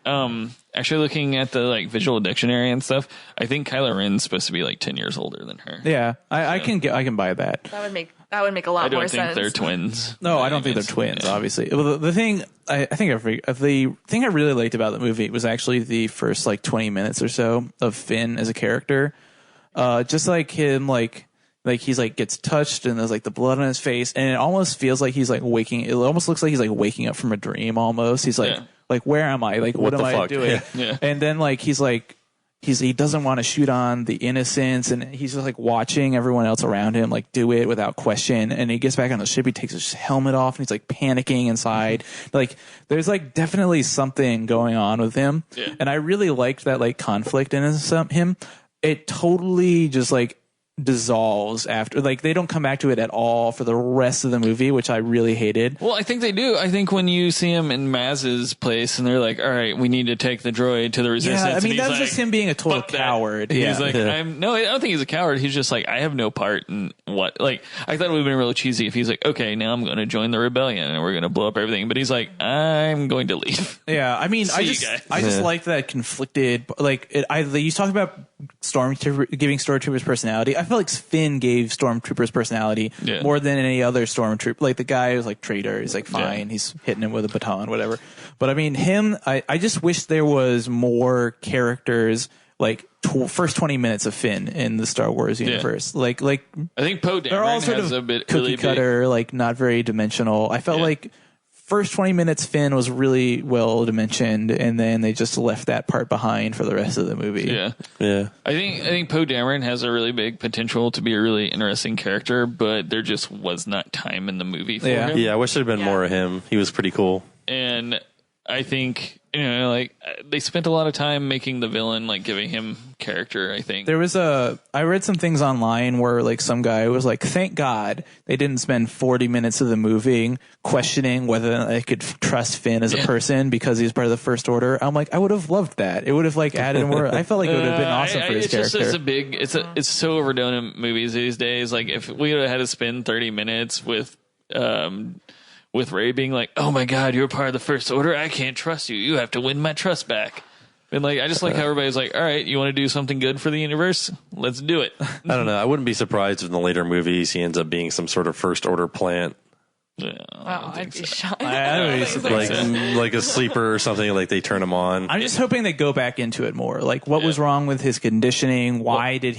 Speaker 1: actually looking at the like visual dictionary and stuff, I think Kylo Ren's supposed to be like 10 years older than her.
Speaker 4: Yeah, I can buy that.
Speaker 7: That would make a lot more sense.
Speaker 1: I don't think they're twins.
Speaker 4: No, I don't think they're twins. Yeah. Obviously, well, the thing the thing I really liked about the movie was actually the first like 20 minutes or so of Finn as a character. Just like him, like he's like gets touched and there's like the blood on his face, and it almost feels like he's like waking. It almost looks like he's like waking up from a dream. Almost, he's like, like where am I? Like what am I doing?
Speaker 1: Yeah.
Speaker 4: And then like he's like. He doesn't want to shoot on the innocents, and he's just like watching everyone else around him like do it without question. And he gets back on the ship, he takes his helmet off, and he's like panicking inside. Like there's like definitely something going on with him, and I really liked that like conflict in him. It totally just like dissolves after, like they don't come back to it at all for the rest of the movie, which I really hated.
Speaker 1: Well, I think they do. I think when you see him in Maz's place and they're like, all right, we need to take the droid to the resistance.
Speaker 4: Yeah, I mean,
Speaker 1: and
Speaker 4: that's
Speaker 1: he's
Speaker 4: just
Speaker 1: like,
Speaker 4: him being a total
Speaker 1: "Fuck that."
Speaker 4: coward.
Speaker 1: He's
Speaker 4: Yeah.
Speaker 1: like, I don't think he's a coward. He's just like, I have no part in what, like, I thought it would have been real cheesy if he's like, okay, now I'm going to join the rebellion and we're going to blow up everything. But he's like, I'm going to leave.
Speaker 4: Yeah, I mean, I
Speaker 1: you
Speaker 4: just
Speaker 1: guys.
Speaker 4: like that conflicted, like you talk about giving Stormtroopers personality. I feel like Finn gave Stormtroopers personality more than any other Stormtrooper. Like the guy was like traitor. He's like fine. Yeah. He's hitting him with a baton, whatever. But I mean, him. I just wish there was more characters. Like first 20 minutes of Finn in the Star Wars universe. Yeah. Like
Speaker 1: I think Poe Dameron
Speaker 4: they're all sort
Speaker 1: has
Speaker 4: of
Speaker 1: a bit
Speaker 4: cookie
Speaker 1: really
Speaker 4: cutter, like not very dimensional. I felt like first 20 minutes Finn was really well dimensioned, and then they just left that part behind for the rest of the movie.
Speaker 5: Yeah.
Speaker 1: I think Poe Dameron has a really big potential to be a really interesting character, but there just was not time in the movie for him.
Speaker 5: Yeah, I wish there had been more of him. He was pretty cool.
Speaker 1: And I think, like they spent a lot of time making the villain, like giving him character, I think.
Speaker 4: There was I read some things online where like some guy was like, thank God they didn't spend 40 minutes of the movie questioning whether they could trust Finn as a person because he's part of the First Order. I'm like, I would have loved that. It would have like added more. I felt like it would have been awesome for his character.
Speaker 1: It's so overdone in movies these days. Like if we would have had to spend 30 minutes with Rey being like, oh my God, you're part of the First Order. I can't trust you. You have to win my trust back. And like, I just like how everybody's like, all right, you want to do something good for the universe? Let's do it.
Speaker 5: I don't know. I wouldn't be surprised if in the later movies he ends up being some sort of First Order plant.
Speaker 1: Yeah,
Speaker 7: I'd be shocked.
Speaker 5: Like a sleeper or something, like they turn him on.
Speaker 4: I'm just hoping they go back into it more. Like what was wrong with his conditioning? Why is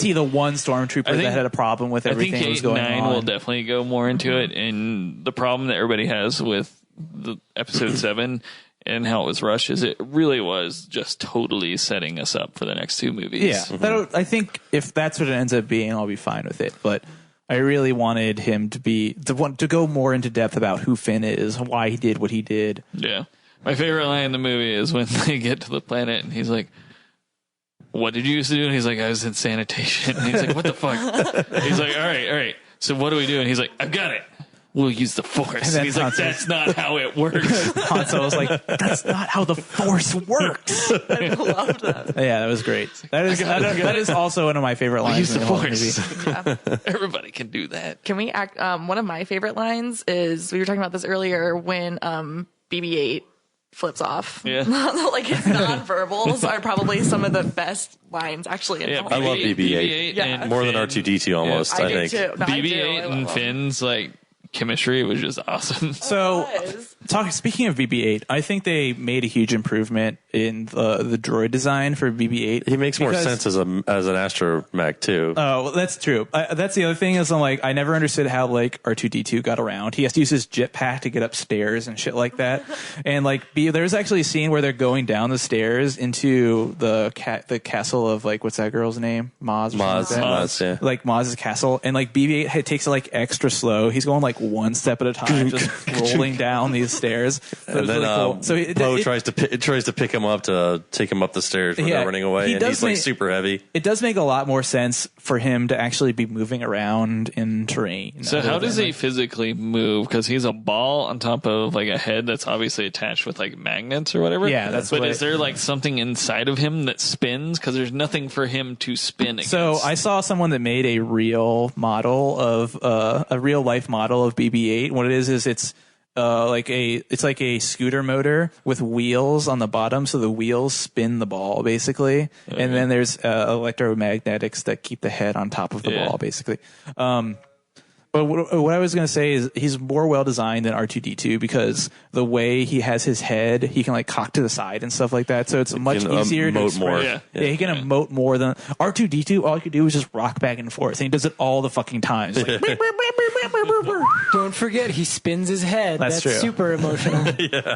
Speaker 4: he the one Stormtrooper that had a problem with everything that was going on?
Speaker 1: I think 8 and 9 will definitely go more into it. And the problem that everybody has with the episode 7 and how it was rushed is it really was just totally setting us up for the next 2 movies.
Speaker 4: Yeah. I think if that's what it ends up being, I'll be fine with it. But I really wanted him to go more into depth about who Finn is, why he did what he did.
Speaker 1: Yeah. My favorite line in the movie is when they get to the planet and he's like, what did you used to do? And he's like, I was in sanitation. And he's like, what the fuck? He's like, all right. So what do we do? And he's like, I've got it. We'll use the Force. And he's like, that's not how it works.
Speaker 4: Han Solo's like, that's not how the Force works.
Speaker 7: I loved that.
Speaker 4: Yeah, that was great. That is also one of my favorite lines in the whole movie.
Speaker 7: Yeah.
Speaker 1: Everybody can do that.
Speaker 7: Can we act? One of my favorite lines is, we were talking about this earlier, when BB-8 flips off.
Speaker 1: Yeah.
Speaker 7: Like his nonverbals are probably some of the best lines actually in the whole
Speaker 5: I love
Speaker 7: movie.
Speaker 5: BB-8
Speaker 7: Yeah.
Speaker 5: more than R2-D2 almost. I think
Speaker 7: too. No,
Speaker 1: BB-8 and Finn's like chemistry was just awesome.
Speaker 4: So, speaking of BB-8, I think they made a huge improvement in the droid design for BB-8.
Speaker 5: He makes more sense as an astromech too.
Speaker 4: Oh, well, that's true. That's the other thing is I never understood how like R2-D2 got around. He has to use his jetpack to get upstairs and shit like that. And like there's actually a scene where they're going down the stairs into the castle of like, what's that girl's name? Maz.
Speaker 5: Maz, yeah.
Speaker 4: Like Maz's castle, and like BB-8 takes it like extra slow. He's going like one step at a time, just rolling down these stairs.
Speaker 5: And then
Speaker 4: really cool. So
Speaker 5: Poe tries to pick him up to take him up the stairs when they're running away, and he's like super heavy.
Speaker 4: It does make a lot more sense for him to actually be moving around in terrain.
Speaker 1: So how does he physically move? Because he's a ball on top of like a head that's obviously attached with like magnets or whatever.
Speaker 4: Yeah, that's.
Speaker 1: But is there like something inside of him that spins? Because there's nothing for him to spin against.
Speaker 4: So I saw someone that made a real model of a real life model of BB-8. What it is it's like a scooter motor with wheels on the bottom, so the wheels spin the ball basically, and then there's electromagnetics that keep the head on top of the ball basically. But what I was going to say is he's more well designed than R2-D2 because the way he has his head, he can like cock to the side and stuff like that. So it's much easier to
Speaker 5: emote more.
Speaker 1: Yeah,
Speaker 4: he can emote more than R2-D2. All he can do is just rock back and forth, and he does it all the fucking time. Like,
Speaker 6: Don't forget, he spins his head.
Speaker 4: That's true.
Speaker 6: Super emotional.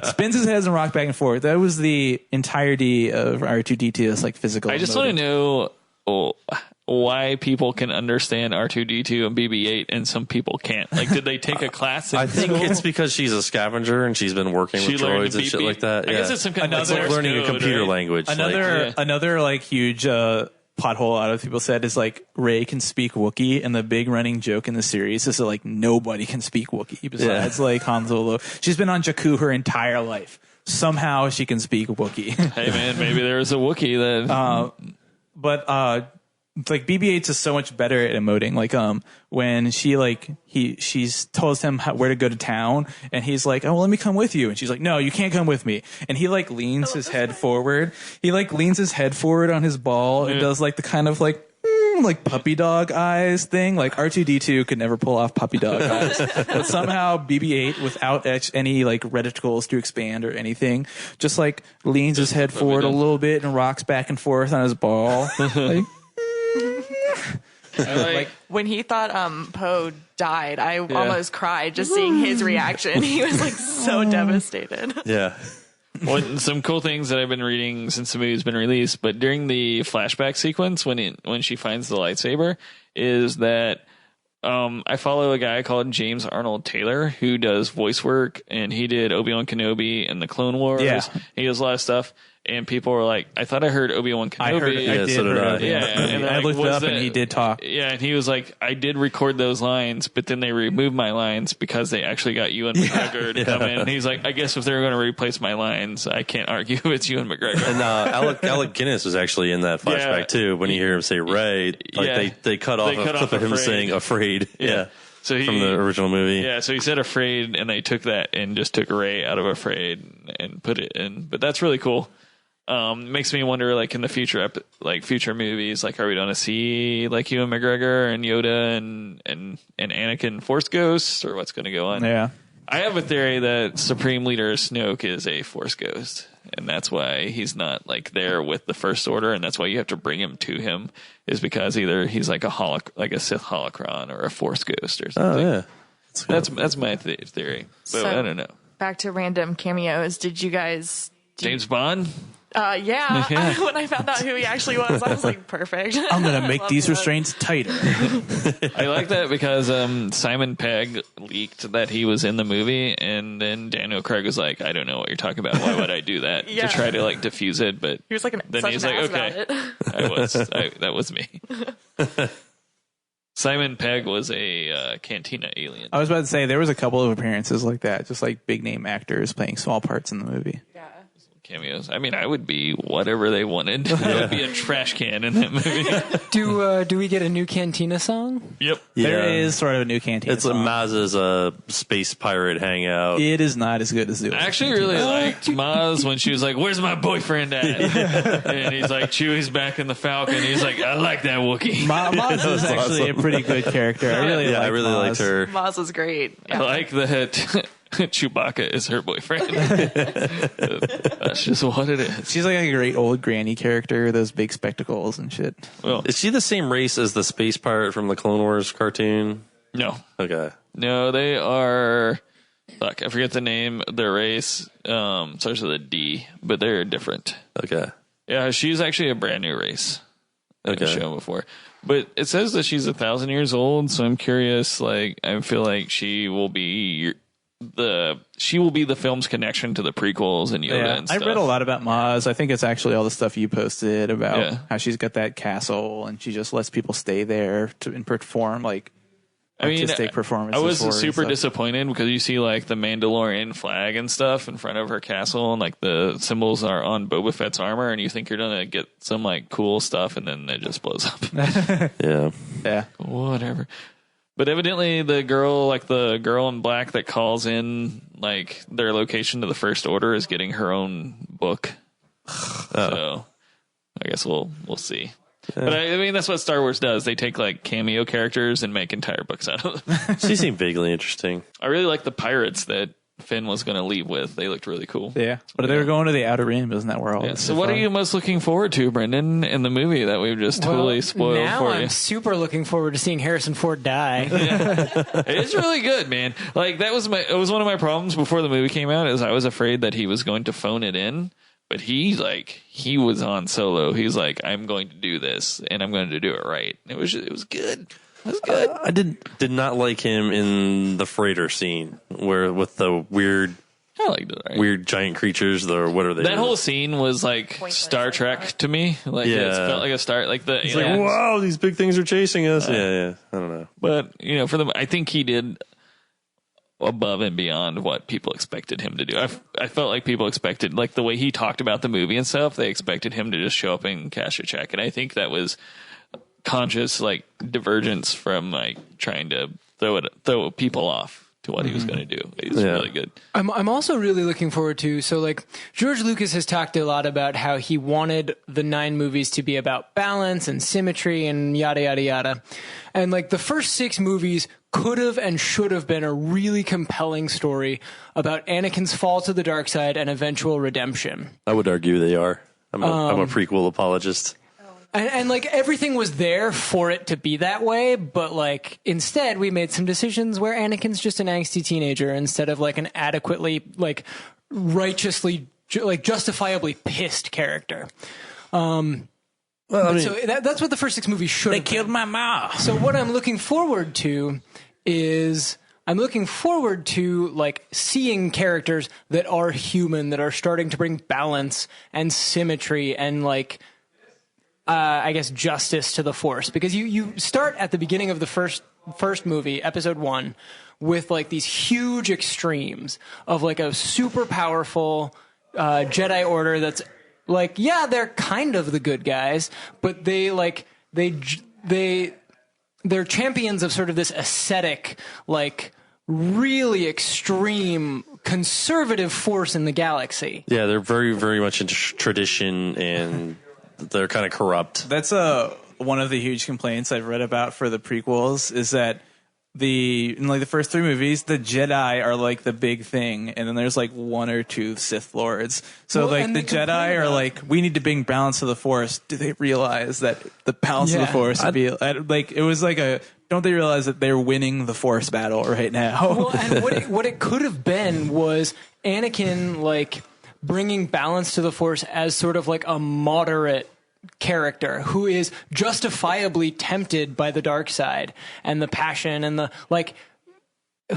Speaker 4: spins his head and rock back and forth. That was the entirety of R2-D2's like physical.
Speaker 1: I just want to know why people can understand R2-D2 and BB-8 and some people can't. Like, did they take a class?
Speaker 5: I think it's because she's a scavenger and she's been working with droids and shit like that.
Speaker 1: I guess it's some kind of
Speaker 5: learning a computer language.
Speaker 4: Another like huge pothole a lot of people said is like Rey can speak Wookiee, and the big running joke in the series is that like nobody can speak Wookiee besides like Han Solo. She's been on Jakku her entire life. Somehow she can speak Wookiee.
Speaker 1: Hey man, maybe there's a Wookiee that.
Speaker 4: But like BB-8 is so much better at emoting. Like when she's tells him where to go to town, and he's like, oh well, let me come with you, and she's like, no, you can't come with me, and he like leans his head forward. He like leans his head forward on his ball and does like the kind of like puppy dog eyes thing. Like R2-D2 could never pull off puppy dog eyes, but somehow BB-8 without any like reticles to expand or anything, just like leans his head forward a little bit and rocks back and forth on his ball.
Speaker 7: Like when he thought Poe died, I almost cried just seeing his reaction. He was like so devastated.
Speaker 5: Yeah.
Speaker 1: Well, some cool things that I've been reading since the movie's been released, but during the flashback sequence when she finds the lightsaber, is that I follow a guy called James Arnold Taylor who does voice work, and he did Obi-Wan Kenobi and the Clone Wars. Yeah. He does a lot of stuff. And people were like, I thought I heard Obi-Wan Kenobi.
Speaker 4: I did.
Speaker 5: So did I.
Speaker 1: Yeah, and
Speaker 4: I looked it up and he did talk.
Speaker 1: Yeah, and he was like, I did record those lines, but then they removed my lines because they actually got Ewan McGregor to come in. And he's like, I guess if they're going to replace my lines, I can't argue it's Ewan McGregor.
Speaker 5: And Alec Guinness was actually in that flashback too. When you hear him say "Ray," like they cut off a clip of him saying "afraid." Yeah. So from the original movie.
Speaker 1: Yeah, so he said "afraid," and they took that and just took Ray out of "afraid" and put it in. But that's really cool. Makes me wonder, like in the future, future movies, like are we going to see like Ewan McGregor and Yoda and Anakin Force ghosts, or what's going to go on?
Speaker 4: Yeah,
Speaker 1: I have a theory that Supreme Leader Snoke is a Force ghost, and that's why he's not like there with the First Order, and that's why you have to bring him to him, is because either he's like a Sith holocron or a Force ghost or something.
Speaker 5: Oh yeah,
Speaker 1: that's my theory, but I don't know.
Speaker 7: Back to random cameos. Did you guys?
Speaker 1: James Bond.
Speaker 7: Yeah. When I found out who he actually was, I was like, perfect.
Speaker 4: I'm going to make these restraints tighter.
Speaker 1: I like that because Simon Pegg leaked that he was in the movie, and then Daniel Craig was like, I don't know what you're talking about. Why would I do that? To try to like diffuse it. But
Speaker 7: he was like,
Speaker 1: then he's like, okay, that was me. Simon Pegg was a Cantina alien.
Speaker 4: I was about to say, there was a couple of appearances like that, just like big name actors playing small parts in the movie.
Speaker 7: Yeah.
Speaker 1: Cameos. I mean, I would be whatever they wanted. I would be a trash can in that movie.
Speaker 6: Do we get a new Cantina song?
Speaker 1: Yep.
Speaker 4: There is sort of a new Cantina
Speaker 5: It's
Speaker 4: song.
Speaker 5: Maz's space pirate hangout.
Speaker 4: It is not as good as the
Speaker 1: I actually really liked Maz when she was like, "Where's my boyfriend at?" And he's like, "Chewie's back in the Falcon." He's like, "I like that Wookiee."
Speaker 4: Maz is actually a pretty good character. I really
Speaker 5: liked her.
Speaker 7: Maz was great. Yeah.
Speaker 1: I like that Chewbacca is her boyfriend. That's just what it is.
Speaker 4: She's like a great old granny character with those big spectacles and shit.
Speaker 1: Well,
Speaker 5: Is she the same race as the space pirate from the Clone Wars cartoon?
Speaker 1: no.
Speaker 5: Okay.
Speaker 1: No, they are. Fuck, I forget the name of their race. Starts with a D, but they're different.
Speaker 5: Okay.
Speaker 1: Yeah, she's actually a brand new race.
Speaker 5: Okay.
Speaker 1: I've shown before, but it says that she's 1,000 years old. So I'm curious. Like, I feel like she will be the film's connection to the prequels and Yoda and stuff.
Speaker 4: I read a lot about Maz. I think it's actually all the stuff you posted about how she's got that castle and she just lets people stay there and perform like artistic performances.
Speaker 1: I was super disappointed because you see like the Mandalorian flag and stuff in front of her castle, and like the symbols are on Boba Fett's armor, and you think you're gonna get some like cool stuff, and then it just blows up.
Speaker 5: Yeah.
Speaker 1: Whatever. But evidently the girl in black that calls in like their location to the First Order is getting her own book. So I guess we'll see. Yeah. But I mean, that's what Star Wars does. They take like cameo characters and make entire books out of them.
Speaker 5: She seemed vaguely interesting.
Speaker 1: I really like the pirates that Finn was going to leave with. They looked really cool.
Speaker 4: Yeah. But they were going to the Outer Rim, isn't that where all this
Speaker 1: So what are you most looking forward to, Brendan, in the movie that we've just totally spoiled
Speaker 6: now
Speaker 1: for
Speaker 6: I'm
Speaker 1: you?
Speaker 6: super looking forward to seeing Harrison Ford die.
Speaker 1: It's really good, man. Like it was one of my problems before the movie came out, is I was afraid that he was going to phone it in. But he was on Solo. He's like, I'm going to do this, and I'm going to do it right. It was good. It was good.
Speaker 5: I did not like him in the freighter scene with the weird
Speaker 1: I liked it. Right?
Speaker 5: weird giant creatures. Or what are they?
Speaker 1: That whole scene was like
Speaker 7: Pointless,
Speaker 1: Star Trek to me. Like
Speaker 5: Yeah.
Speaker 1: it felt like a Star like the
Speaker 5: It's like, wow, these big things are chasing us. Yeah. I don't know.
Speaker 1: But for them, I think he did above and beyond what people expected him to do. I felt like people expected, like the way he talked about the movie and stuff, they expected him to just show up and cash a check, and I think that was conscious, like divergence from like trying to throw people off to what he was going to do. It was really good.
Speaker 6: I'm also really looking forward to, so like George Lucas has talked a lot about how he wanted the 9 movies to be about balance and symmetry and yada yada yada, and like the first 6 movies could have and should have been a really compelling story about Anakin's fall to the dark side and eventual redemption.
Speaker 5: I would argue they are. I'm a prequel apologist.
Speaker 6: And like everything was there for it to be that way, but like instead we made some decisions where Anakin's just an angsty teenager instead of like an adequately, like righteously, like justifiably pissed character. So that's what the first 6 movies should have been.
Speaker 4: They killed my mom.
Speaker 6: So what I'm looking forward to is like seeing characters that are human, that are starting to bring balance and symmetry and like I guess justice to the Force, because you start at the beginning of the first movie, episode 1, with like these huge extremes of like a super powerful Jedi Order that's like, yeah, they're kind of the good guys, but they're champions of sort of this ascetic, like really extreme conservative force in the galaxy.
Speaker 5: Yeah, they're very, very much into tradition, and they're kind of corrupt.
Speaker 4: That's one of the huge complaints I've read about for the prequels is that in like the first 3 movies, the Jedi are like the big thing, and then there's like 1 or 2 Sith Lords. So
Speaker 6: Well,
Speaker 4: like
Speaker 6: and
Speaker 4: the
Speaker 6: they complain
Speaker 4: Jedi are
Speaker 6: about-
Speaker 4: like, we need to bring balance to the Force. Do they realize that the balance of the
Speaker 6: Yeah.
Speaker 4: Force would be like, it was like don't they realize that they're winning the Force battle right now?
Speaker 6: Well, and what it could have been was Anakin like bringing balance to the Force as sort of like a moderate character who is justifiably tempted by the dark side and the passion and the like,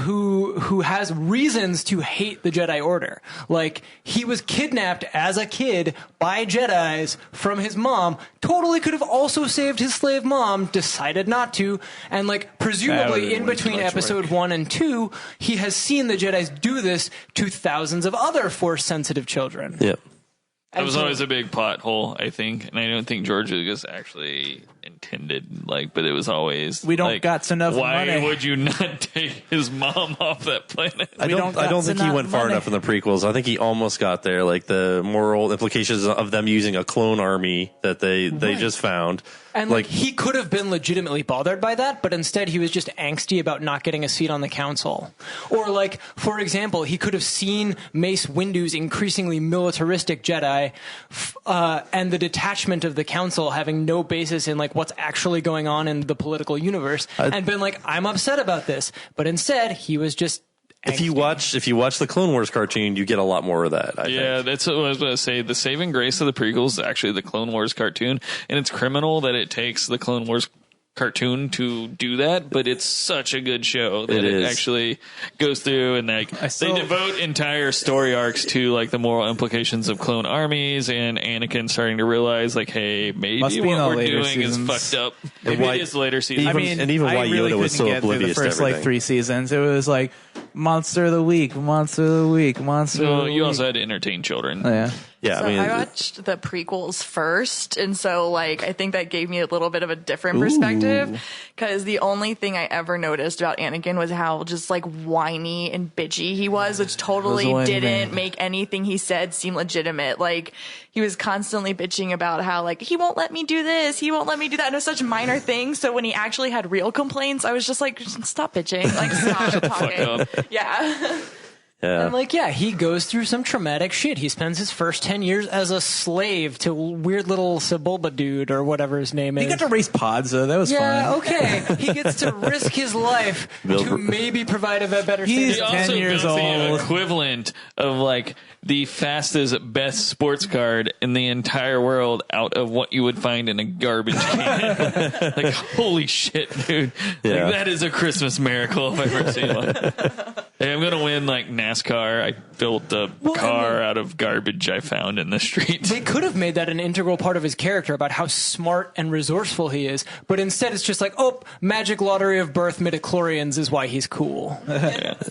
Speaker 6: who has reasons to hate the Jedi Order. Like, he was kidnapped as a kid by Jedis from his mom, totally could have also saved his slave mom, decided not to, and like
Speaker 4: That
Speaker 6: presumably
Speaker 4: would've
Speaker 6: in
Speaker 4: been way too
Speaker 6: between
Speaker 4: much
Speaker 6: episode
Speaker 4: work.
Speaker 6: 1 and 2, he has seen the Jedis do this to thousands of other Force sensitive children.
Speaker 5: Yeah.
Speaker 1: That was
Speaker 6: so-
Speaker 1: always a big plot hole, I think, and I don't think George Lucas actually intended, like, but it was always
Speaker 4: We don't
Speaker 1: like,
Speaker 4: got enough
Speaker 1: why
Speaker 4: money.
Speaker 1: would you not take his mom off that planet?
Speaker 5: I don't think he went far enough in the prequels. I think he almost got there, like the moral implications of them using a clone army that they just found.
Speaker 6: And like he could have been legitimately bothered by that, but instead he was just angsty about not getting a seat on the council. Or like, for example, he could have seen Mace Windu's increasingly militaristic Jedi and the detachment of the council having no basis in like what's actually going on in the political universe and been like, I'm upset about this. But instead he was just
Speaker 5: If you watch the Clone Wars cartoon, you get a lot more of that. I think.
Speaker 1: That's what I was going to say. The saving grace of the prequels is actually the Clone Wars cartoon, and it's criminal that it takes the Clone Wars cartoon to do that, but it's such a good show that it actually goes through and like they devote entire story arcs to like the moral implications of clone armies and Anakin starting to realize like, hey, maybe
Speaker 4: Must be
Speaker 1: what
Speaker 4: in the
Speaker 1: we're
Speaker 4: later
Speaker 1: doing
Speaker 4: seasons.
Speaker 1: is fucked up. Maybe it is later seasons.
Speaker 5: And even why
Speaker 4: really
Speaker 5: Yoda was
Speaker 4: couldn't
Speaker 5: so
Speaker 4: get through
Speaker 5: oblivious
Speaker 4: the
Speaker 5: to
Speaker 4: first like
Speaker 5: everything.
Speaker 4: 3 seasons. It was like monster of the week, monster of the week, monster of
Speaker 1: So
Speaker 4: the week.
Speaker 1: you also had to entertain children.
Speaker 4: Yeah.
Speaker 5: Yeah,
Speaker 7: So
Speaker 5: I mean,
Speaker 7: I watched the prequels first, and so like I think that gave me a little bit of a different perspective, because the only thing I ever noticed about Anakin was how just like whiny and bitchy he was, which totally
Speaker 4: whiny
Speaker 7: didn't
Speaker 4: man.
Speaker 7: make anything he said seem legitimate. Like he was constantly bitching about how like he won't let me do this, he won't let me do that, and it was such minor things. So when he actually had real complaints, I was just like, stop bitching, like stop talking. Yeah.
Speaker 5: yeah.
Speaker 6: And like, yeah, he goes through some traumatic shit. He spends his first 10 years as a slave to weird little Sebulba dude or whatever his name is.
Speaker 4: He got to race pods, though. That was
Speaker 6: Yeah,
Speaker 4: fun.
Speaker 6: okay. He gets to risk his life to maybe provide a better
Speaker 4: He's
Speaker 6: safety.
Speaker 1: He also
Speaker 4: 10 years
Speaker 1: built the
Speaker 4: old.
Speaker 1: equivalent of like the fastest, best sports card in the entire world out of what you would find in a garbage can. Like, holy shit, dude!
Speaker 5: Yeah.
Speaker 1: Like, that is a Christmas miracle if I've ever seen one. Hey, I'm gonna win like NASCAR. I built a car out of garbage I found in the street.
Speaker 6: They could have made that an integral part of his character about how smart and resourceful he is, but instead it's just like, oh, magic lottery of birth midichlorians is why he's cool.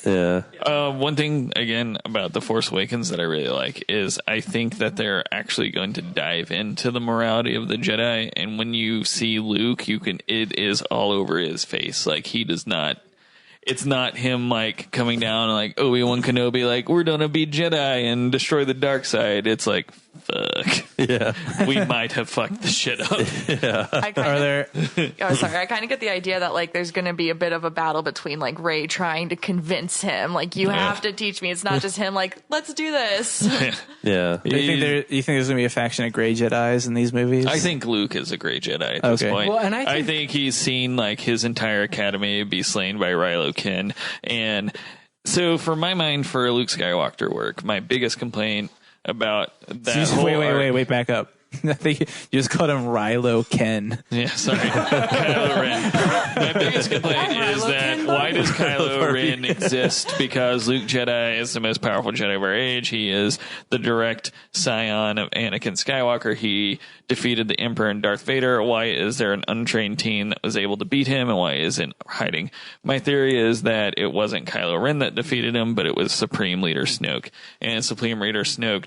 Speaker 5: Yeah.
Speaker 1: One thing again about The Force Awakens that I really like is I think that they're actually going to dive into the morality of the Jedi, and when you see Luke, it is all over his face. Like he does not. It's not him like coming down and like Obi-Wan Kenobi like we're gonna be Jedi and destroy the dark side. It's like fuck. Yeah. We might have fucked the shit up.
Speaker 5: Yeah.
Speaker 7: I kind of get the idea that like there's going to be a bit of a battle between like Rey trying to convince him like you have to teach me. It's not just him like let's do this.
Speaker 5: Yeah.
Speaker 4: Do you think there's going to be a faction of gray Jedis in these movies?
Speaker 1: I think Luke is a gray Jedi at this point.
Speaker 6: Well, and
Speaker 1: I think he's seen like his entire academy be slain by Rilo Kin, and so for my mind, for Luke Skywalker work, my biggest complaint about that
Speaker 4: wait, back up. I think you just called him Rilo Ken.
Speaker 1: Yeah, sorry. Kylo Ren. My biggest complaint is that why does Kylo Ren exist? Because Luke Jedi is the most powerful Jedi of our age. He is the direct scion of Anakin Skywalker. He defeated the Emperor and Darth Vader. Why is there an untrained team that was able to beat him, and why is it hiding? My theory is that it wasn't Kylo Ren that defeated him, but it was Supreme Leader Snoke. And Supreme Leader Snoke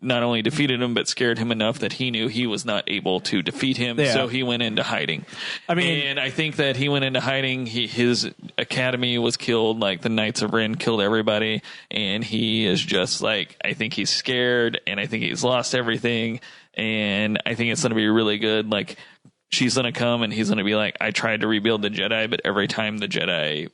Speaker 1: not only defeated him, but scared him enough that he knew he was not able to defeat him, so he went into hiding. And I think that he went into hiding. His academy was killed, like the Knights of Ren killed everybody, and he is just like, I think he's scared, and I think he's lost everything, and I think it's going to be really good. Like, she's going to come, and he's going to be like, I tried to rebuild the Jedi, but every time the Jedi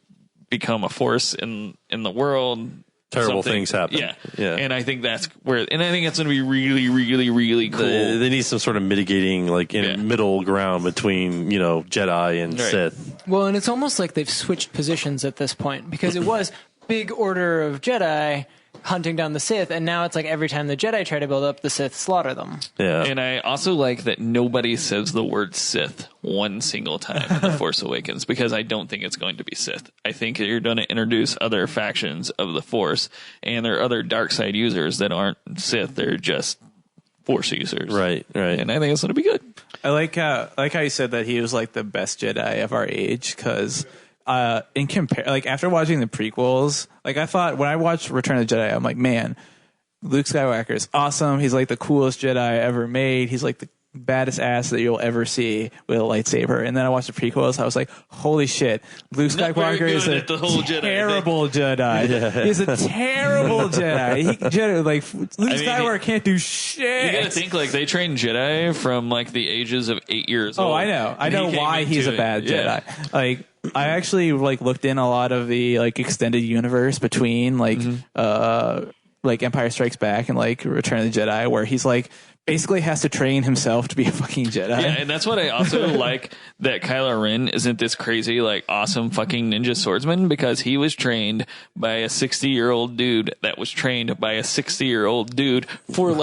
Speaker 1: become a force in the world,
Speaker 5: terrible things happen.
Speaker 1: Yeah. And I think that's where, and I think it's going to be really, really, really cool.
Speaker 5: They need some sort of mitigating, like middle ground between, Jedi and Sith.
Speaker 6: Well, and it's almost like they've switched positions at this point, because it was big order of Jedi hunting down the Sith, and now it's like every time the Jedi try to build up, the Sith slaughter them.
Speaker 5: Yeah.
Speaker 1: And I also like that nobody says the word Sith one single time in The Force Awakens, because I don't think it's going to be Sith. I think you're going to introduce other factions of the Force, and there are other dark side users that aren't Sith. They're just Force users.
Speaker 5: Right.
Speaker 1: And I think it's going to be good.
Speaker 4: I like how you said that he was like the best Jedi of our age, because after watching the prequels, like I thought when I watched Return of the Jedi, I'm like, man, Luke Skywalker is awesome. He's like the coolest Jedi ever made. He's like the baddest ass that you'll ever see with a lightsaber. And then I watched the prequels. I was like, holy shit, Luke Skywalker is a terrible Jedi. Yeah. He's a terrible Jedi. Luke Skywalker can't do shit.
Speaker 1: You gotta think, like, they train Jedi from like the ages of 8 years old.
Speaker 4: Oh, I know. I know why he's a bad Jedi. Like, I actually looked in a lot of the extended universe between Empire Strikes Back and Return of the Jedi, where he's basically has to train himself to be a fucking Jedi.
Speaker 1: Yeah, and that's what I also like, that Kylo Ren isn't this crazy, awesome fucking ninja swordsman, because he was trained by a 60-year-old dude that was trained by a 60-year-old dude for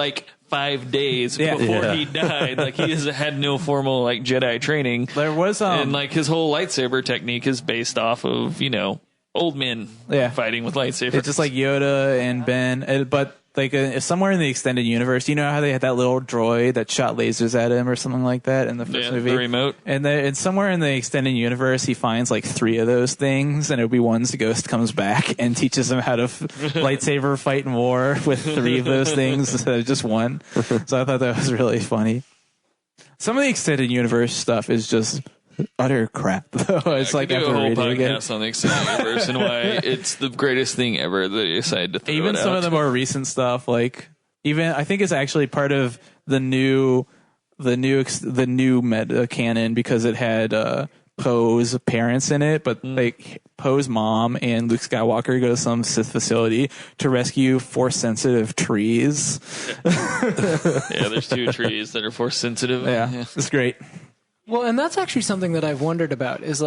Speaker 1: 5 days before he died. He had no formal Jedi training.
Speaker 4: There was
Speaker 1: and his whole lightsaber technique is based off of old men fighting with lightsabers.
Speaker 4: It's just like Yoda and Ben, but somewhere in the extended universe, you know how they had that little droid that shot lasers at him or something like that in the first movie?
Speaker 1: The remote.
Speaker 4: And somewhere in the extended universe, he finds 3 of those things, and Obi-Wan's ghost comes back and teaches him how to lightsaber fight in war with 3 of those things instead of just 1. So I thought that was really funny. Some of the extended universe stuff is just utter crap, though. It's
Speaker 1: I could do a whole podcast on the extended universe and why it's the greatest thing ever that they decided to throw
Speaker 4: even
Speaker 1: it
Speaker 4: some
Speaker 1: out.
Speaker 4: of the more recent stuff, even I think it's actually part of the new meta canon, because it had Poe's parents in it, but Poe's mom and Luke Skywalker go to some Sith facility to rescue force-sensitive trees.
Speaker 1: There's 2 trees that are force sensitive.
Speaker 4: Yeah, it's great.
Speaker 6: Well, and that's actually something that I've wondered about, is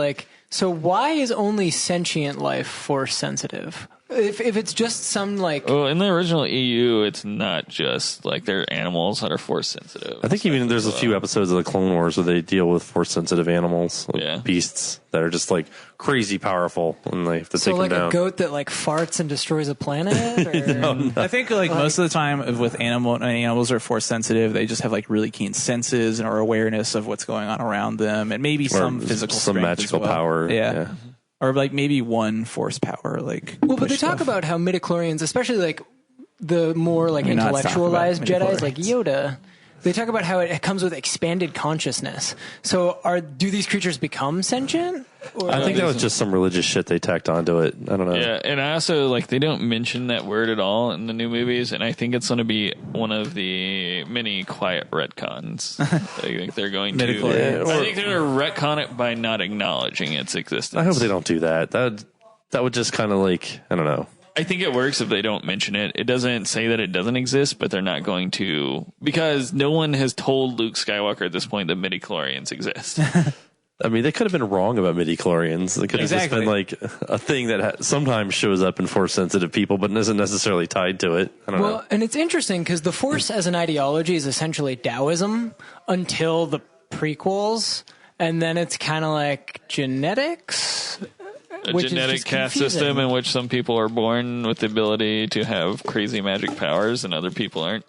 Speaker 6: so why is only sentient life force sensitive? If it's just some like
Speaker 1: Well, in the original EU, it's not just like they're animals that are force sensitive.
Speaker 5: I think even there's a few episodes of the Clone Wars where they deal with force sensitive animals, like beasts that are just like crazy powerful, and they have to take them down.
Speaker 6: A goat that like farts and destroys a planet. Or?
Speaker 4: No. I think like most of the time with animals are force sensitive. They just have like really keen senses and or awareness of what's going on around them, and maybe some physical,
Speaker 5: some
Speaker 4: strength
Speaker 5: magical
Speaker 4: as well.
Speaker 5: power.
Speaker 4: Yeah. Or like maybe one force power, like
Speaker 6: but they talk about how midichlorians, especially like the more like intellectualized Jedis, like Yoda, they talk about how it comes with expanded consciousness. So do these creatures become sentient? Or
Speaker 5: I think that was just some religious shit they tacked onto it. I don't know.
Speaker 1: Yeah, and I also like they don't mention that word at all in the new movies, and I think it's going to be one of the many quiet retcons. I think they're going to. I think they're going to retcon it by not acknowledging its existence.
Speaker 5: I hope they don't do that. That would just kind of like, I don't know.
Speaker 1: I think it works if they don't mention it. It doesn't say that it doesn't exist, but they're not going to, because no one has told Luke Skywalker at this point that midichlorians exist.
Speaker 5: I mean, they could have been wrong about midichlorians. It could have just been like a thing that sometimes shows up in force-sensitive people, but isn't necessarily tied to it. I don't know.
Speaker 6: And it's interesting because the Force as an ideology is essentially Taoism until the prequels, and then it's kind of like genetics.
Speaker 1: A genetic caste system in which some people are born with the ability to have crazy magic powers and other people aren't.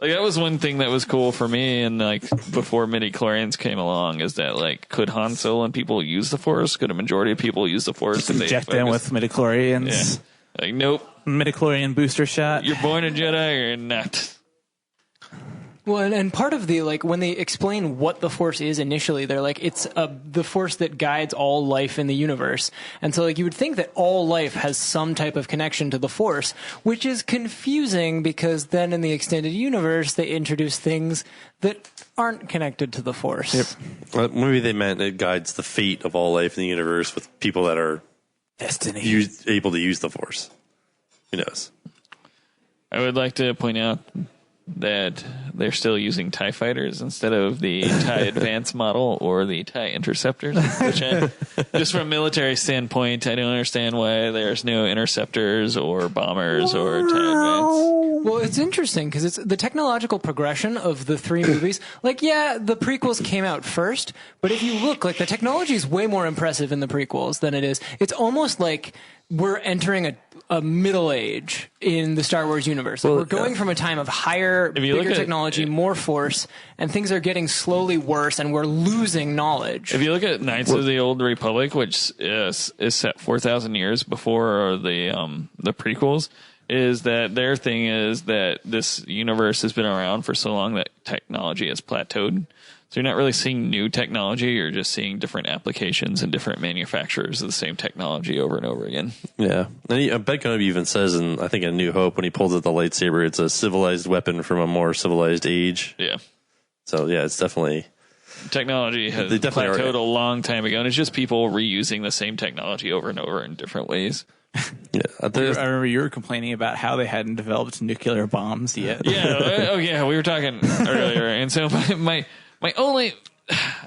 Speaker 1: Like, that was one thing that was cool for me, and like before midichlorians came along, is that like, could Han Solo and people use the Force? Could a majority of people use the Force?
Speaker 4: Inject them with midichlorians.
Speaker 1: Yeah. Like, nope.
Speaker 4: Midichlorian booster shot.
Speaker 1: You're born a Jedi or you're not.
Speaker 6: Well, and part of the, like, when they explain what the Force is initially, they're like, it's the Force that guides all life in the universe. And so, like, you would think that all life has some type of connection to the Force, which is confusing because then in the extended universe, they introduce things that aren't connected to the Force.
Speaker 5: Yep. Maybe they meant it guides the fate of all life in the universe with people that are able to use the Force. Who knows? I
Speaker 1: would like to point out that they're still using TIE fighters instead of the TIE Advance model or the TIE Interceptors, which just from a military standpoint, I don't understand why there's no interceptors or bombers or TIE Advance.
Speaker 6: Well, it's interesting because it's the technological progression of the three movies. Like, yeah, the prequels came out first, but if you look, like, the technology is way more impressive in the prequels than it is. It's almost like we're entering a middle age in the Star Wars universe. Well, we're going from a time of higher, bigger technology, more Force, and things are getting slowly worse, and we're losing knowledge.
Speaker 1: If you look at Knights of the Old Republic, which is set 4,000 years before the prequels, is that their thing is that this universe has been around for so long that technology has plateaued. So you're not really seeing new technology, you're just seeing different applications and different manufacturers of the same technology over and over again.
Speaker 5: Yeah. And Ben Kenobi even says, in I think in New Hope, when he pulls out the lightsaber, it's a civilized weapon from a more civilized age.
Speaker 1: Yeah.
Speaker 5: So, yeah, it's definitely...
Speaker 1: Technology has plateaued a long time ago, and it's just people reusing the same technology over and over in different ways.
Speaker 5: Yeah,
Speaker 4: I remember you were complaining about how they hadn't developed nuclear bombs yet.
Speaker 1: Yeah, we were talking earlier, and so my only,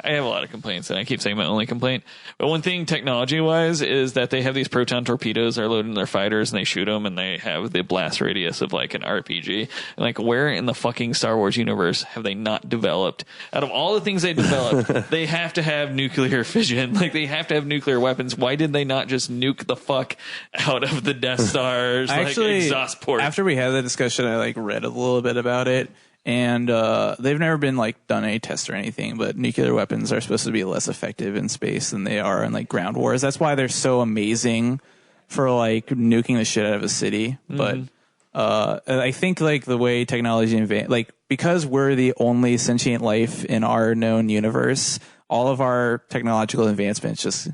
Speaker 1: I have a lot of complaints, and I keep saying my only complaint, but one thing technology-wise is that they have these proton torpedoes that are loaded in their fighters, and they shoot them, and they have the blast radius of like an RPG. And like, where in the fucking Star Wars universe have they not developed? Out of all the things they developed, they have to have nuclear fission. Like, they have to have nuclear weapons. Why did they not just nuke the fuck out of the Death Star's exhaust port?
Speaker 4: After we had the discussion, I like read a little bit about it. And they've never been like done any tests or anything, but nuclear weapons are supposed to be less effective in space than they are in like ground wars. That's why they're so amazing for like nuking the shit out of a city. Mm-hmm. But I think like the way technology like because we're the only sentient life in our known universe, all of our technological advancements just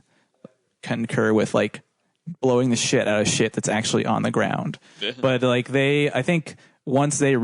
Speaker 4: concur with like blowing the shit out of shit that's actually on the ground. But like I think. Once any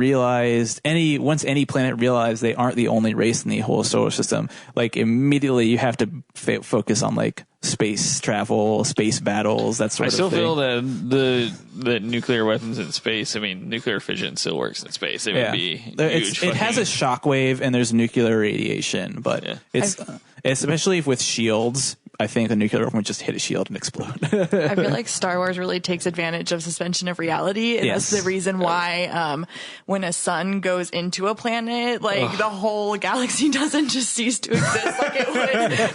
Speaker 4: planet realized they aren't the only race in the whole solar system, like immediately you have to focus on like space travel, space battles, that sort of thing. I still
Speaker 1: feel that the nuclear weapons in space, I mean, nuclear fission still works in space. It would be huge.
Speaker 4: It has a shockwave and there's nuclear radiation, but it's especially with shields. I think a nuclear weapon would just hit a shield and explode.
Speaker 7: I feel like Star Wars really takes advantage of suspension of reality, and
Speaker 4: Yes.
Speaker 7: that's the reason why when a sun goes into a planet, like the whole galaxy doesn't just cease to exist like it would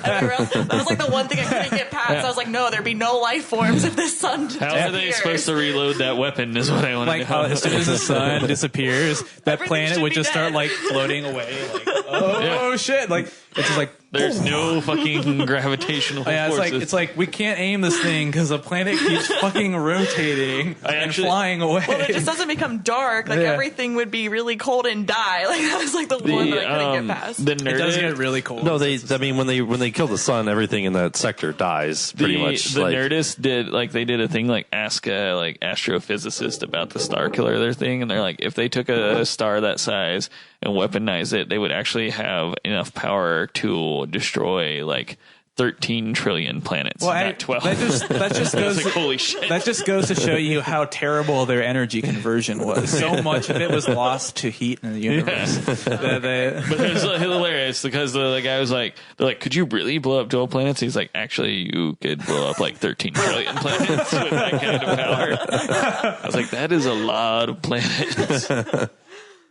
Speaker 7: everywhere else. That was like the one thing I couldn't get past. I was like, no, there'd be no life forms if the sun
Speaker 1: How are they supposed to reload that weapon is what I want to
Speaker 4: Like
Speaker 1: know.
Speaker 4: how as soon as the sun disappears, that
Speaker 7: Everything
Speaker 4: planet
Speaker 7: should
Speaker 4: would
Speaker 7: be
Speaker 4: just start
Speaker 7: dead.
Speaker 4: like floating away. Like, oh shit! Like it's just like
Speaker 1: There's no fucking gravitational
Speaker 4: yeah,
Speaker 1: forces.
Speaker 4: it's like we can't aim this thing because the planet keeps fucking rotating and flying away.
Speaker 7: Well, it just doesn't become dark. Like
Speaker 4: Yeah.
Speaker 7: everything would be really cold and die. Like that was like the one that I couldn't get past.
Speaker 1: the
Speaker 4: It does
Speaker 1: Nerdist,
Speaker 4: get really cold.
Speaker 5: No, I mean, when they kill the sun, everything in that sector dies pretty much.
Speaker 1: The
Speaker 5: like,
Speaker 1: Nerdist did a thing like ask a astrophysicist about the star killer their thing, and they're like, if they took a star that size and weaponized it, they would actually have enough power to destroy like 13 trillion planets, not 12.
Speaker 4: That just goes.
Speaker 1: It's like, holy shit.
Speaker 4: That just goes to show you how terrible their energy conversion was. So much of it was lost to heat in the universe.
Speaker 1: But it was hilarious because the guy was like, they're like, could you really blow up 12 planets? He's like, actually, you could blow up like 13 trillion planets with that kind of power. I was like, that is a lot of planets.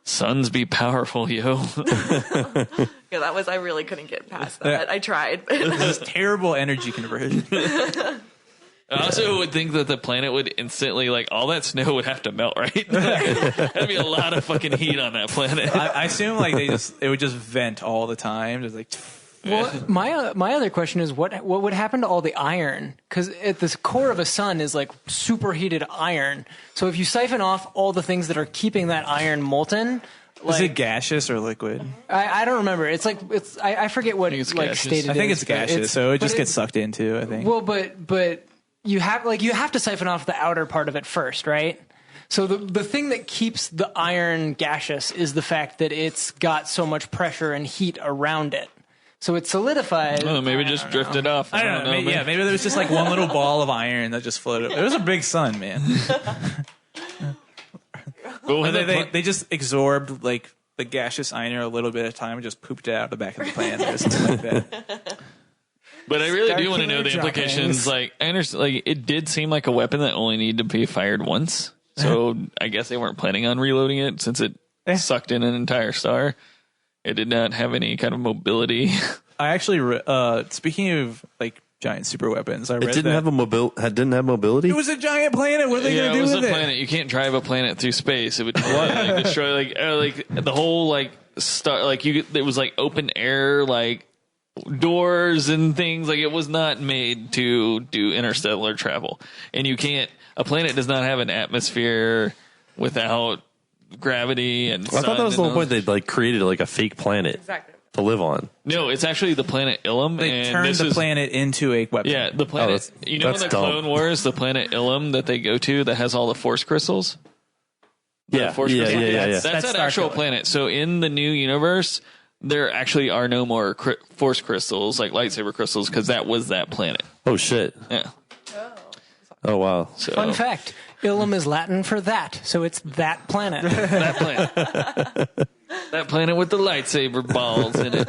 Speaker 1: Suns be powerful, yo.
Speaker 7: Yeah, that was, I really couldn't get past that. I tried.
Speaker 4: This terrible energy conversion.
Speaker 1: I also would think that the planet would instantly, like, all that snow would have to melt, right? That'd be a lot of fucking heat on that planet.
Speaker 4: I assume like it would just vent all the time, just like.
Speaker 6: Well, my other question is what would happen to all the iron? Because at the core of a sun is like superheated iron. So if you siphon off all the things that are keeping that iron molten, like,
Speaker 4: Is it gaseous or liquid?
Speaker 6: I don't remember. It's like I forget what
Speaker 1: it's
Speaker 6: like
Speaker 1: gaseous.
Speaker 6: state it
Speaker 4: I think
Speaker 6: is,
Speaker 4: it's
Speaker 6: but
Speaker 4: gaseous, so it
Speaker 6: but
Speaker 4: just gets sucked into. I think.
Speaker 6: Well, but you have to siphon off the outer part of it first, right? So the thing that keeps the iron gaseous is the fact that it's got so much pressure and heat around it. So it solidifies.
Speaker 1: Oh, maybe just drifted off.
Speaker 4: I don't know. Maybe, yeah, maybe there was just like one little ball of iron that just floated. It was a big sun, man.
Speaker 1: But when
Speaker 4: They just absorbed like the gaseous iron a little bit at a time and just pooped it out the back of the planet or something like that.
Speaker 1: But I really
Speaker 6: Star
Speaker 1: do want to know the
Speaker 6: Killer
Speaker 1: implications.
Speaker 6: droppings.
Speaker 1: Like, I understand, like, it did seem like a weapon that only needed to be fired once. So I guess they weren't planning on reloading it since it sucked in an entire star. It did not have any kind of mobility.
Speaker 4: I actually, speaking of like giant super weapons, I read
Speaker 5: it didn't
Speaker 4: that
Speaker 5: have didn't have mobility.
Speaker 4: it was a giant planet. What are they
Speaker 1: Yeah,
Speaker 4: going
Speaker 1: it
Speaker 4: to do
Speaker 1: was
Speaker 4: with
Speaker 1: a
Speaker 4: it?
Speaker 1: planet. You can't drive a planet through space. It would like, destroy like the whole like star. Like it was like open air like doors and things. Like it was not made to do interstellar travel. And you can't. A planet does not have an atmosphere without gravity and.
Speaker 5: I thought that was the whole point. They like created like a fake planet
Speaker 7: Exactly.
Speaker 5: to live on.
Speaker 1: No, it's actually the planet Ilum.
Speaker 4: They
Speaker 1: and
Speaker 4: turned
Speaker 1: this
Speaker 4: the
Speaker 1: is,
Speaker 4: planet into a weapon.
Speaker 1: Yeah, the planet.
Speaker 5: that's-
Speaker 1: you know, in
Speaker 5: that's
Speaker 1: the
Speaker 5: dumb.
Speaker 1: Clone Wars, the planet Ilum that they go to that has all the force crystals.
Speaker 5: Yeah,
Speaker 1: Force
Speaker 5: yeah,
Speaker 1: crystals?
Speaker 5: yeah, yeah,
Speaker 1: That's
Speaker 4: That's
Speaker 1: an
Speaker 4: Star
Speaker 1: actual
Speaker 4: Killer.
Speaker 1: planet. So in the new universe, there actually are no more force crystals like lightsaber crystals because that was that planet.
Speaker 5: Oh shit!
Speaker 1: Yeah.
Speaker 5: Oh wow!
Speaker 1: So
Speaker 6: Fun fact: Ilum is Latin for that, so it's that planet.
Speaker 1: that planet. That planet with the lightsaber balls in it.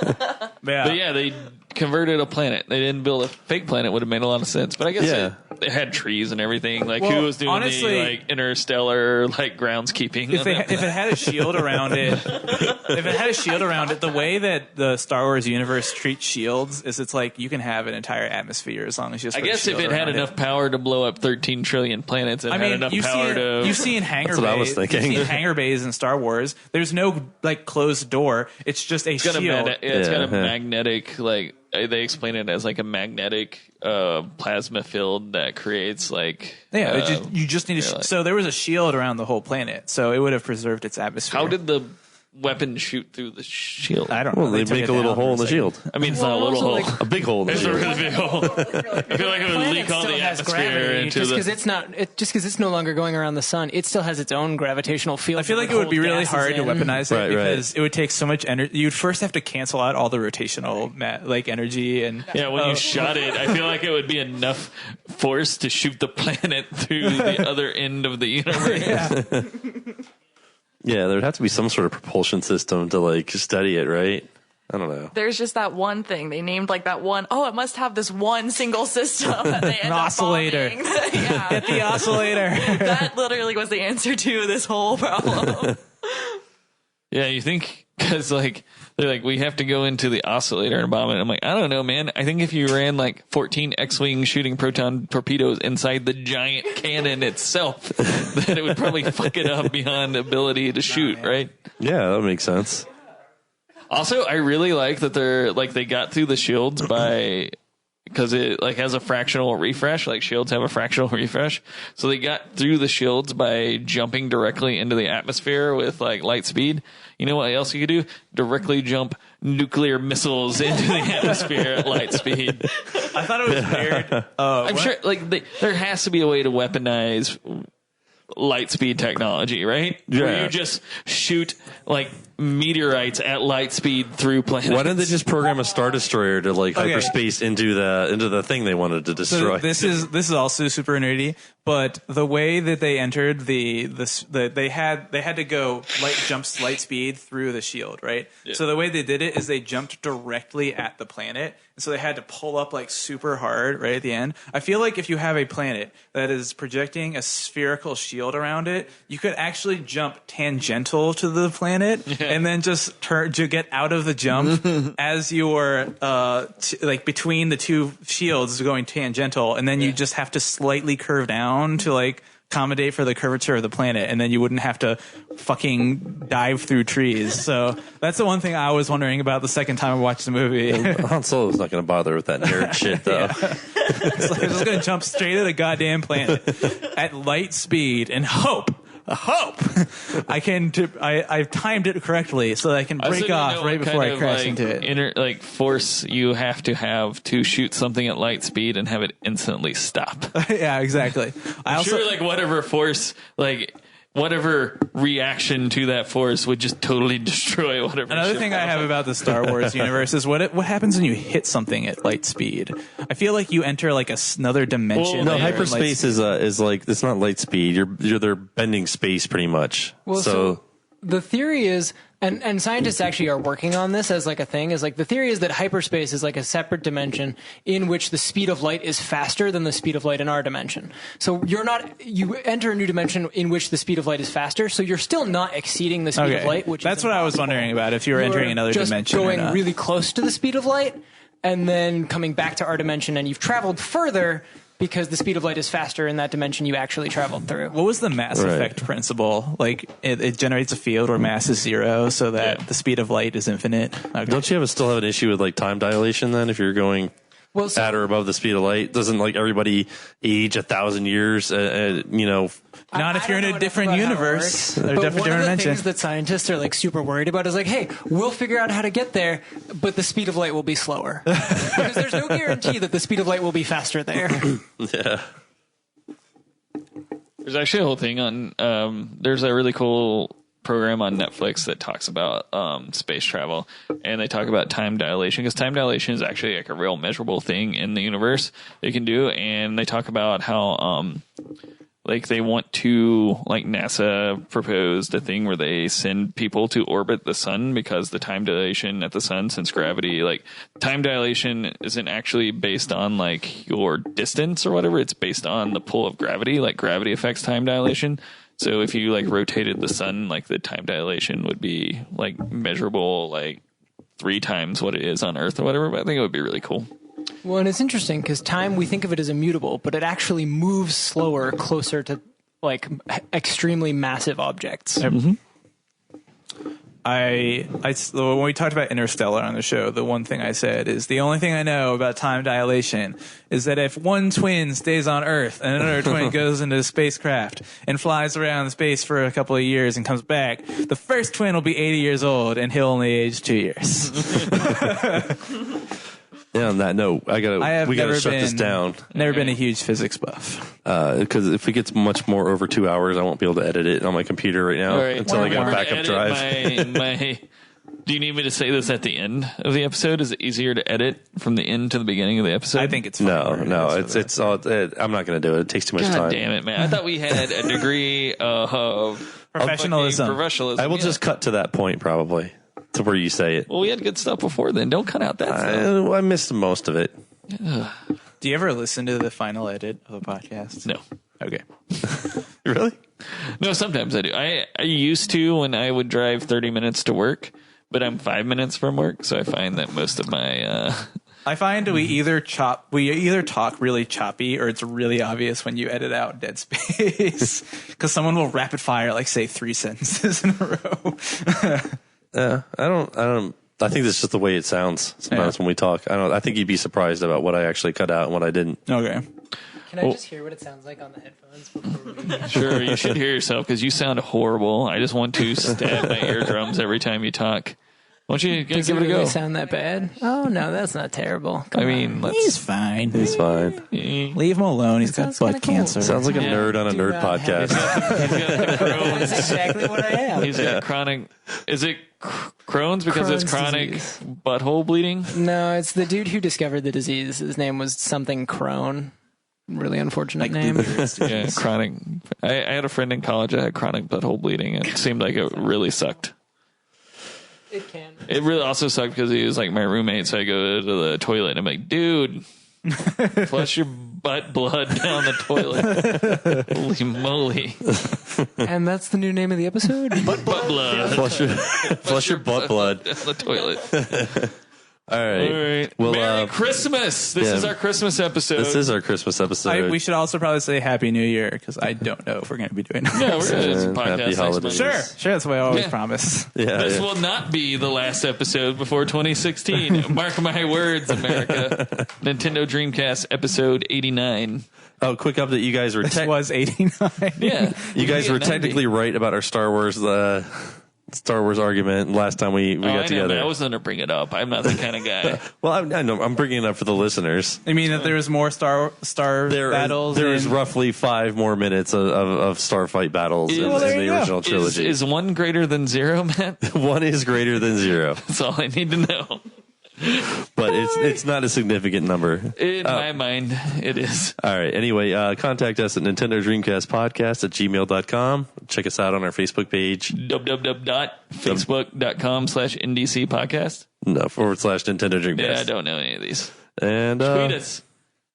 Speaker 1: But yeah, they converted a planet. They didn't build a fake planet. Would have made a lot of sense. But I guess
Speaker 5: Yeah.
Speaker 1: it had trees and everything. Like
Speaker 4: Well,
Speaker 1: who was doing
Speaker 4: honestly,
Speaker 1: the like interstellar like groundskeeping?
Speaker 4: If it had a shield around it, the way that the Star Wars universe treats shields is it's like you can have an entire atmosphere as long as you just
Speaker 1: I
Speaker 4: put a
Speaker 1: guess if
Speaker 4: shield
Speaker 1: it had
Speaker 4: around
Speaker 1: enough power to blow up 13 trillion planets and
Speaker 4: I
Speaker 1: had
Speaker 4: mean,
Speaker 1: enough
Speaker 4: you've
Speaker 1: power to.
Speaker 4: seen hangar
Speaker 5: That's what I was
Speaker 4: bays.
Speaker 5: thinking.
Speaker 4: You've seen hangar bays in Star Wars. There's no like closed door. It's just a
Speaker 1: It's got
Speaker 4: shield.
Speaker 1: it's got a
Speaker 5: Yeah.
Speaker 1: magnetic, like they explain it as like a magnetic plasma field that creates like.
Speaker 4: Yeah, you just need a. So there was a shield around the whole planet, so it would have preserved its atmosphere.
Speaker 1: How did the weapon shoot through the shield?
Speaker 4: I don't know?
Speaker 5: Well, they
Speaker 4: took
Speaker 5: make
Speaker 4: it
Speaker 5: a little
Speaker 4: down
Speaker 5: hole in
Speaker 4: for
Speaker 5: the
Speaker 4: a second.
Speaker 5: shield.
Speaker 1: I mean, it's not a little
Speaker 6: also,
Speaker 1: hole.
Speaker 6: like,
Speaker 5: A big hole in the
Speaker 1: It's a
Speaker 5: shield.
Speaker 1: really big hole. I feel like it would
Speaker 6: Planet
Speaker 1: leak all
Speaker 6: still
Speaker 1: the
Speaker 6: has
Speaker 1: atmosphere
Speaker 6: gravity.
Speaker 1: into
Speaker 6: Just
Speaker 1: the.
Speaker 6: because it's no longer going around the sun, it still has its own gravitational field.
Speaker 4: I feel like it would be really hard to weaponize it
Speaker 5: Right, right.
Speaker 4: because it would take so much energy. You'd first have to cancel out all the rotational like energy and
Speaker 1: Yeah, when you shot it, I feel like it would be enough force to shoot the planet through the other end of the universe.
Speaker 5: Yeah, there'd have to be some sort of propulsion system to like study it, right? I don't know.
Speaker 7: There's just that one thing they named like that one. Oh, it must have this one single system that they end
Speaker 4: An
Speaker 7: up
Speaker 4: oscillator.
Speaker 7: bombing. Yeah,
Speaker 4: Get the oscillator.
Speaker 7: that literally was the answer to this whole problem.
Speaker 1: Yeah, you think because like they're like we have to go into the oscillator and bomb it. I'm like, I don't know, man. I think if you ran like 14 X-wing shooting proton torpedoes inside the giant cannon itself, that it would probably fuck it up beyond ability to shoot, right?
Speaker 5: Yeah, that makes sense.
Speaker 1: Also, I really like that they're like they got through the shields by because it like has a fractional refresh. Like shields have a fractional refresh, so they got through the shields by jumping directly into the atmosphere with like light speed. You know what else you could do? Directly jump nuclear missiles into the atmosphere at light speed.
Speaker 4: I thought it was weird.
Speaker 1: I'm sure like there has to be a way to weaponize light speed technology, right?
Speaker 5: Yeah.
Speaker 1: Where you just shoot like meteorites at light speed through planets.
Speaker 5: Why didn't they just program a Star Destroyer to like
Speaker 4: Okay.
Speaker 5: hyperspace into the thing they wanted to destroy?
Speaker 4: So this is also super nerdy, but the way that they entered they had to go light speed through the shield, right?
Speaker 1: Yeah.
Speaker 4: So the way they did it is they jumped directly at the planet, and so they had to pull up like super hard right at the end. I feel like if you have a planet that is projecting a spherical shield around it, you could actually jump tangential to the planet and then just turn to get out of the jump as you're like between the two shields going tangential, and then you just have to slightly curve down to like accommodate for the curvature of the planet, and then you wouldn't have to fucking dive through trees. So that's the one thing I was wondering about the second time I watched the movie.
Speaker 5: Han Solo's not going to bother with that nerd shit, though.
Speaker 4: It's like, I'm just gonna jump straight at a goddamn planet at light speed and hope. I've timed it correctly so that I can break off right before I crash into it.
Speaker 1: Force you have to shoot something at light speed and have it instantly stop.
Speaker 4: Yeah, exactly.
Speaker 1: I'm sure like whatever force, like whatever reaction to that force would just totally destroy whatever.
Speaker 4: Another thing I have about the Star Wars universe is what happens when you hit something at light speed. I feel like you enter like another dimension.
Speaker 5: No,
Speaker 1: Yeah,
Speaker 5: hyperspace is like it's not light speed. They're bending space pretty much.
Speaker 6: Well, so the theory is, and scientists actually are working on this as like a thing, is like the theory is that hyperspace is like a separate dimension in which the speed of light is faster than the speed of light in our dimension. So you enter a new dimension in which the speed of light is faster, so you're still not exceeding the speed of light, which
Speaker 4: that's
Speaker 6: is
Speaker 4: what I was
Speaker 6: impossible.
Speaker 4: wondering about, if you were entering another
Speaker 6: just
Speaker 4: dimension
Speaker 6: going
Speaker 4: or not.
Speaker 6: really close to the speed of light and then coming back to our dimension, and you've traveled further because the speed of light is faster in that dimension you actually traveled through.
Speaker 4: What was the Mass Effect principle? Like it generates a field where mass is zero, so that the speed of light is infinite. Okay.
Speaker 5: Don't you still have an issue with like time dilation then if you're going at or above the speed of light? Doesn't like everybody age 1,000 years?
Speaker 4: Not if you're in a different universe or a different
Speaker 6: One of the
Speaker 4: dimension.
Speaker 6: things that scientists are like super worried about is like, hey, we'll figure out how to get there, but the speed of light will be slower because there's no guarantee that the speed of light will be faster there.
Speaker 5: Yeah.
Speaker 1: There's actually a whole thing on. There's a really cool program on Netflix that talks about space travel, and they talk about time dilation, because time dilation is actually like a real measurable thing in the universe they can do. And they talk about how like they want to, like NASA proposed a thing where they send people to orbit the sun, because the time dilation at the sun, since gravity, like time dilation isn't actually based on like your distance or whatever. It's based on the pull of gravity. Like gravity affects time dilation. So if you like rotated the sun, like the time dilation would be like measurable, like 3 times what it is on Earth or whatever. But I think it would be really cool.
Speaker 6: Well, and it's interesting because time, we think of it as immutable, but it actually moves slower closer to like extremely massive objects.
Speaker 4: When we talked about Interstellar on the show, the one thing I said is the only thing I know about time dilation is that if one twin stays on Earth and another twin goes into a spacecraft and flies around space for a couple of years and comes back, the first twin will be 80 years old and he'll only age 2 years.
Speaker 5: Yeah, on that note, we gotta shut this down.
Speaker 4: Never been a huge physics buff.
Speaker 5: Because if it gets much more over 2 hours, I won't be able to edit it on my computer right now until I get a backup drive.
Speaker 1: Do you need me to say this at the end of the episode? Is it easier to edit from the end to the beginning of the episode?
Speaker 4: I think it's fine.
Speaker 5: No, it's all. I'm not going to do it. It takes too much
Speaker 1: God
Speaker 5: time.
Speaker 1: damn it, man! I thought we had a degree of
Speaker 4: Professionalism.
Speaker 1: professionalism.
Speaker 5: I will just cut to that point probably. to where you say it.
Speaker 1: Well, we had good stuff before then. Don't cut out that stuff.
Speaker 5: I missed most of it.
Speaker 4: Do you ever listen to the final edit of a podcast?
Speaker 1: No.
Speaker 4: Okay.
Speaker 5: Really?
Speaker 1: No, sometimes I do. I used to when I would drive 30 minutes to work, but I'm 5 minutes from work, so I find that most of my
Speaker 4: I find we either talk really choppy or it's really obvious when you edit out dead space because someone will rapid fire like say 3 sentences in a row.
Speaker 5: Yeah, I think that's just the way it sounds sometimes when we talk. I think you'd be surprised about what I actually cut out and what I didn't.
Speaker 4: Okay.
Speaker 6: Can I just hear what it sounds like on the headphones before we...
Speaker 1: Sure, you should hear yourself because you sound horrible. I just want to stab my eardrums every time you talk. Why don't you give it a go?
Speaker 6: Really sound that bad? Oh no, that's not terrible. Come on.
Speaker 4: He's fine.
Speaker 5: He's fine.
Speaker 4: Leave him alone. He's got butt cancer.
Speaker 5: Sounds like a nerd on a nerd podcast.
Speaker 6: That's exactly what I am.
Speaker 1: He's got chronic. Is it Crohn's because
Speaker 6: Crohn's
Speaker 1: it's chronic
Speaker 6: disease.
Speaker 1: butthole bleeding?
Speaker 6: No, it's the dude who discovered the disease. His name was something Crohn. Really unfortunate name.
Speaker 1: Yeah, chronic. I had a friend in college that had chronic butthole bleeding. It seemed like it really sucked.
Speaker 6: It can.
Speaker 1: It really also sucked because he was like my roommate. So I go to the toilet and I'm like, dude, flush your butt blood down the toilet. Holy moly.
Speaker 6: And that's the new name of the episode?
Speaker 1: Butt blood.
Speaker 5: Flush your butt blood.
Speaker 1: Down the toilet.
Speaker 5: All right.
Speaker 1: All right.
Speaker 5: Well,
Speaker 1: Merry Christmas. This is our Christmas episode.
Speaker 5: This is our Christmas episode.
Speaker 4: We should also probably say Happy New Year because I don't know if we're going to be doing that.
Speaker 1: Yeah, we're going to do some
Speaker 5: Happy
Speaker 1: podcast next
Speaker 5: holidays.
Speaker 1: month.
Speaker 4: Sure. That's what I always
Speaker 1: Yeah.
Speaker 4: promise.
Speaker 1: This will not be the last episode before 2016. Mark my words, America. Nintendo Dreamcast episode 89.
Speaker 5: Oh, quick update. You guys were
Speaker 4: This was 89.
Speaker 1: Yeah.
Speaker 5: you guys were technically right about our Star Wars argument last time we got together.
Speaker 1: I was going to bring it up. I'm not the kind of guy.
Speaker 5: Well, I know I'm bringing it up for the listeners.
Speaker 4: I mean that there was more star battles.
Speaker 5: There is roughly 5 more minutes of Starfight battles in
Speaker 4: there
Speaker 5: the
Speaker 4: you go.
Speaker 5: original trilogy.
Speaker 1: Is one greater than 0, Matt?
Speaker 5: 1 is greater than 0,
Speaker 1: That's all I need to know.
Speaker 5: but it's not a significant number.
Speaker 1: In my mind, it is.
Speaker 5: All right. Anyway, contact us at Nintendo Dreamcast Podcast at gmail.com. Check us out on our Facebook page.
Speaker 1: www.facebook.com/NDC podcast.
Speaker 5: No, / Nintendo Dreamcast.
Speaker 1: Yeah, I don't know any of these.
Speaker 5: And
Speaker 1: Tweet us.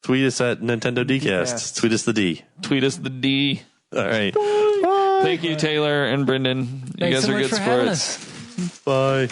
Speaker 5: Tweet us at Nintendo Dcast. Tweet us the D.
Speaker 1: Tweet us the D.
Speaker 5: All right.
Speaker 1: Thank you, Taylor and Brendan. You
Speaker 6: Thanks
Speaker 1: guys
Speaker 6: so
Speaker 1: are
Speaker 6: much
Speaker 1: good
Speaker 6: for having
Speaker 1: sports.
Speaker 6: us.
Speaker 5: Bye.